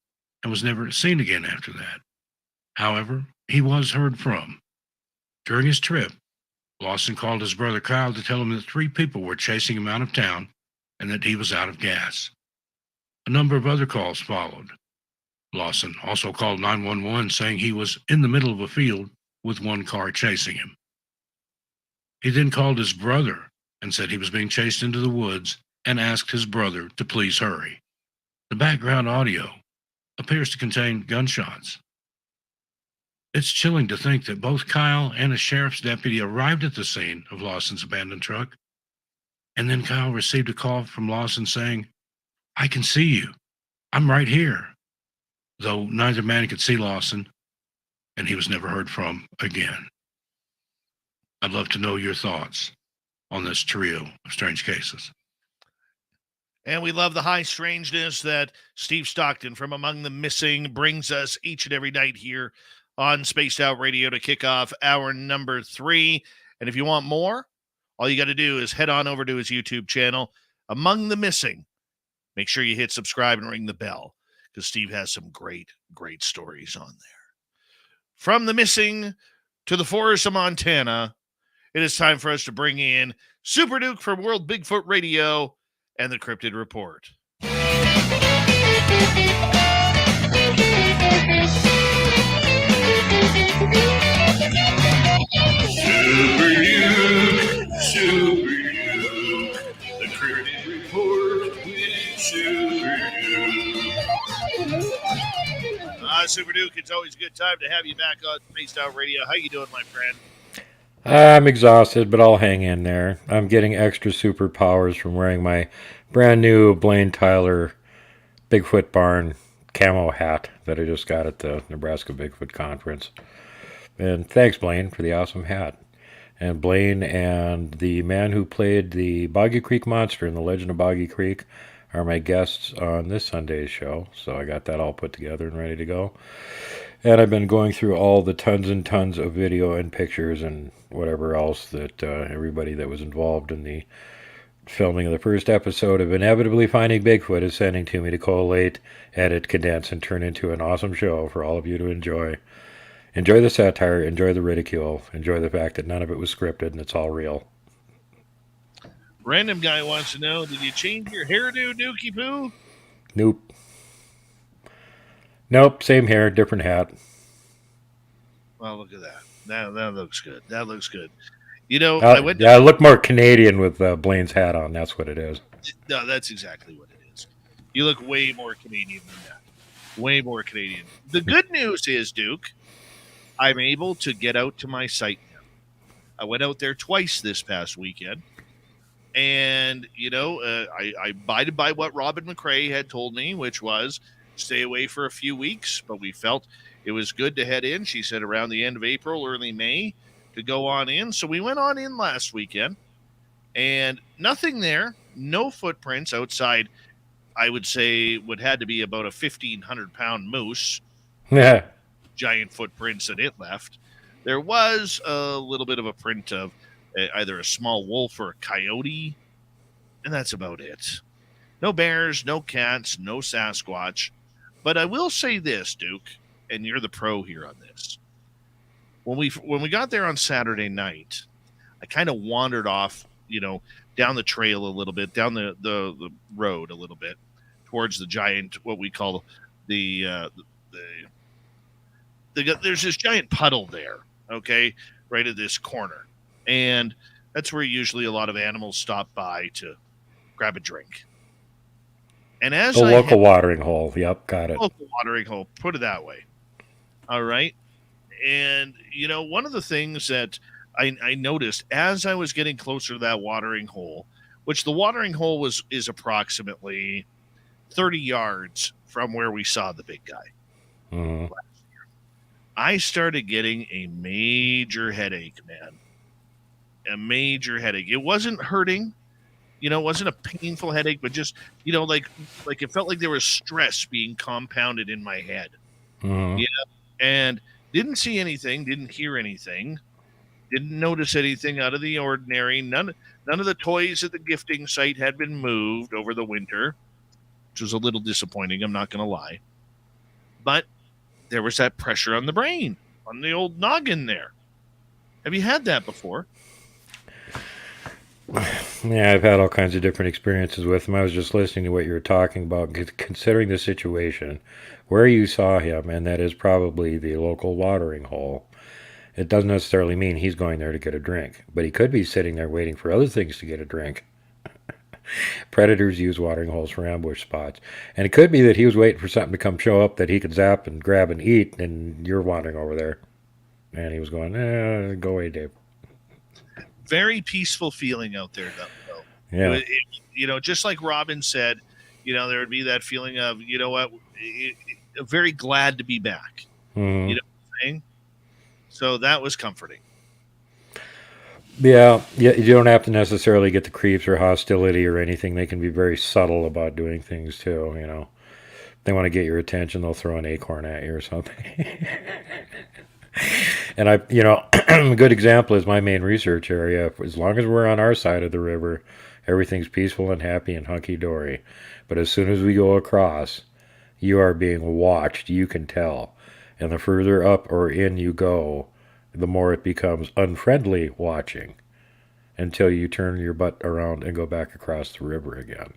and was never seen again after that. However, he was heard from. During his trip, Lawson called his brother Kyle to tell him that 3 people were chasing him out of town and that he was out of gas. A number of other calls followed. Lawson also called 911 saying he was in the middle of a field with 1 car chasing him. He then called his brother and said he was being chased into the woods and asked his brother to please hurry. The background audio appears to contain gunshots. It's chilling to think that both Kyle and a sheriff's deputy arrived at the scene of Lawson's abandoned truck, and then Kyle received a call from Lawson saying, "I can see you. I'm right here," though neither man could see Lawson, and he was never heard from again. I'd love to know your thoughts on this trio of strange cases. And we love the high strangeness that Steve Stockton from Among the Missing brings us each and every night here on Spaced Out Radio to kick off hour number 3. And if you want more, all you got to do is head on over to his YouTube channel, Among the Missing. Make sure you hit subscribe and ring the bell because Steve has some great, great stories on there. From the missing to the forests of Montana, it is time for us to bring in Super Duke from World Bigfoot Radio and the Cryptid Report. Super Duke, the Cryptid Report with Super Duke. Super Duke, it's always a good time to have you back on Spaced Out Radio. How you doing, my friend? I'm exhausted, but I'll hang in there. I'm getting extra superpowers from wearing my brand new Blaine Tyler Bigfoot Barn camo hat that I just got at the Nebraska Bigfoot Conference. And thanks, Blaine, for the awesome hat. And Blaine and the man who played the Boggy Creek Monster in The Legend of Boggy Creek are my guests on this Sunday's show. So I got that all put together and ready to go. And I've been going through all the tons and tons of video and pictures and whatever else that everybody that was involved in the filming of the first episode of Inevitably Finding Bigfoot is sending to me to collate, edit, condense, and turn into an awesome show for all of you to enjoy. Enjoy the satire, enjoy the ridicule, enjoy the fact that none of it was scripted and it's all real. Random guy wants to know, did you change your hairdo, Dookie Poo? Nope. Nope, same hair, different hat. Well, look at that. That looks good. That looks good. You know, I Uh, went yeah, I look more Canadian with Blaine's hat on. That's what it is. No, that's exactly what it is. You look way more Canadian than that. Way more Canadian. The good news is, Duke, I'm able to get out to my site now. I went out there twice this past weekend. And, I abided by what Robin McRae had told me, which was stay away for a few weeks. But we felt it was good to head in. She said around the end of April, early May to go on in. So we went on in last weekend and nothing there. No footprints outside. I would say would had to be about a 1,500-pound moose. Yeah. Giant footprints that it left. There was a little bit of a print of either a small wolf or a coyote, and that's about it. No bears, no cats, no Sasquatch. But I will say this, Duke, and you're the pro here on this. When we got there on Saturday night, I kind of wandered off, down the trail a little bit, down the road a little bit, towards the giant, what we call there's this giant puddle there, okay, right at this corner. And that's where usually a lot of animals stop by to grab a drink. And as the local watering hole. Yep, got it. Local watering hole, put it that way. All right. And, one of the things that I noticed as I was getting closer to that watering hole, which the watering hole is approximately 30 yards from where we saw the big guy. Mm-hmm. I started getting a major headache, man. A major headache. It wasn't hurting, it wasn't a painful headache, but just, like it felt like there was stress being compounded in my head. Mm-hmm. And didn't see anything, didn't hear anything, didn't notice anything out of the ordinary. None of the toys at the gifting site had been moved over the winter, which was a little disappointing, I'm not going to lie. But there was that pressure on the brain, on the old noggin there. Have you had that before? Yeah, I've had all kinds of different experiences with him. I was just listening to what you were talking about, considering the situation where you saw him, and that is probably the local watering hole. It doesn't necessarily mean he's going there to get a drink, but he could be sitting there waiting for other things to get a drink. Predators use watering holes for ambush spots. And it could be that he was waiting for something to come show up that he could zap and grab and eat, and you're wandering over there. And he was going, go away, Dave. Very peaceful feeling out there, though. Yeah. Just like Robin said, there would be that feeling of, very glad to be back. Mm-hmm. You know what I'm saying? So that was comforting. Yeah, you don't have to necessarily get the creeps or hostility or anything. They can be very subtle about doing things too, They want to get your attention, they'll throw an acorn at you or something. And a good example is my main research area. As long as we're on our side of the river, everything's peaceful and happy and hunky-dory. But as soon as we go across, you are being watched, you can tell. And the further up or in you go, the more it becomes unfriendly watching until you turn your butt around and go back across the river again.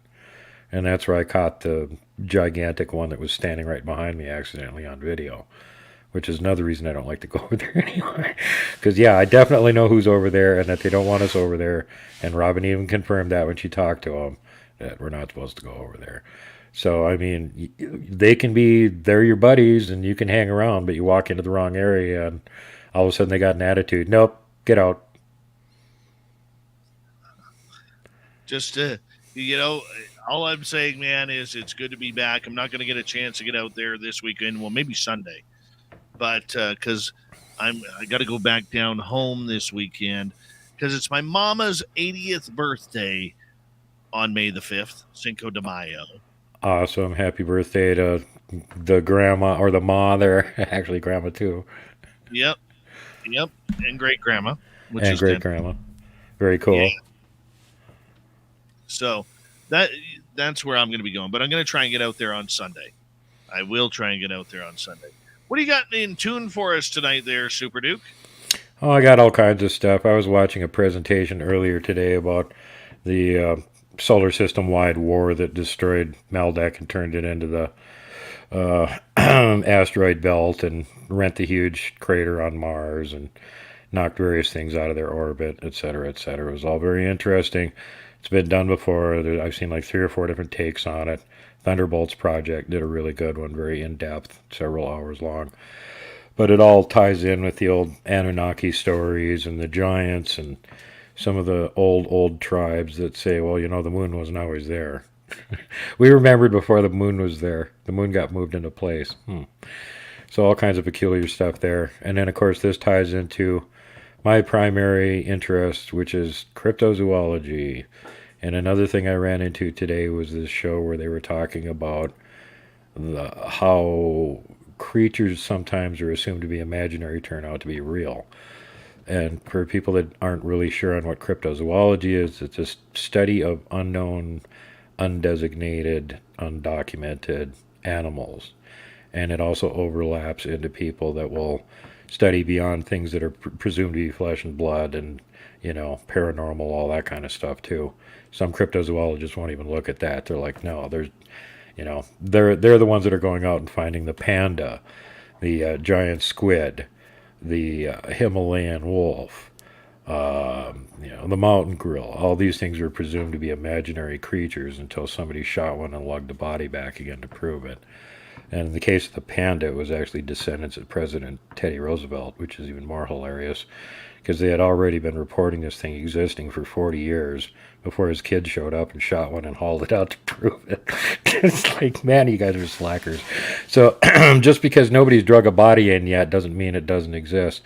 And that's where I caught the gigantic one that was standing right behind me accidentally on video, which is another reason I don't like to go over there anymore. Because, yeah, I definitely know who's over there and that they don't want us over there. And Robin even confirmed that when she talked to them, that we're not supposed to go over there. So, I mean, they're your buddies and you can hang around, but you walk into the wrong area and all of a sudden they got an attitude. Nope, get out. Just, all I'm saying, man, is it's good to be back. I'm not going to get a chance to get out there this weekend. Well, maybe Sunday. But because I got to go back down home this weekend because it's my mama's 80th birthday on May the 5th, Cinco de Mayo. Awesome. Happy birthday to the grandma or the ma there. Actually, grandma too. Yep. And great grandma. And great grandma. Very cool. Yeah. So that's where I'm going to be going. But I'm going to try and get out there on Sunday. I will try and get out there on Sunday. What do you got in tune for us tonight there, Super Duke? Oh, I got all kinds of stuff. I was watching a presentation earlier today about the solar system-wide war that destroyed Maldek and turned it into the asteroid belt and rent the huge crater on Mars and knocked various things out of their orbit, etc., etc. It was all very interesting. It's been done before. I've seen like 3 or 4 different takes on it. Thunderbolts Project did a really good one, very in-depth, several hours long. But it all ties in with the old Anunnaki stories and the giants and some of the old tribes that say, well, the moon wasn't always there. We remembered before the moon was there. The moon got moved into place. So all kinds of peculiar stuff there. And then, of course, this ties into my primary interest, which is cryptozoology. And another thing I ran into today was this show where they were talking about how creatures sometimes are assumed to be imaginary turn out to be real. And for people that aren't really sure on what cryptozoology is, it's a study of unknown, undesignated, undocumented animals. And it also overlaps into people that will study beyond things that are presumed to be flesh and blood and, paranormal, all that kind of stuff too. Some cryptozoologists won't even look at that. They're like, no, they're the ones that are going out and finding the panda, the giant squid, the Himalayan wolf, the mountain gorilla. All these things are presumed to be imaginary creatures until somebody shot one and lugged the body back again to prove it. And in the case of the panda, it was actually descendants of President Teddy Roosevelt, which is even more hilarious, because they had already been reporting this thing existing for 40 years before his kid showed up and shot one and hauled it out to prove it. It's like, man, you guys are slackers. So just because nobody's drug a body in yet doesn't mean it doesn't exist.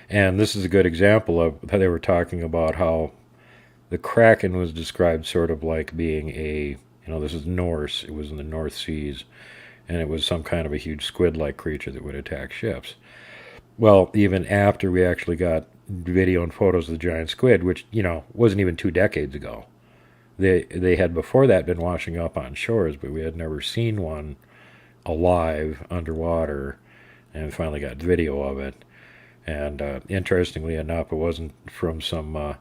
And this is a good example of how they were talking about how the Kraken was described sort of like being this is Norse, it was in the North Seas, and it was some kind of a huge squid-like creature that would attack ships. Well, even after we actually got video and photos of the giant squid, which, wasn't even 2 decades ago. They had before that been washing up on shores, but we had never seen one alive underwater, and finally got video of it. And interestingly enough, it wasn't from some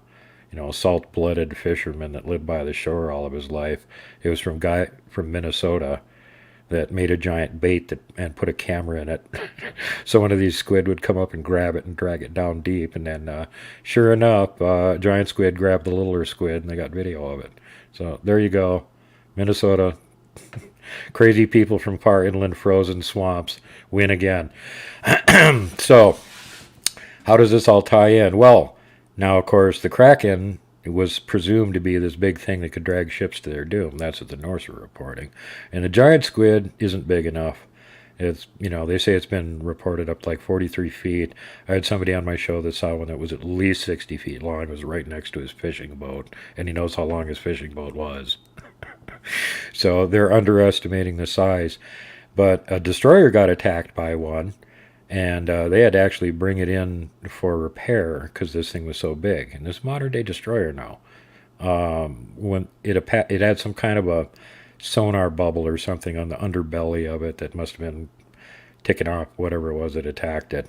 salt-blooded fisherman that lived by the shore all of his life. It was from a guy from Minnesota that made a giant bait and put a camera in it. So one of these squid would come up and grab it and drag it down deep, and then sure enough, giant squid grabbed the littler squid, and they got video of it. So there you go, Minnesota. Crazy people from far inland frozen swamps win again. So how does this all tie in? Well, now, of course, the Kraken was presumed to be this big thing that could drag ships to their doom. That's what the Norse were reporting. And the giant squid isn't big enough. It's, they say it's been reported up to like 43 feet. I had somebody on my show that saw one that was at least 60 feet long. It was right next to his fishing boat, and he knows how long his fishing boat was. So they're underestimating the size. But a destroyer got attacked by one, and they had to actually bring it in for repair because this thing was so big. And this modern-day destroyer now, when it had some kind of a sonar bubble or something on the underbelly of it that must have been ticking off whatever it was that attacked it.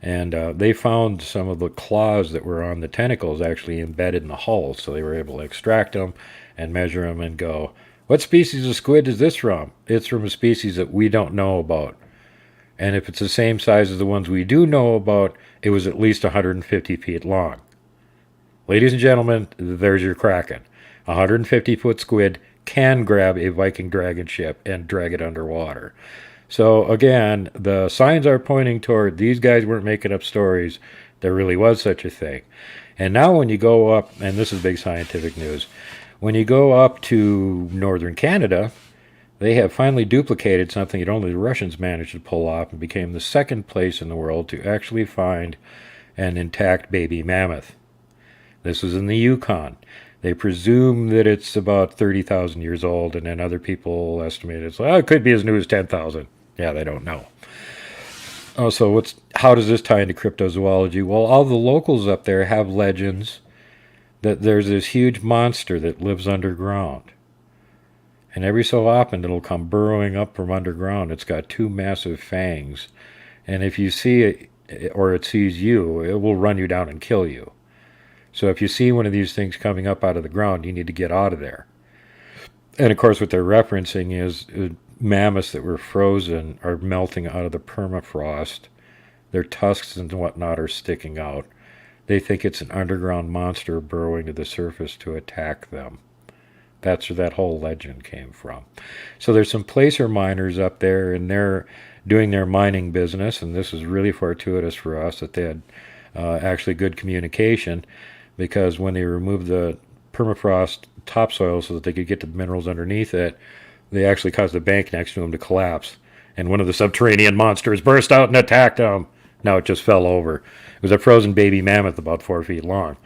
And they found some of the claws that were on the tentacles actually embedded in the hull, so they were able to extract them and measure them and go, what species of squid is this from? It's from a species that we don't know about. And if it's the same size as the ones we do know about, it was at least 150 feet long. Ladies and gentlemen, there's your Kraken. A 150-foot squid can grab a Viking dragon ship and drag it underwater. So again, the signs are pointing toward these guys weren't making up stories. There really was such a thing. And now when you go up, and this is big scientific news, when you go up to northern Canada, they have finally duplicated something that only the Russians managed to pull off and became the second place in the world to actually find an intact baby mammoth. This was in the Yukon. They presume that it's about 30,000 years old, and then other people estimate it could be as new as 10,000. Yeah, they don't know. Oh, so how does this tie into cryptozoology? Well, all the locals up there have legends that there's this huge monster that lives underground. And every so often it'll come burrowing up from underground. It's got 2 massive fangs. And if you see it, or it sees you, it will run you down and kill you. So if you see one of these things coming up out of the ground, you need to get out of there. And of course what they're referencing is mammoths that were frozen are melting out of the permafrost. Their tusks and whatnot are sticking out. They think it's an underground monster burrowing to the surface to attack them. That's where that whole legend came from. So there's some placer miners up there, and they're doing their mining business, and this is really fortuitous for us that they had actually good communication, because when they removed the permafrost topsoil so that they could get to the minerals underneath it, they actually caused the bank next to them to collapse. And one of the subterranean monsters burst out and attacked them. Now it just fell over. It was a frozen baby mammoth about 4 feet long.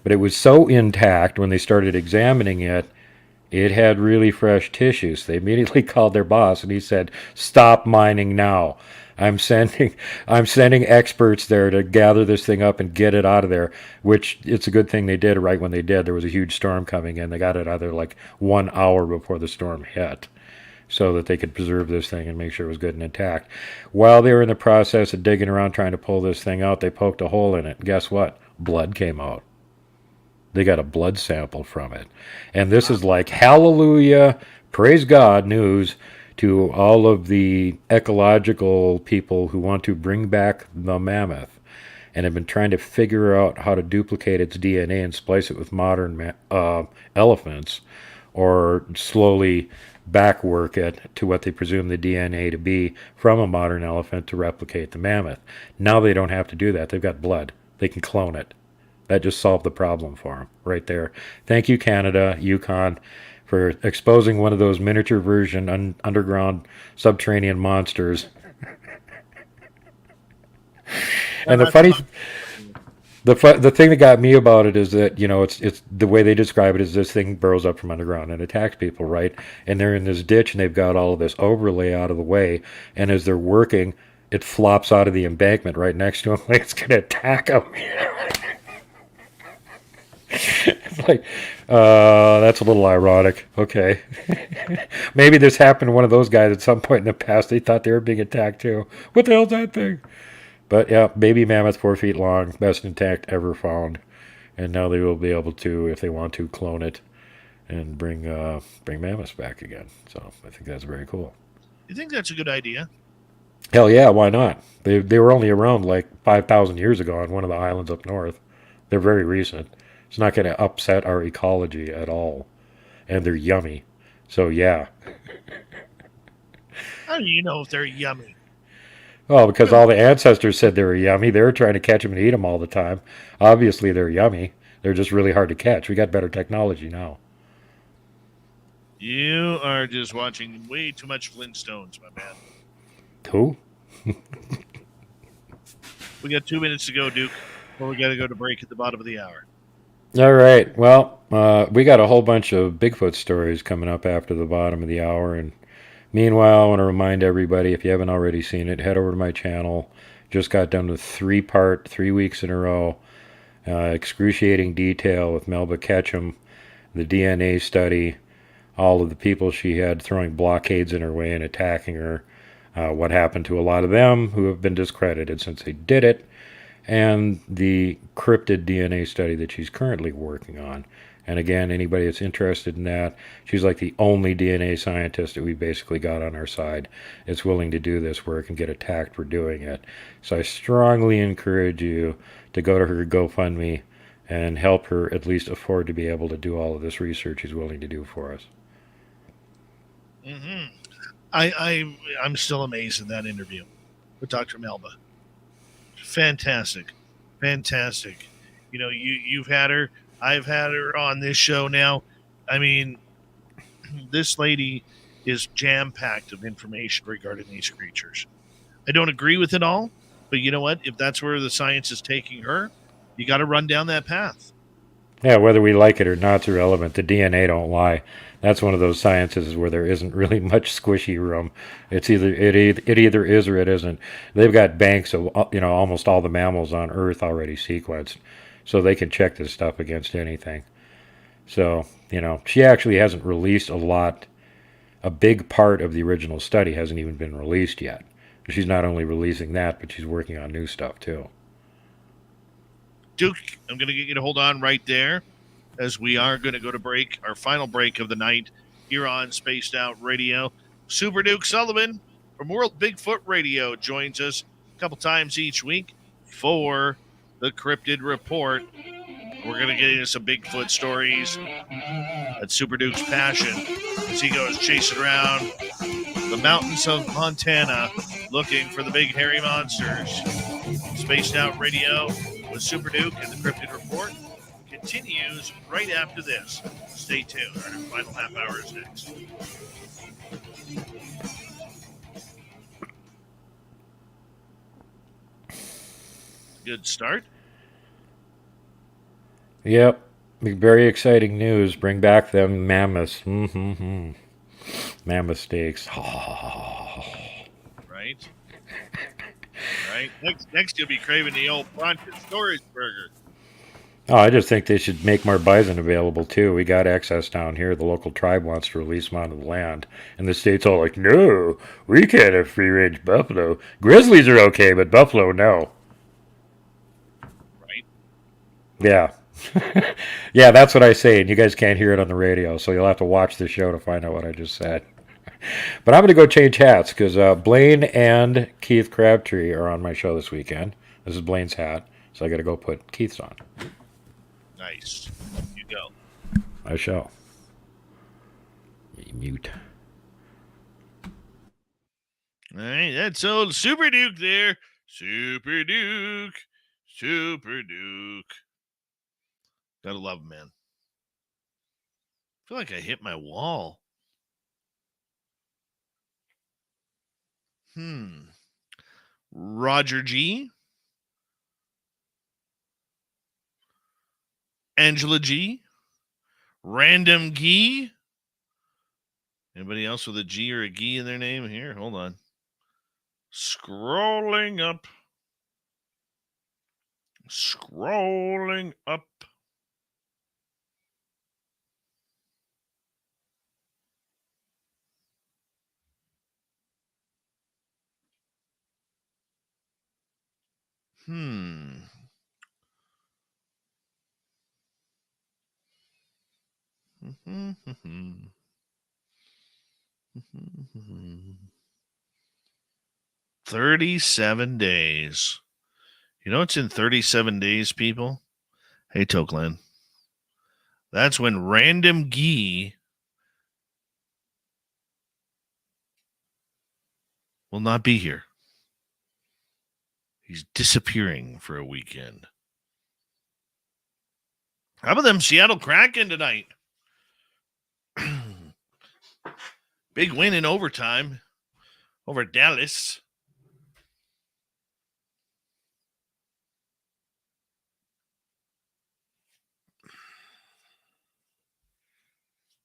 But it was so intact when they started examining it, it had really fresh tissues. They immediately called their boss and he said, "Stop mining now. I'm sending experts there to gather this thing up and get it out of there," which it's a good thing they did right when they did. There was a huge storm coming in. They got it out of there like 1 hour before the storm hit, so that they could preserve this thing and make sure it was good and intact. While they were in the process of digging around trying to pull this thing out, they poked a hole in it. And guess what? Blood came out. They got a blood sample from it. And this is like hallelujah, praise God news to all of the ecological people who want to bring back the mammoth and have been trying to figure out how to duplicate its DNA and splice it with modern elephants, or slowly backwork it to what they presume the DNA to be from a modern elephant to replicate the mammoth. Now they don't have to do that. They've got blood. They can clone it. That just solved the problem for them right there. Thank you, Canada, Yukon, for exposing one of those miniature version underground subterranean monsters. And the funny, the thing that got me about it is that, you know, it's the way they describe it is this thing burrows up from underground and attacks people, right? And they're in this ditch and they've got all of this overlay out of the way, and as they're working, it flops out of the embankment right next to them like it's going to attack them. It's like, that's a little ironic. Okay. Maybe this happened to one of those guys at some point in the past. They thought they were being attacked too. What the hell's that thing? But yeah, baby mammoth, 4 feet long, best intact ever found. And now they will be able to, if they want to, clone it and bring mammoths back again. So I think that's very cool. You think that's a good idea? Hell yeah, why not? They were only around like 5,000 years ago on one of the islands up north. They're very recent. It's not going to upset our ecology at all. And they're yummy. So, yeah. How do you know if they're yummy? Well, because all the ancestors said they were yummy. They were trying to catch them and eat them all the time. Obviously, they're yummy. They're just really hard to catch. We got better technology now. You are just watching way too much Flintstones, my man. Who? We got 2 minutes to go, Duke. Well, we got to go to break at the bottom of the hour. All right. Well, we got a whole bunch of Bigfoot stories coming up after the bottom of the hour. And meanwhile, I want to remind everybody, if you haven't already seen it, head over to my channel. Just got done with 3-part, 3 weeks in a row, excruciating detail with Melba Ketchum, the DNA study, all of the people she had throwing blockades in her way and attacking her, what happened to a lot of them who have been discredited since they did it, and the cryptid DNA study that she's currently working on. And again, anybody that's interested in that, she's like the only DNA scientist that we basically got on our side that's willing to do this work and get attacked for doing it. So I strongly encourage you to go to her GoFundMe and help her at least afford to be able to do all of this research she's willing to do for us. Mm-hmm. I'm still amazed at that interview with Dr. Melba. Fantastic. You know, you've had her. I've had her on this show now. I mean, this lady is jam-packed of information regarding these creatures. I don't agree with it all, but you know what? If that's where the science is taking her, you got to run down that path. Yeah, whether we like it or not, it's irrelevant. The DNA don't lie. That's one of those sciences where there isn't really much squishy room. It's either it either is or it isn't. They've got banks of almost all the mammals on Earth already sequenced, so they can check this stuff against anything. So she actually hasn't released a lot. A big part of the original study hasn't even been released yet. She's not only releasing that, but she's working on new stuff too. Duke, I'm going to get you to hold on right there, as we are going to go to break, our final break of the night here on Spaced Out Radio. Super Duke Sullivan from World Bigfoot Radio joins us a couple times each week for the Cryptid Report. We're going to get into some Bigfoot stories. That's Super Duke's passion as he goes chasing around the mountains of Montana looking for the big hairy monsters. Spaced Out Radio with Super Duke and the Cryptid Report continues right after this. Stay tuned. Our final half hour is next. Good start. Yep. Very exciting news. Bring back them mammoths. Mm-hmm. Mammoth steaks. Right? Right? Next you'll be craving the old Bronson Storage Burger. Oh, I just think they should make more bison available, too. We got excess down here. The local tribe wants to release them onto the land. And the state's all like, no, we can't have free-range buffalo. Grizzlies are okay, but buffalo, no. Right? Yeah. Yeah, that's what I say, and you guys can't hear it on the radio, so you'll have to watch the show to find out what I just said. But I'm going to go change hats, because Blaine and Keith Crabtree are on my show this weekend. This is Blaine's hat, so I got to go put Keith's on. Nice. You go. I shall. Mute. All right, that's old Super Duke there. Super Duke. Super Duke. Gotta love him, man. I feel like I hit my wall. Roger G. Angela G. Random G. Anybody else with a G or a G in their name here? Hold on. Scrolling up. Scrolling up. Hmm. 37 days. You know what's in 37 days, people? Hey, Tokeland. That's when Random Gee will not be here. He's disappearing for a weekend. How about them Seattle Kraken tonight? Big win in overtime over Dallas.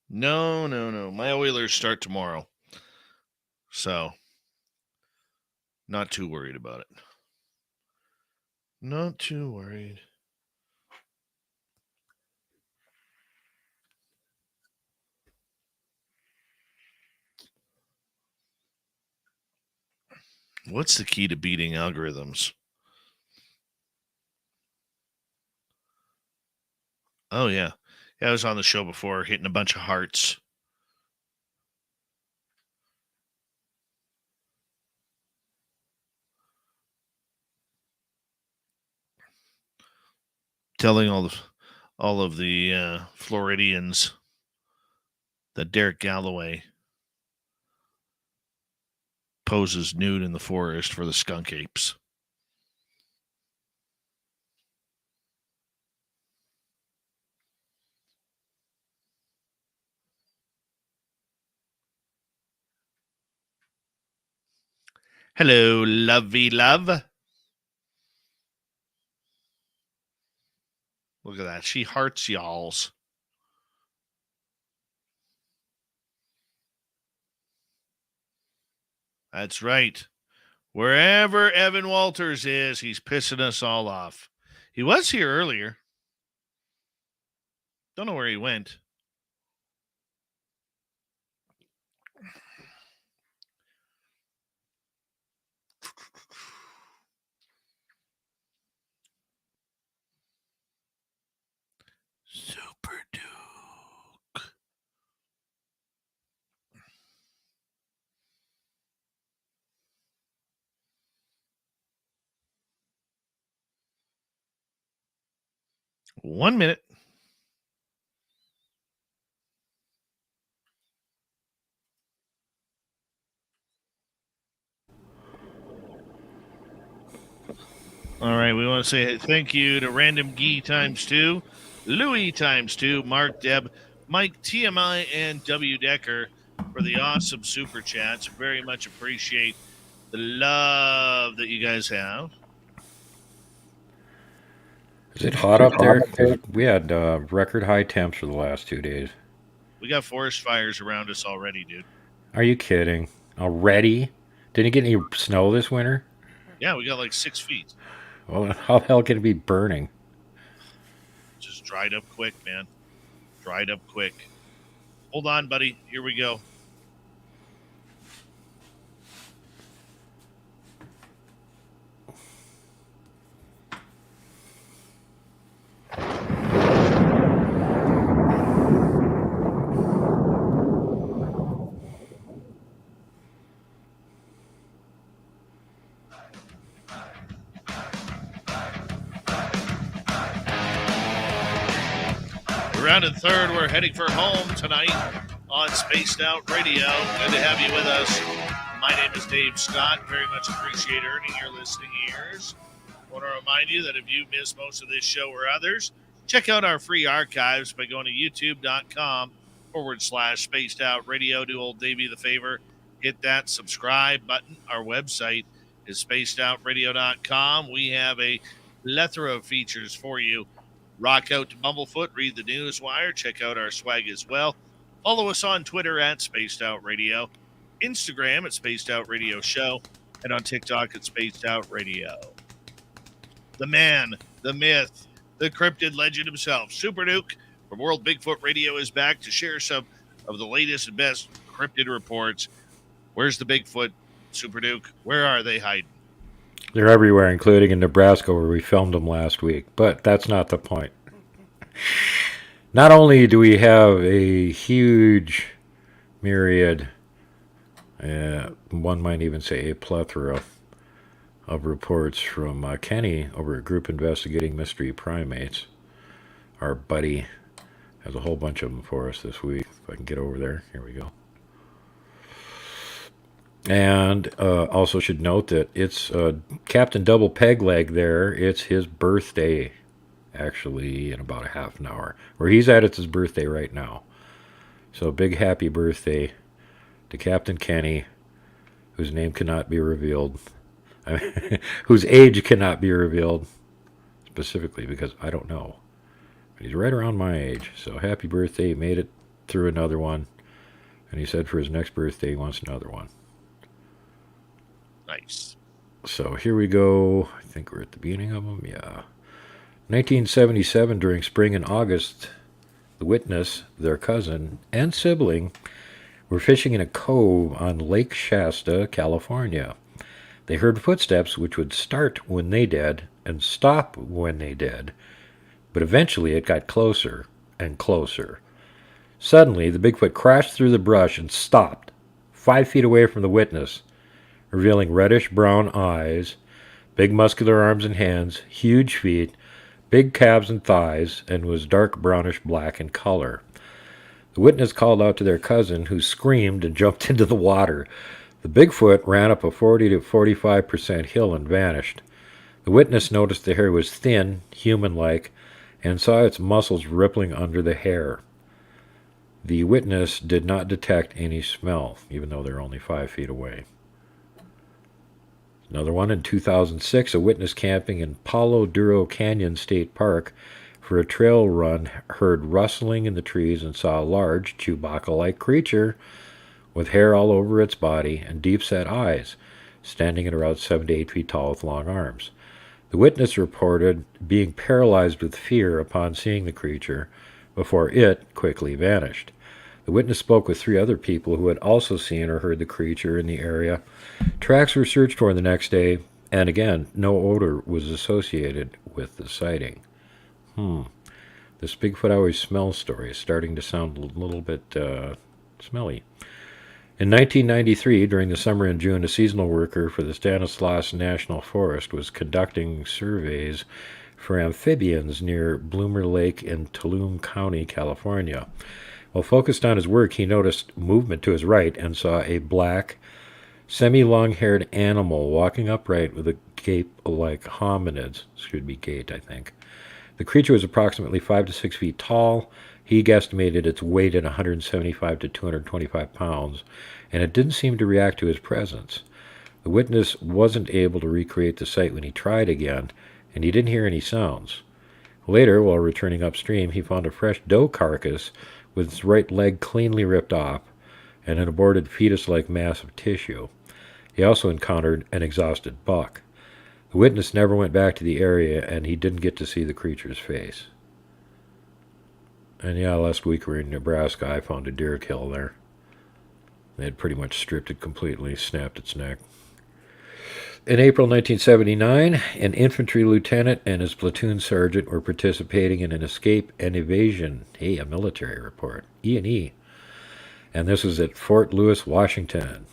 No. My Oilers start tomorrow. So, not too worried about it. Not too worried. What's the key to beating algorithms? Oh, yeah. I was on the show before hitting a bunch of hearts. Telling all of the Floridians that Derek Galloway poses nude in the forest for the skunk apes. Hello, lovey love. Look at that. She hearts y'alls. That's right. Wherever Evan Walters is, he's pissing us all off. He was here earlier. Don't know where he went. Super Duke. 1 minute. All right, we want to say thank you to Random Gee ×2, Louis ×2, Mark, Deb, Mike, TMI, and W. Decker for the awesome super chats. Very much appreciate the love that you guys have. Is it hot up there? 'Cause we had record high temps for the last 2 days. We got forest fires around us already, dude. Are you kidding? Already? Didn't you get any snow this winter? Yeah, we got like 6 feet. Well, how the hell can it be burning? Just dried up quick, man. Dried up quick. Hold on, buddy. Here we go. Round and third, we're heading for home tonight on Spaced Out Radio. Good to have you with us. My name is Dave Scott. Very much appreciate earning your listening ears. I want to remind you that if you missed most of this show or others, check out our free archives by going to youtube.com/Spaced Out Radio. Do old Davey the favor, hit that subscribe button. Our website is spacedoutradio.com. We have a plethora of features for you. Rock out to Bumblefoot, read the Newswire, check out our swag as well. Follow us on Twitter at Spaced Out Radio, Instagram at Spaced Out Radio Show, and on TikTok at Spaced Out Radio. The man, the myth, the cryptid legend himself, Super Duke from World Bigfoot Radio is back to share some of the latest and best cryptid reports. Where's the Bigfoot, Super Duke? Where are they hiding? They're everywhere, including in Nebraska where we filmed them last week. But that's not the point. Not only do we have a huge myriad, one might even say a plethora of reports from Kenny over at Group Investigating Mystery Primates. Our buddy has a whole bunch of them for us this week. If I can get over there. Here we go. And also should note that it's Captain Double Pegleg there. It's his birthday, actually, in about a half an hour. Where he's at, it's his birthday right now. So big happy birthday to Captain Kenny, whose name cannot be revealed. Whose age cannot be revealed, specifically, because I don't know. But he's right around my age. So happy birthday. He made it through another one. And he said for his next birthday he wants another one. Nice. So here we go. I think we're at the beginning of them. Yeah. 1977, during spring and August, the witness, their cousin, and sibling were fishing in a cove on Lake Shasta, California. They heard footsteps which would start when they did and stop when they did, but eventually it got closer and closer. Suddenly, the Bigfoot crashed through the brush and stopped, 5 feet away from the witness, revealing reddish-brown eyes, big muscular arms and hands, huge feet, big calves and thighs, and was dark brownish-black in color. The witness called out to their cousin, who screamed and jumped into the water. The Bigfoot ran up a 40 to 45% hill and vanished. The witness noticed the hair was thin, human-like, and saw its muscles rippling under the hair. The witness did not detect any smell, even though they're only 5 feet away. Another one in 2006, a witness camping in Palo Duro Canyon State Park for a trail run heard rustling in the trees and saw a large Chewbacca-like creature with hair all over its body and deep-set eyes, standing at around 7 to 8 feet tall with long arms. The witness reported being paralyzed with fear upon seeing the creature before it quickly vanished. The witness spoke with 3 other people who had also seen or heard the creature in the area. Tracks were searched for the next day, and again, no odor was associated with the sighting. This Bigfoot always smells story is starting to sound a little bit smelly. In 1993, during the summer and June, a seasonal worker for the Stanislaus National Forest was conducting surveys for amphibians near Bloomer Lake in Tulum County, California. While focused on his work, he noticed movement to his right and saw a black, semi-long-haired animal walking upright with a gape like hominids. Should be gait, I think. The creature was approximately 5 to 6 feet tall. He guesstimated its weight at 175 to 225 pounds, and it didn't seem to react to his presence. The witness wasn't able to recreate the sight when he tried again, and he didn't hear any sounds. Later, while returning upstream, he found a fresh doe carcass with its right leg cleanly ripped off and an aborted fetus-like mass of tissue. He also encountered an exhausted buck. The witness never went back to the area, and he didn't get to see the creature's face. And yeah, last week we were in Nebraska. I found a deer kill there. They had pretty much stripped it completely, snapped its neck. In April 1979, an infantry lieutenant and his platoon sergeant were participating in an escape and evasion. Hey, a military report. E&E. And this was at Fort Lewis, Washington.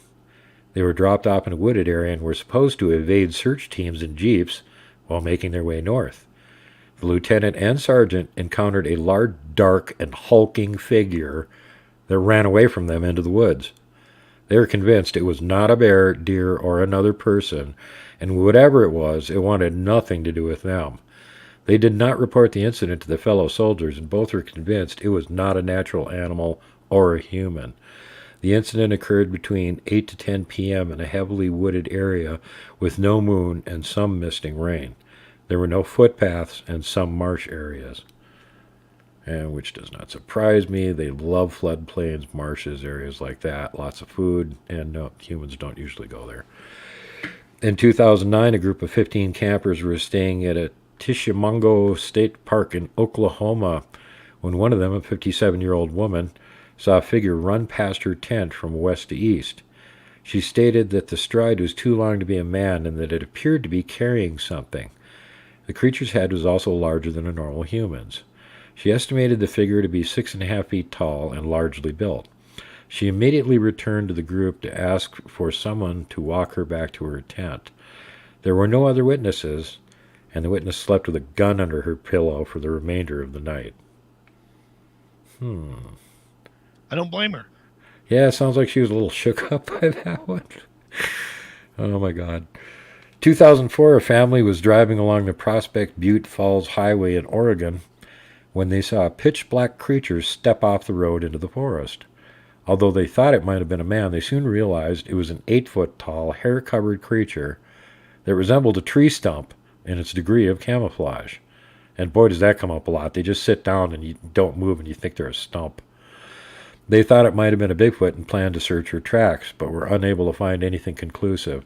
They were dropped off in a wooded area and were supposed to evade search teams in jeeps while making their way north. The lieutenant and sergeant encountered a large, dark, and hulking figure that ran away from them into the woods. They were convinced it was not a bear, deer, or another person, and whatever it was, it wanted nothing to do with them. They did not report the incident to the fellow soldiers, and both were convinced it was not a natural animal or a human. The incident occurred between 8 to 10 p.m. in a heavily wooded area with no moon and some misting rain. There were no footpaths and some marsh areas. And which does not surprise me. They love floodplains, marshes, areas like that. Lots of food, and no, humans don't usually go there. In 2009, a group of 15 campers were staying at a Tishomingo State Park in Oklahoma when one of them, a 57-year-old woman, saw a figure run past her tent from west to east. She stated that the stride was too long to be a man and that it appeared to be carrying something. The creature's head was also larger than a normal human's. She estimated the figure to be 6.5 feet tall and largely built. She immediately returned to the group to ask for someone to walk her back to her tent. There were no other witnesses, and the witness slept with a gun under her pillow for the remainder of the night. I don't blame her. Yeah, it sounds like she was a little shook up by that one. Oh, my God. 2004, a family was driving along the Prospect Butte Falls Highway in Oregon when they saw a pitch-black creature step off the road into the forest. Although they thought it might have been a man, they soon realized it was an 8-foot-tall, hair-covered creature that resembled a tree stump in its degree of camouflage. And boy, does that come up a lot. They just sit down and you don't move and you think they're a stump. They thought it might have been a Bigfoot and planned to search her tracks, but were unable to find anything conclusive.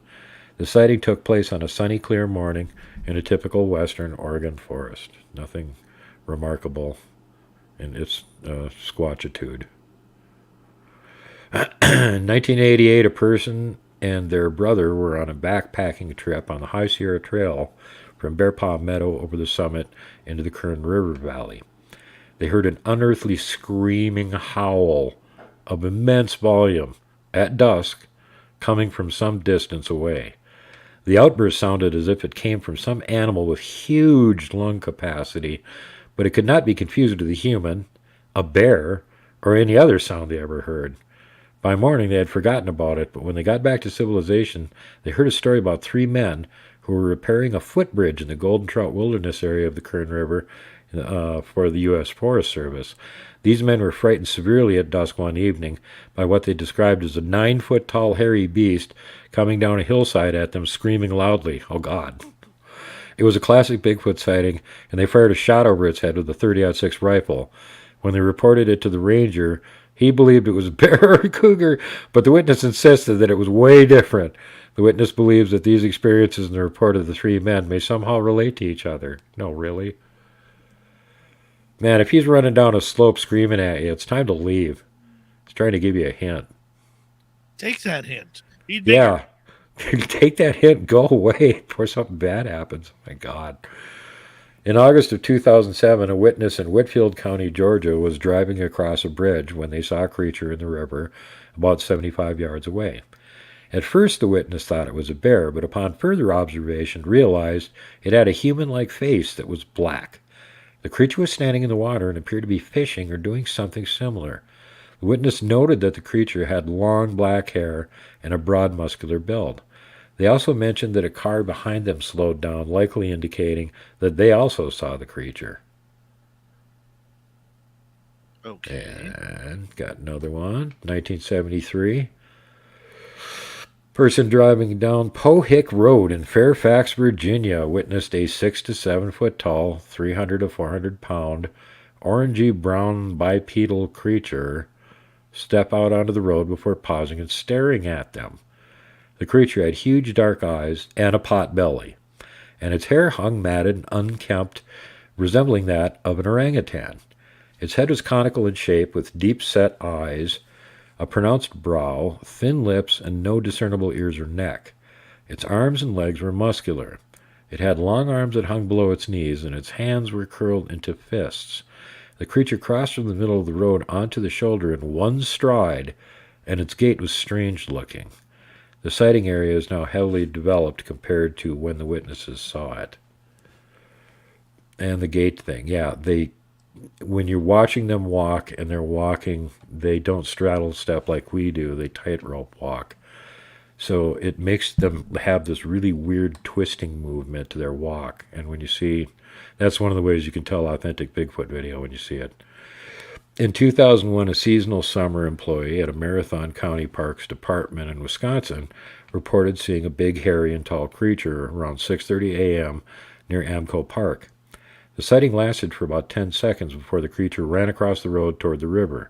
The sighting took place on a sunny, clear morning in a typical western Oregon forest. Nothing remarkable in its squatchitude. In 1988, a person and their brother were on a backpacking trip on the High Sierra Trail from Bear Paw Meadow over the summit into the Kern River Valley. They heard an unearthly screaming howl of immense volume at dusk coming from some distance away. The outburst sounded as if it came from some animal with huge lung capacity, but it could not be confused with a human, a bear, or any other sound they ever heard. By morning, they had forgotten about it, but when they got back to civilization, they heard a story about 3 men who were repairing a footbridge in the Golden Trout Wilderness area of the Kern River for the U.S. Forest Service. These men were frightened severely at dusk one evening by what they described as a 9-foot-tall hairy beast coming down a hillside at them, screaming loudly. Oh, God. It was a classic Bigfoot sighting, and they fired a shot over its head with a .30-06 rifle. When they reported it to the ranger, he believed it was a bear or a cougar, but the witness insisted that it was way different. The witness believes that these experiences and the report of the 3 men may somehow relate to each other. No, really? Man, if he's running down a slope screaming at you, it's time to leave. He's trying to give you a hint. Take that hint. Yeah. Take that hint and go away before something bad happens. Oh, my God. In August of 2007, a witness in Whitfield County, Georgia, was driving across a bridge when they saw a creature in the river about 75 yards away. At first, the witness thought it was a bear, but upon further observation realized it had a human-like face that was black. The creature was standing in the water and appeared to be fishing or doing something similar. The witness noted that the creature had long black hair and a broad muscular build. They also mentioned that a car behind them slowed down, likely indicating that they also saw the creature. Okay. And got another one, 1973. Person driving down Pohick Road in Fairfax, Virginia, witnessed a 6 to 7 foot tall, 300 to 400 pound, orangey brown bipedal creature step out onto the road before pausing and staring at them. The creature had huge dark eyes and a pot belly, and its hair hung matted and unkempt, resembling that of an orangutan. Its head was conical in shape, with deep-set eyes, a pronounced brow, thin lips, and no discernible ears or neck. Its arms and legs were muscular. It had long arms that hung below its knees, and its hands were curled into fists. The creature crossed from the middle of the road onto the shoulder in one stride, and its gait was strange-looking. The sighting area is now heavily developed compared to when the witnesses saw it. And the gait thing, yeah, when you're watching them walk and they're walking, they don't straddle step like we do, they tightrope walk. So it makes them have this really weird twisting movement to their walk. And when you see, that's one of the ways you can tell authentic Bigfoot video when you see it. In 2001, a seasonal summer employee at a Marathon County Parks Department in Wisconsin reported seeing a big, hairy, and tall creature around 6:30 a.m. near Amco Park. The sighting lasted for about 10 seconds before the creature ran across the road toward the river.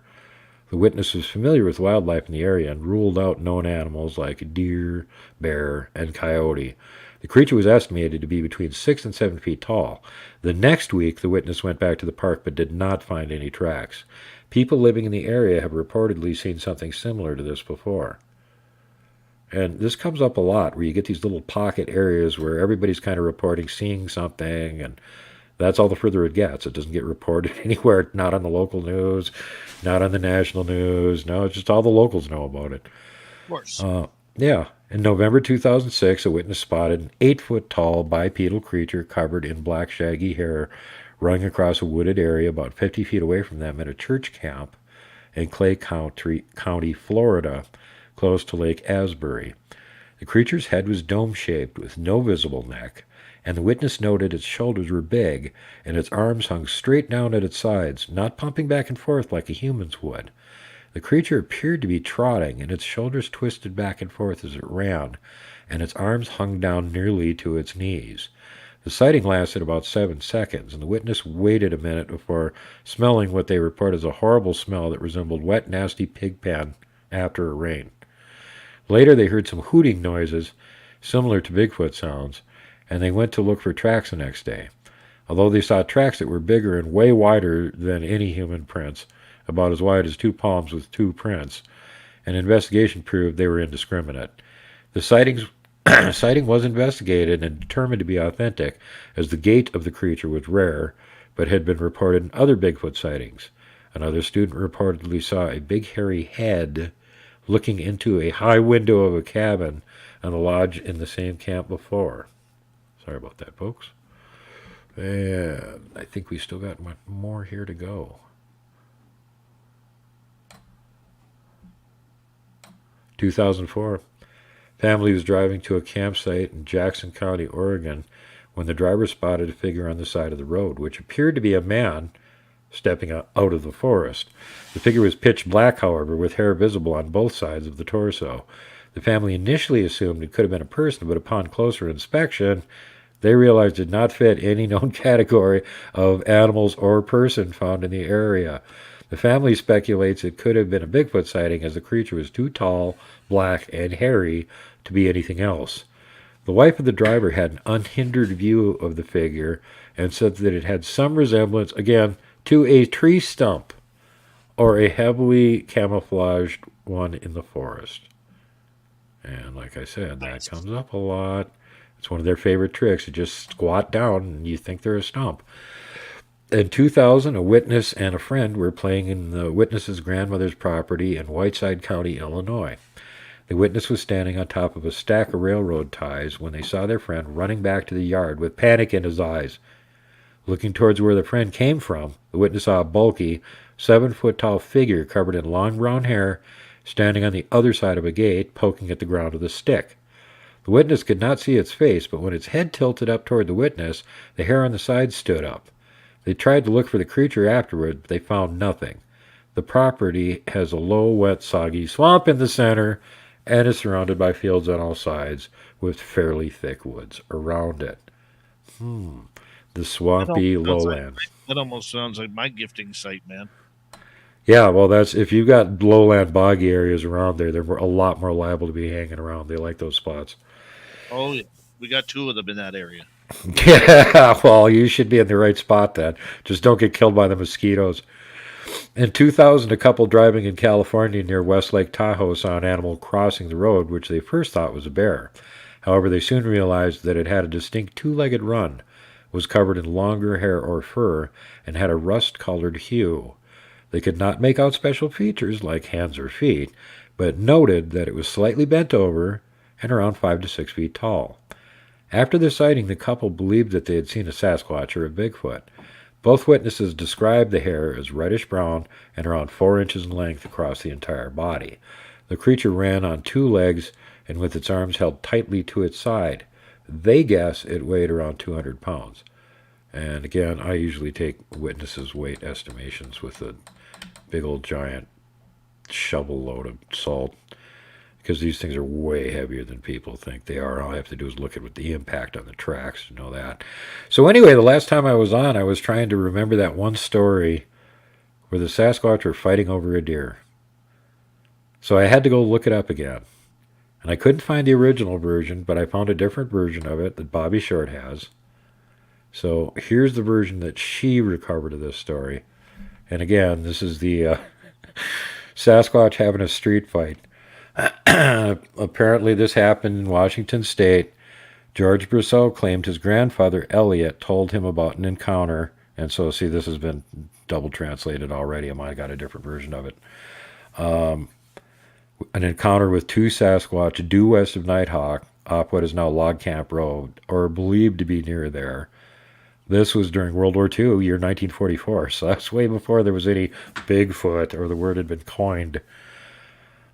The witness was familiar with wildlife in the area and ruled out known animals like deer, bear, and coyote. The creature was estimated to be between 6 and 7 feet tall. The next week, the witness went back to the park but did not find any tracks. People living in the area have reportedly seen something similar to this before. And this comes up a lot, where you get these little pocket areas where everybody's kind of reporting seeing something, and that's all the further it gets. It doesn't get reported anywhere, not on the local news, not on the national news. No, it's just all the locals know about it. Of course. Yeah. In November 2006, a witness spotted an 8-foot-tall bipedal creature covered in black shaggy hair running across a wooded area about 50 feet away from them at a church camp in Clay County, Florida, close to Lake Asbury. The creature's head was dome-shaped with no visible neck, and the witness noted its shoulders were big and its arms hung straight down at its sides, not pumping back and forth like a human's would. The creature appeared to be trotting, and its shoulders twisted back and forth as it ran, and its arms hung down nearly to its knees. The sighting lasted about 7 seconds, and the witness waited a minute before smelling what they report as a horrible smell that resembled wet, nasty pig pen after a rain. Later, they heard some hooting noises, similar to Bigfoot sounds, and they went to look for tracks the next day. Although they saw tracks that were bigger and way wider than any human prints, about as wide as 2 palms with 2 prints, an investigation proved they were indiscriminate. The sighting was investigated and determined to be authentic, as the gait of the creature was rare, but had been reported in other Bigfoot sightings. Another student reportedly saw a big hairy head looking into a high window of a cabin on a lodge in the same camp before. Sorry about that, folks. And I think we still got one more here to go. 2004. Family was driving to a campsite in Jackson County, Oregon, when the driver spotted a figure on the side of the road, which appeared to be a man stepping out of the forest. The figure was pitch black, however, with hair visible on both sides of the torso. The family initially assumed it could have been a person, but upon closer inspection, they realized it did not fit any known category of animals or person found in the area. The family speculates it could have been a Bigfoot sighting, as the creature was too tall, black, and hairy to be anything else. The wife of the driver had an unhindered view of the figure and said that it had some resemblance, again, to a tree stump or a heavily camouflaged one in the forest. And like I said, that comes up a lot. It's one of their favorite tricks, to just squat down and you think they're a stump. In 2000, a witness and a friend were playing in the witness's grandmother's property in Whiteside County, Illinois. The witness was standing on top of a stack of railroad ties when they saw their friend running back to the yard with panic in his eyes. Looking towards where the friend came from, the witness saw a bulky, 7-foot-tall figure covered in long brown hair standing on the other side of a gate, poking at the ground with a stick. The witness could not see its face, but when its head tilted up toward the witness, the hair on the side stood up. They tried to look for the creature afterward, but they found nothing. The property has a low, wet, soggy swamp in the center and is surrounded by fields on all sides with fairly thick woods around it. The swampy lowlands. That almost sounds like my gifting site, man. Yeah, well, that's if you've got lowland boggy areas around there, they're a lot more liable to be hanging around. They like those spots. Oh, yeah. We got 2 of them in that area. Yeah, well, you should be in the right spot then. Just don't get killed by the mosquitoes. In 2000, a couple driving in California near West Lake Tahoe saw an animal crossing the road, which they first thought was a bear. However, they soon realized that it had a distinct 2-legged run, was covered in longer hair or fur, and had a rust-colored hue. They could not make out special features like hands or feet, but noted that it was slightly bent over and around 5 to 6 feet tall. After the sighting, the couple believed that they had seen a Sasquatch or a Bigfoot. Both witnesses described the hair as reddish-brown and around 4 inches in length across the entire body. The creature ran on 2 legs and with its arms held tightly to its side. They guess it weighed around 200 pounds. And again, I usually take witnesses' weight estimations with a big old giant shovel load of salt, because these things are way heavier than people think they are. All I have to do is look at the impact on the tracks to know that. So anyway, the last time I was on, I was trying to remember that one story where the Sasquatch were fighting over a deer. So I had to go look it up again. And I couldn't find the original version, but I found a different version of it that Bobby Short has. So here's the version that she recovered of this story. And again, this is the Sasquatch having a street fight. Apparently this happened in Washington State. George Brousseau claimed his grandfather Elliot told him about an encounter. And so, see, this has been double translated already. I might have got a different version of it. An encounter with 2 Sasquatch due west of Nighthawk, off what is now Log Camp Road, or believed to be near there. This was during World War II, year 1944, so that's way before there was any Bigfoot or the word had been coined.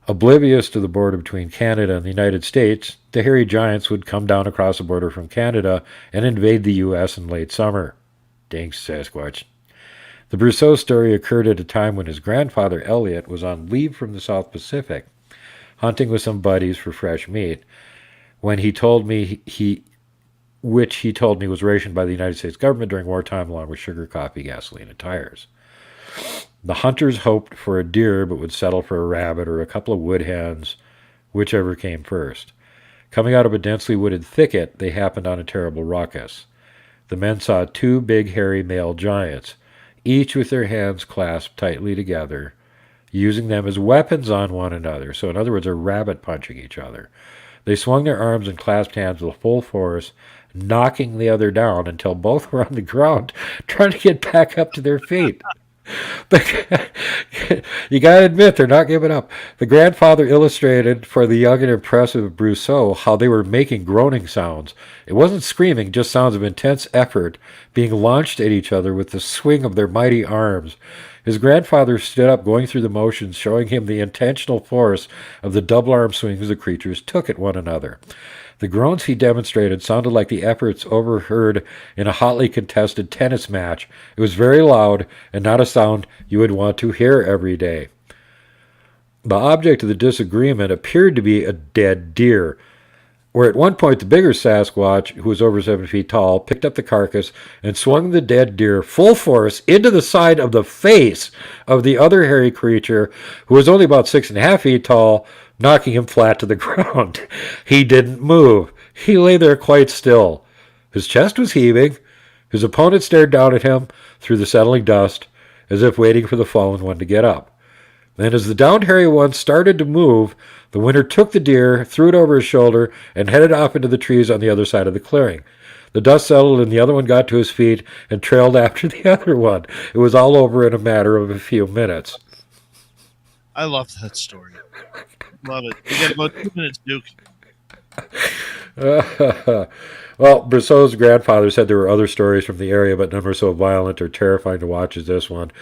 Oblivious to the border between Canada and the United States, the hairy giants would come down across the border from Canada and invade the U.S. in late summer. Dang Sasquatch. The Brousseau story occurred at a time when his grandfather Elliot was on leave from the South Pacific, hunting with some buddies for fresh meat, when he told me which he told me was rationed by the United States government during wartime along with sugar, coffee, gasoline, and tires. The hunters hoped for a deer but would settle for a rabbit or a couple of wood hens, whichever came first. Coming out of a densely wooded thicket, they happened on a terrible ruckus. The men saw 2 big hairy male giants, each with their hands clasped tightly together, using them as weapons on one another. So in other words, they're rabbit punching each other. They swung their arms and clasped hands with full force, knocking the other down until both were on the ground, trying to get back up to their feet. But you got to admit, they're not giving up. The grandfather illustrated for the young and impressive Brousseau how they were making groaning sounds. It wasn't screaming, just sounds of intense effort being launched at each other with the swing of their mighty arms. His grandfather stood up, going through the motions, showing him the intentional force of the double arm swings the creatures took at one another. The groans he demonstrated sounded like the efforts overheard in a hotly contested tennis match. It was very loud and not a sound you would want to hear every day. The object of the disagreement appeared to be a dead deer, where at one point the bigger Sasquatch, who was over 7 feet tall, picked up the carcass and swung the dead deer full force into the side of the face of the other hairy creature, who was only about 6.5 feet tall, knocking him flat to the ground. He didn't move. He lay there quite still. His chest was heaving. His opponent stared down at him through the settling dust, as if waiting for the fallen one to get up. Then as the downed hairy one started to move, the winner took the deer, threw it over his shoulder, and headed off into the trees on the other side of the clearing. The dust settled, and the other one got to his feet and trailed after the other one. It was all over in a matter of a few minutes. I love that story. Love it. We got about 2 minutes, Duke. Well, Brissot's grandfather said there were other stories from the area, but none were so violent or terrifying to watch as this one.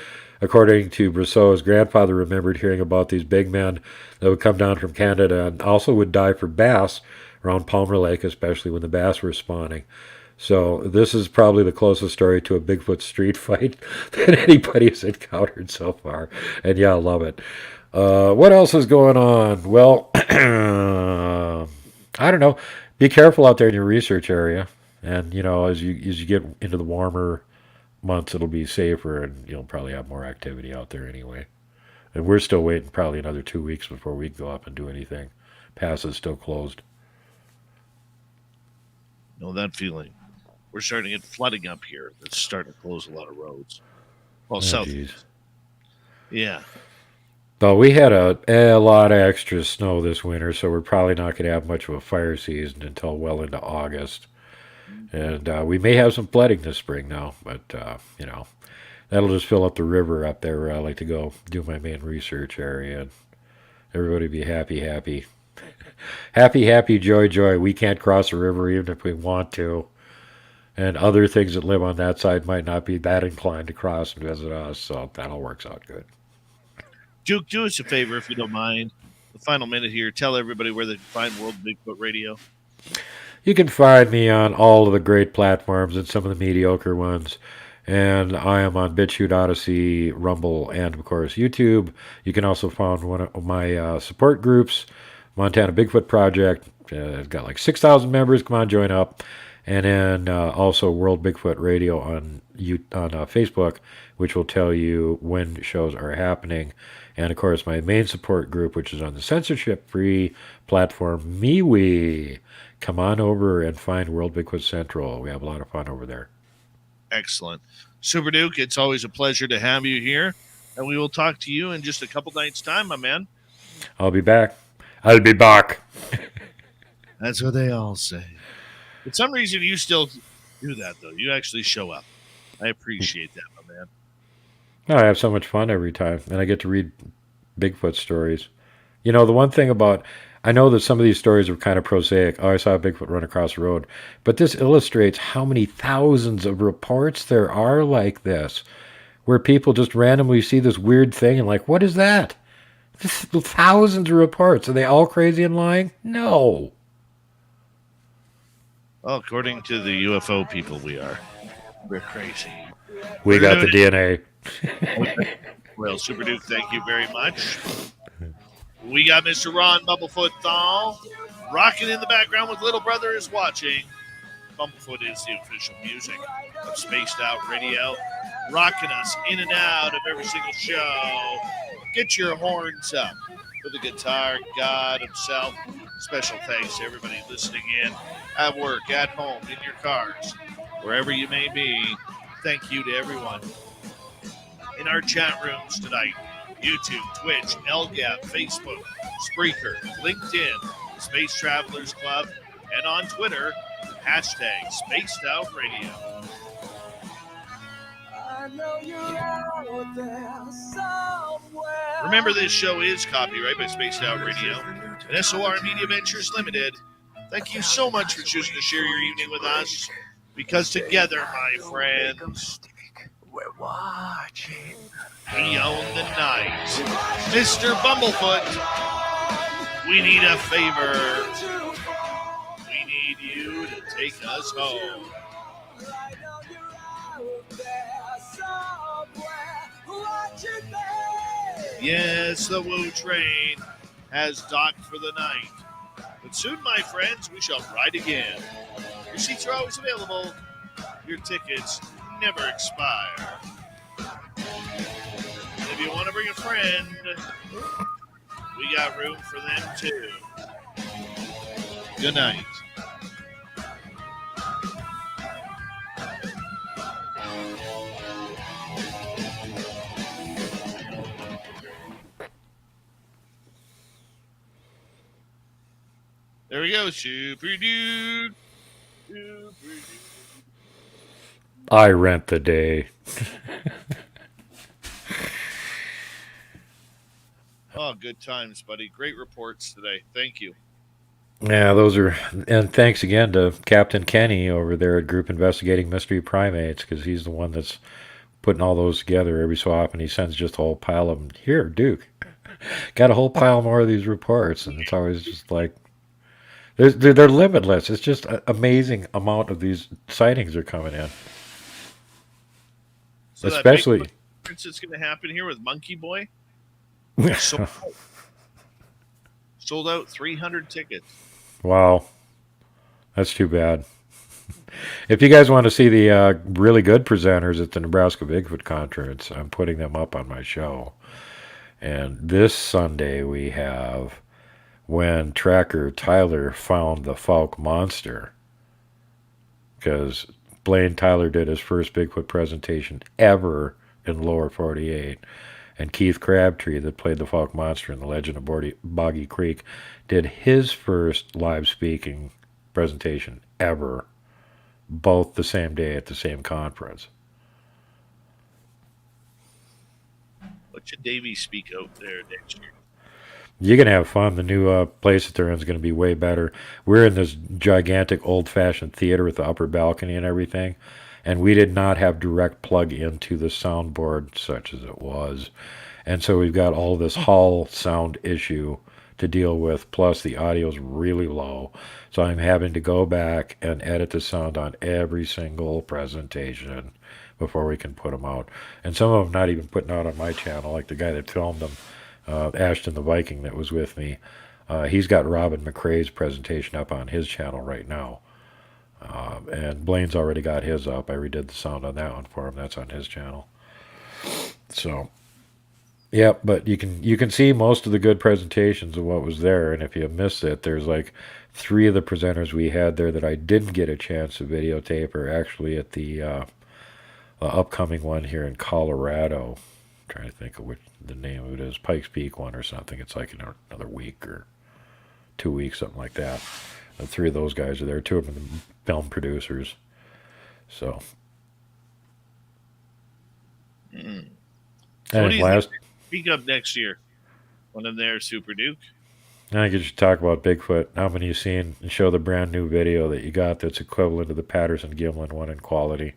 According to Brissot's grandfather, remembered hearing about these big men that would come down from Canada and also would die for bass around Palmer Lake, especially when the bass were spawning. So this is probably the closest story to a Bigfoot street fight that anybody's encountered so far. And yeah, I love it. What else is going on? Well, I don't know. Be careful out there in your research area, and as you get into the warmer months, it'll be safer, and you'll probably have more activity out there anyway. And we're still waiting probably another 2 weeks before we can go up and do anything. Pass is still closed. Know that feeling. We're starting to get flooding up here. That's starting to close a lot of roads. Well, south. Geez. Yeah. But we had a lot of extra snow this winter, so we're probably not going to have much of a fire season until well into August. And we may have some flooding this spring now, but, that'll just fill up the river up there where I like to go do my main research area. And everybody be happy, happy. Happy, happy, joy, joy. We can't cross the river even if we want to. And other things that live on that side might not be that inclined to cross and visit us, so that all works out good. Duke, do us a favor if you don't mind. The final minute here. Tell everybody where they can find World Bigfoot Radio. You can find me on all of the great platforms and some of the mediocre ones. And I am on BitChute, Odyssey, Rumble, and, of course, YouTube. You can also find one of my support groups, Montana Bigfoot Project. It's got like 6,000 members. Come on, join up. And then also World Bigfoot Radio on Facebook, which will tell you when shows are happening. And, of course, my main support group, which is on the censorship-free platform MeWe. Come on over and find World Bigfoot Central. We have a lot of fun over there. Excellent. Super Duke, it's always a pleasure to have you here. And we will talk to you in just a couple nights' time, my man. I'll be back. I'll be back. That's what they all say. For some reason, you still do that, though. You actually show up. I appreciate that, my man. No, I have so much fun every time, and I get to read Bigfoot stories. The one thing about, I know that some of these stories are kind of prosaic. Oh, I saw a Bigfoot run across the road. But this illustrates how many thousands of reports there are like this, where people just randomly see this weird thing and like, what is that? Thousands of reports. Are they all crazy and lying? No. Well, according to the UFO people, we are. We're crazy. We got the DNA. Well, Super Duke, thank you very much. We got Mr. Ron Bumblefoot Thal rocking in the background with Little Brother is Watching. Bumblefoot is the official music of Spaced Out Radio, rocking us in and out of every single show. Get your horns up for the guitar god himself. Special thanks to everybody listening in at work, at home, in your cars, wherever you may be. Thank you to everyone in our chat rooms tonight. YouTube, Twitch, LGAP, Facebook, Spreaker, LinkedIn, Space Travelers Club, and on Twitter, hashtag Spaced Out Radio. Remember, this show is copyright by Spaced Out Radio and SOR Media Ventures Limited. Thank you so much for choosing to share your evening with us, because together, my friends, we're watching Beyond the Night. Mr. Bumblefoot, we need a favor. We need you to take us home. Yes, the Woo train has docked for the night. But soon, my friends, we shall ride again. Your seats are always available. Your tickets never expire. And if you want to bring a friend, we got room for them too. Good night. There we go, Super Dude. Super Dude. I rent the day. Oh, good times, buddy. Great reports today. Thank you. Yeah, those are, and thanks again to Captain Kenny over there at Group Investigating Mystery Primates, because he's the one that's putting all those together. Every so often he sends just a whole pile of them. Here, Duke, got a whole pile more of these reports, and it's always just like, they're limitless. It's just an amazing amount of these sightings are coming in. So Especially, that big conference that's going to happen here with Monkey Boy sold out 300 tickets. Wow, that's too bad. If you guys want to see the really good presenters at the Nebraska Bigfoot Conference, I'm putting them up on my show. And this Sunday we have when tracker Tyler found the Falk monster. Because Blaine Tyler did his first Bigfoot presentation ever in Lower 48. And Keith Crabtree, that played the Falk monster in The Legend of Boggy Creek, did his first live speaking presentation ever, both the same day at the same conference. What should Davey speak out there next year? You're going to have fun. The new place that they're in is going to be way better. We're in this gigantic old-fashioned theater with the upper balcony and everything, and we did not have direct plug into the soundboard such as it was. And so we've got all this hall sound issue to deal with, plus the audio's really low. So I'm having to go back and edit the sound on every single presentation before we can put them out. And some of them not even putting out on my channel, like the guy that filmed them, Ashton the Viking that was with me. He's got Robin McRae's presentation up on his channel right now. And Blaine's already got his up. I redid the sound on that one for him. That's on his channel. So, yeah, but you can see most of the good presentations of what was there. And if you missed it, there's like 3 of the presenters we had there that I didn't get a chance to videotape are actually at the upcoming one here in Colorado. I'm trying to think of what the name of it is. Pikes Peak one or something. It's like in another week or 2 weeks, something like that. And 3 of those guys are there. 2 of them are the film producers. So. Mm. So what do you last, think speak up next year when I'm there, Super Duke? I could just talk about Bigfoot. How many you seen? And show the brand new video that you got that's equivalent to the Patterson Gimlin one in quality.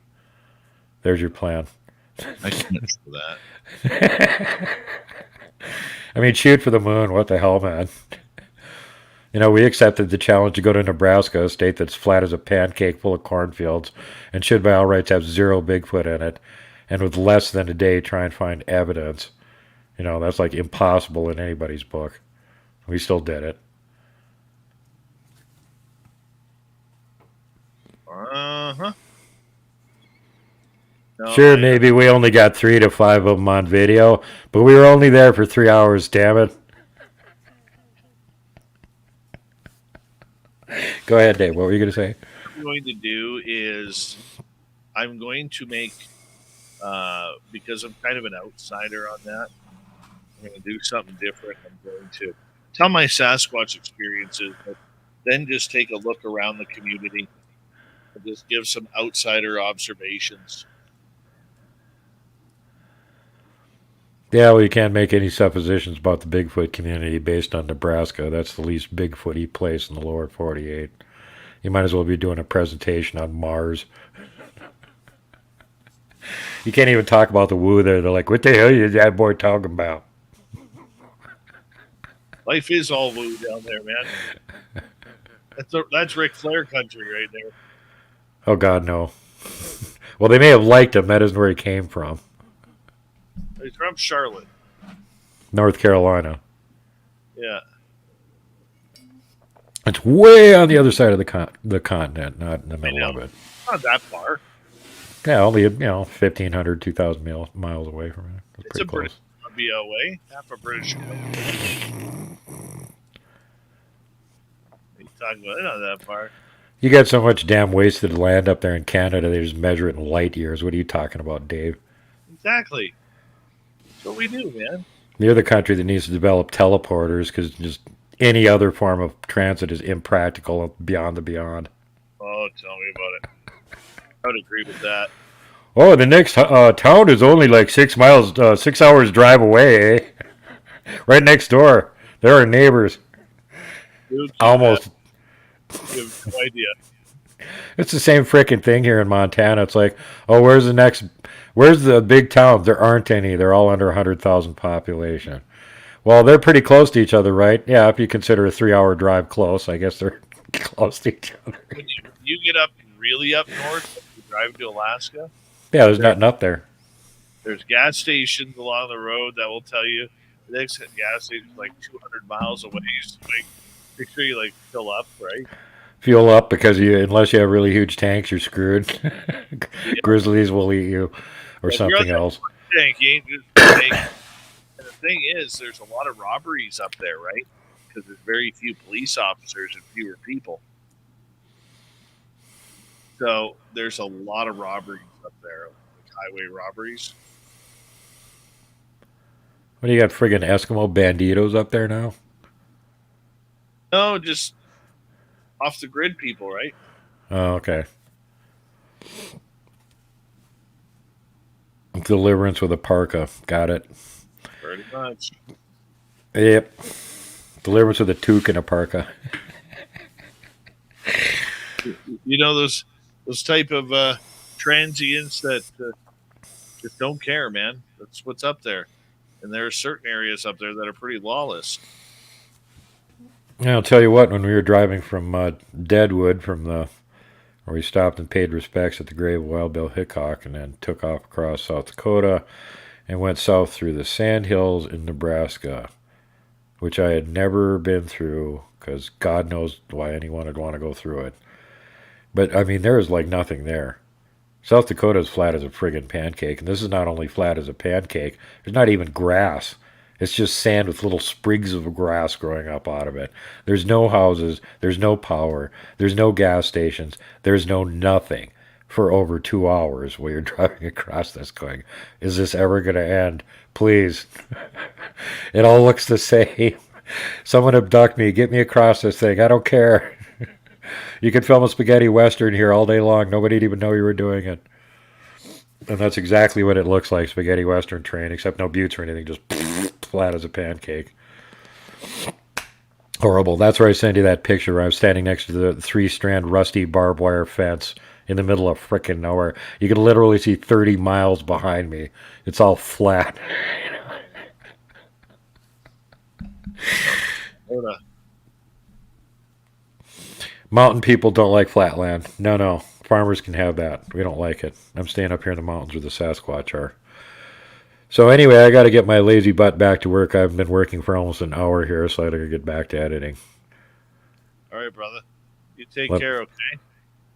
There's your plan. I can't show that. I mean, shoot for the moon. What the hell, man? You know, we accepted the challenge to go to Nebraska, a state that's flat as a pancake full of cornfields, and should by all rights have 0 Bigfoot in it, and with less than a day try and find evidence. You know, that's like impossible in anybody's book. We still did it. Uh-huh. No, Sure, maybe we only got 3 to 5 of them on video, but we were only there for 3 hours, damn it. Go ahead, Dave. What were you going to say? What I'm going to do is I'm going to make, because I'm kind of an outsider on that, I'm going to do something different. I'm going to tell my Sasquatch experiences, but then just take a look around the community and just give some outsider observations. Yeah, well, you can't make any suppositions about the Bigfoot community based on Nebraska. That's the least Bigfoot-y place in the lower 48. You might as well be doing a presentation on Mars. You can't even talk about the woo there. They're like, what the hell is that boy talking about? Life is all woo down there, man. That's Ric Flair country right there. Oh, God, no. Well, they may have liked him. That isn't where he came from. He's from Charlotte. North Carolina. Yeah. It's way on the other side of the continent, not in the middle of it. Not that far. Yeah, only 1,500, 2,000 miles away from it. It's pretty a close. British Columbia away, half a British Columbia. What are you talking about? Not that far. You got so much damn wasted land up there in Canada, they just measure it in light years. What are you talking about, Dave? Exactly. That's what we do, man. You're the country that needs to develop teleporters because just any other form of transit is impractical beyond the beyond. Oh, tell me about it. I would agree with that. Oh, the next town is only like 6 miles, 6 hours drive away. Right next door. They're our neighbors. Spooky, Almost. man. You have no idea. It's the same freaking thing here in Montana. It's like, oh, where's the big town? There aren't any. They're all under 100,000 population. Well, they're pretty close to each other, right? Yeah, if you consider a 3-hour drive close, I guess they're close to each other. When you get up really up north, like you drive to Alaska, Yeah, there's nothing up there. there's gas stations along the road that will tell you the next gas station is like 200 miles away. So make sure you like fill up, right? Fuel up because unless you have really huge tanks, you're screwed. Yeah. Grizzlies will eat you or If you're on something else. tank, you ain't just tank. And the thing is, there's a lot of robberies up there, right? Because there's very few police officers and fewer people. So there's a lot of robberies up there, like highway robberies. What do you got, friggin' Eskimo banditos up there now? No, just off the grid people, right? Oh, okay. Deliverance with a parka. Got it. Pretty much. Yep. Deliverance with a toque and a parka. You know those type of transients that just don't care, man. That's what's up there, and there are certain areas up there that are pretty lawless. Yeah, I'll tell you what, when we were driving from Deadwood, where we stopped and paid respects at the grave of Wild Bill Hickok, and then took off across South Dakota and went south through the Sandhills in Nebraska, which I had never been through, because God knows why anyone would want to go through it. But, I mean, there is like nothing there. South Dakota is flat as a friggin' pancake, and this is not only flat as a pancake, there's not even grass. It's just sand with little sprigs of grass growing up out of it. There's no houses, there's no power, there's no gas stations, there's no nothing for over 2 hours while you're driving across this going, is this ever going to end? Please. It all looks the same. Someone abduct me, get me across this thing, I don't care. You could film a spaghetti western here all day long. Nobody'd even know you were doing it. And that's exactly what it looks like, spaghetti western train, except no buttes or anything, just flat as a pancake. Horrible. That's where I sent you that picture where I was standing next to the 3-strand rusty barbed wire fence in the middle of frickin' nowhere. You can literally see 30 miles behind me. It's all flat. Mountain people don't like flat land. No. Farmers can have that. We don't like it. I'm staying up here in the mountains where the Sasquatch are. So anyway, I got to get my lazy butt back to work. I've been working for almost an hour here, so I got to get back to editing. All right, brother. You take care, okay?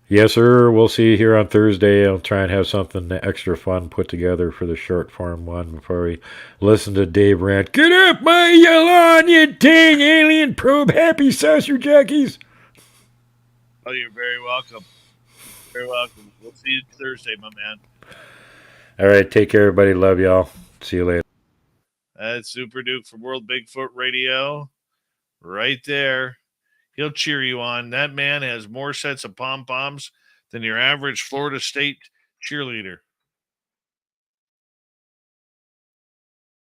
Yes, sir. We'll see you here on Thursday. I'll try and have something extra fun put together for the short form one before we listen to Dave rant. Get up my lawn, you dang alien probe happy saucer jackies. Oh, you're very welcome. Very welcome. We'll see you Thursday, my man. All right, take care, everybody. Love y'all. See you later. That's Super Duke from World Bigfoot Radio. Right there. He'll cheer you on. That man has more sets of pom-poms than your average Florida State cheerleader.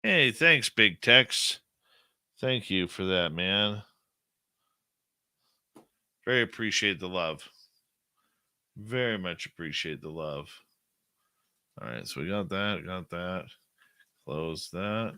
Hey, thanks, Big Tex. Thank you for that, man. Very appreciate the love. Very much appreciate the love. All right, so we got that. Close that.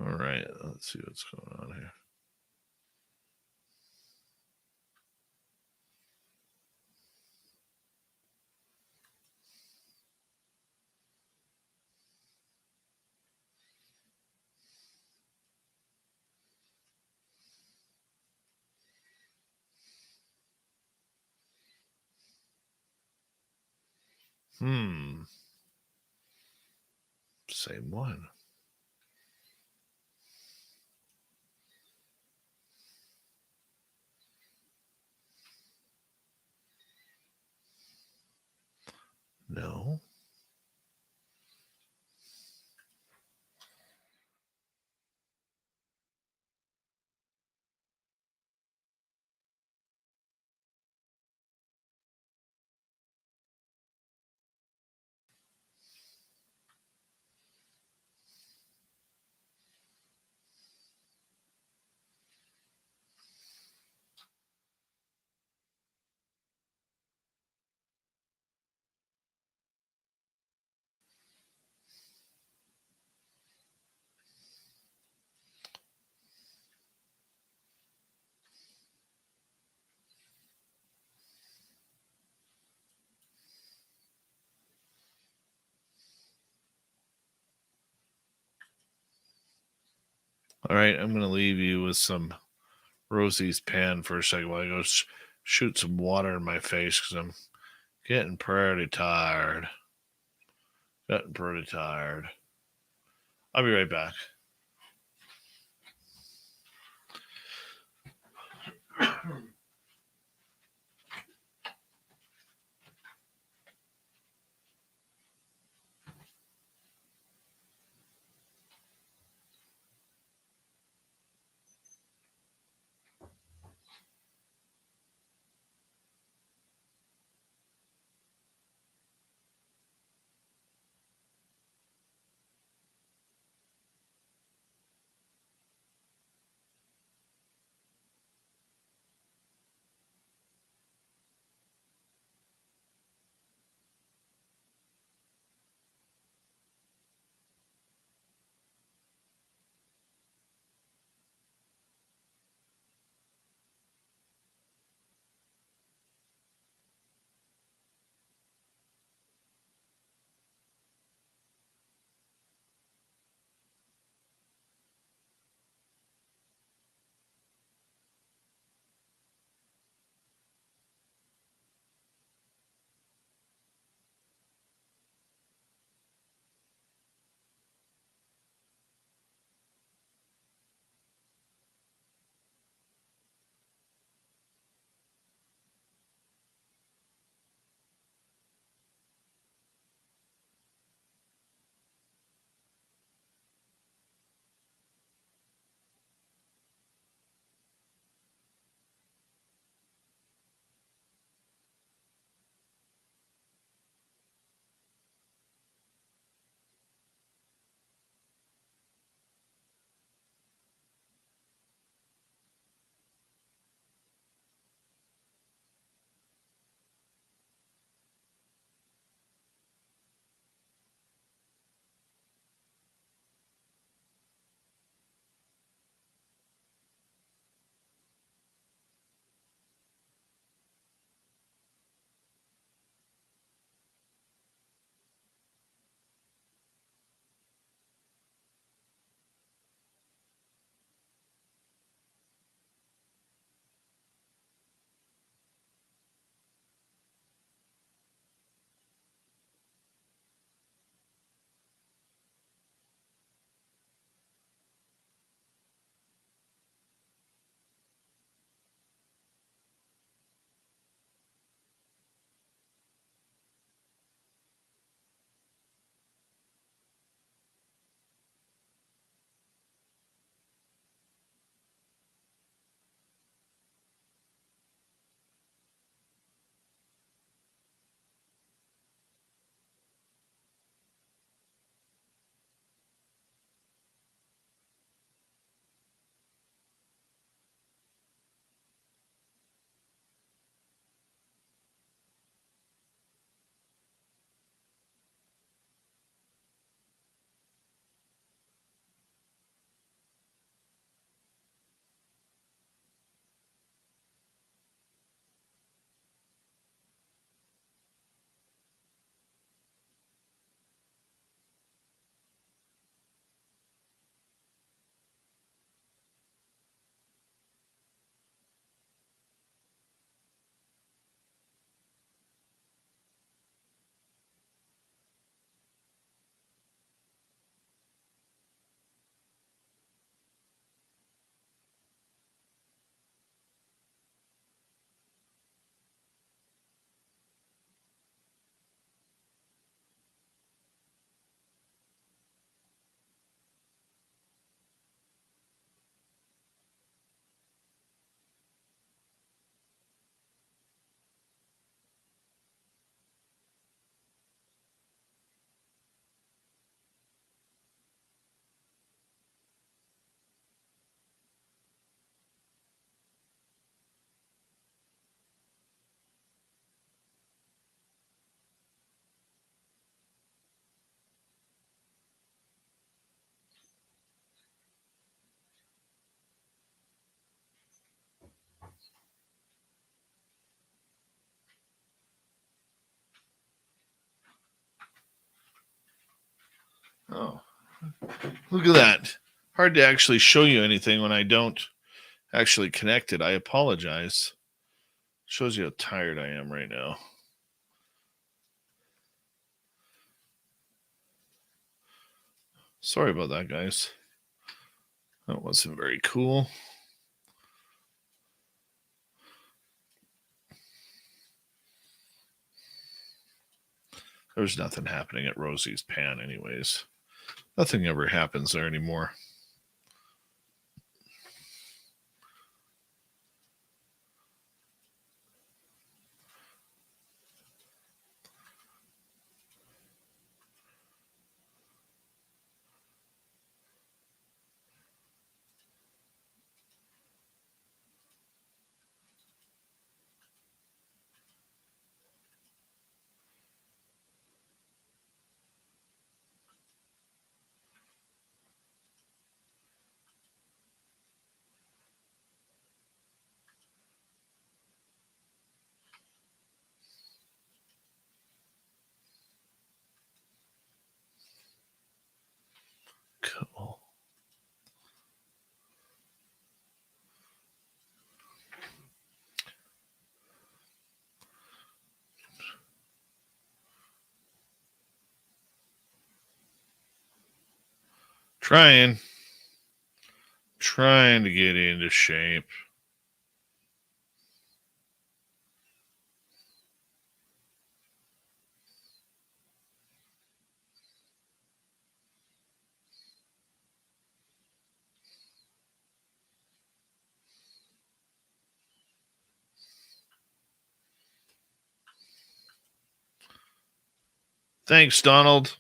All right, let's see what's going on here. Same one. No. All right, I'm going to leave you with some Rosie's pan for a second while I go shoot some water in my face because I'm getting pretty tired. Getting pretty tired. I'll be right back. Look at that. Hard to actually show you anything when I don't actually connect it. I apologize. Shows you how tired I am right now. Sorry about that, guys. That wasn't very cool. There's nothing happening at Rosie's Pan anyways. Nothing ever happens there anymore. Cool. Trying to get into shape. Thanks, Donald.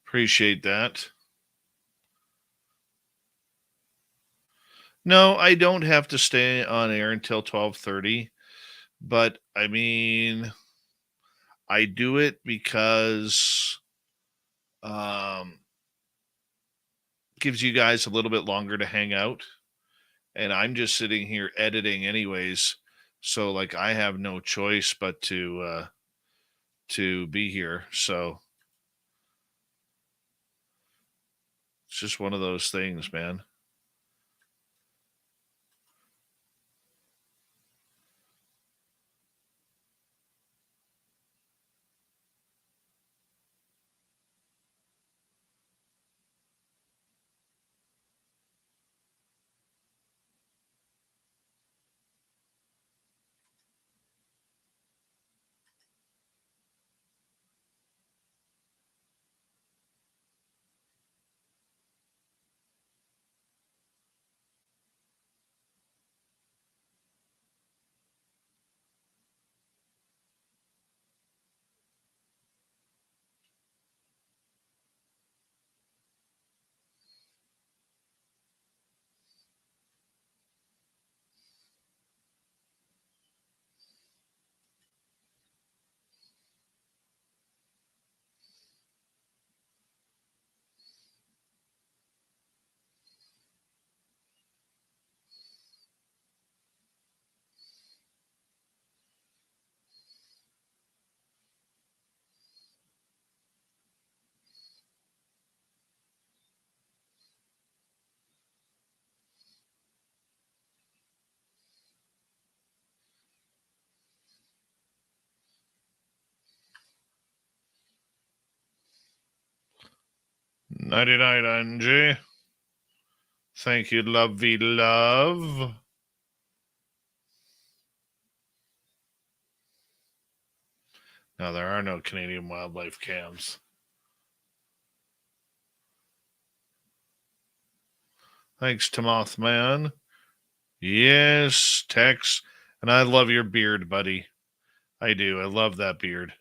Appreciate that. No, I don't have to stay on air until 12:30, but I mean, I do it because gives you guys a little bit longer to hang out, and I'm just sitting here editing anyways, so like I have no choice but to be here. So it's just one of those things, man. Nighty night, Angie. Thank you, lovey love. Now, there are no Canadian wildlife cams. Thanks, Mothman. Yes, Tex. And I love your beard, buddy. I do. I love that beard.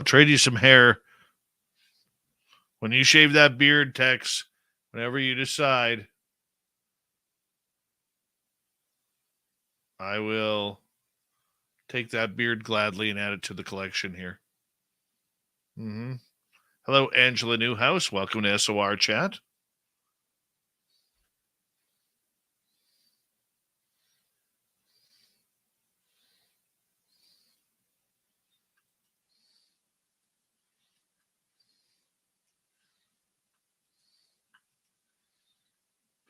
trade you some hair. When you shave that beard, Tex, whenever you decide, I will take that beard gladly and add it to the collection here. Hello, Angela Newhouse. Welcome to SOR Chat.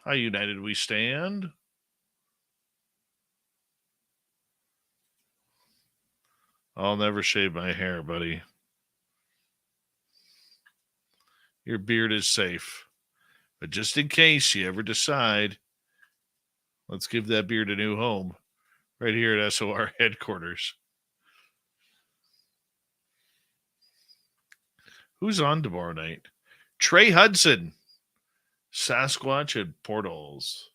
How united we stand. I'll never shave my hair, buddy. Your beard is safe. But just in case you ever decide, let's give that beard a new home right here at SOR headquarters. Who's on tomorrow night? Trey Hudson, Sasquatch and Portals.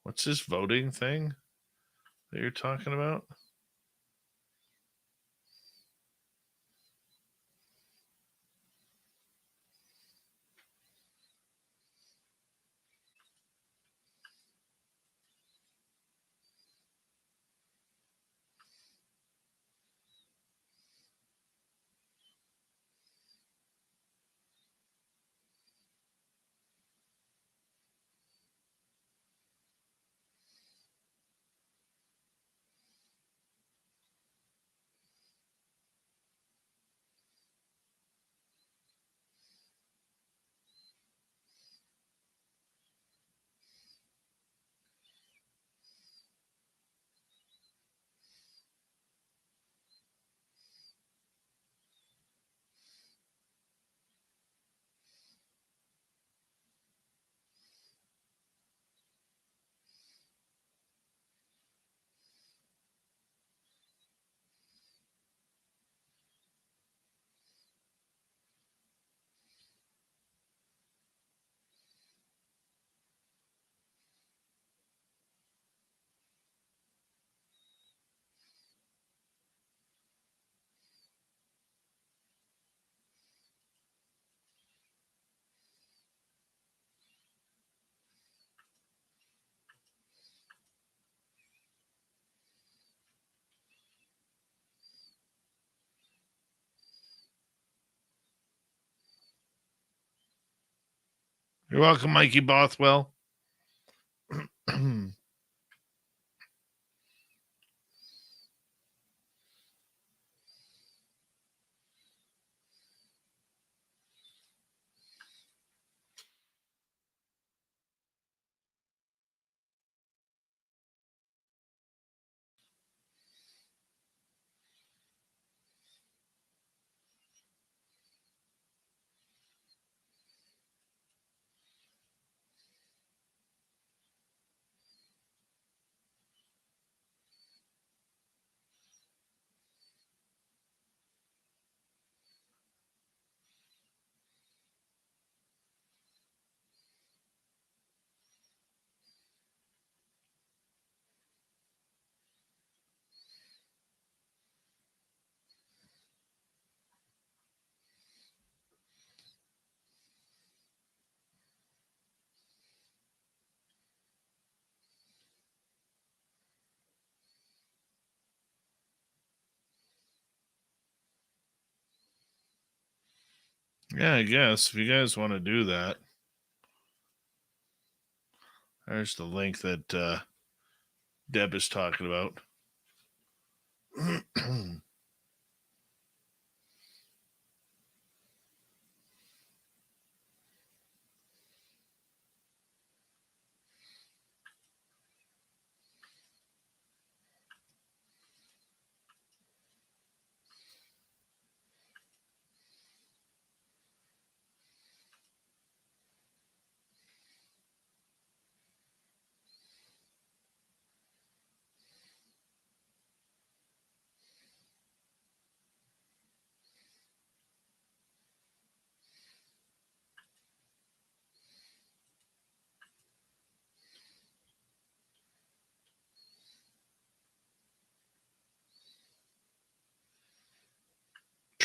What's this voting thing that you're talking about? You're welcome, Mikey Bothwell. Yeah, I guess if you guys want to do that, there's the link that Deb is talking about.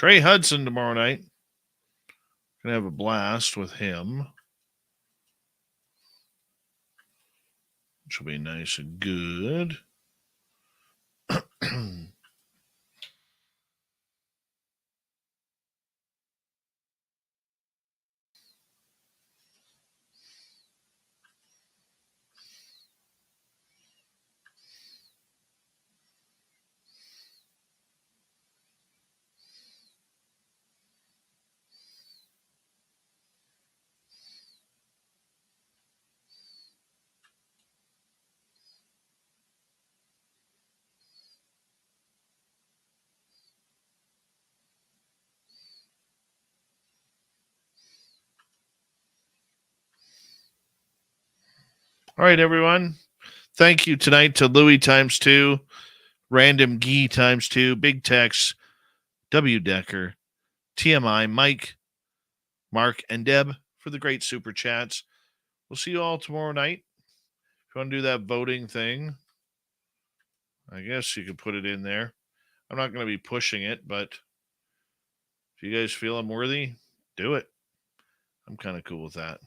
Trey Hudson tomorrow night. Gonna have a blast with him, which will be nice and good. All right, everyone. Thank you tonight to Louis ×2, Random Gee ×2, Big Tex, W. Decker, TMI, Mike, Mark, and Deb for the great super chats. We'll see you all tomorrow night. If you want to do that voting thing, I guess you could put it in there. I'm not going to be pushing it, but if you guys feel I'm worthy, do it. I'm kind of cool with that.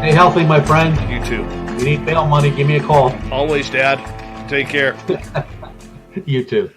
Stay healthy, my friend. You too. If you need bail money, give me a call. Always, Dad. Take care. You too.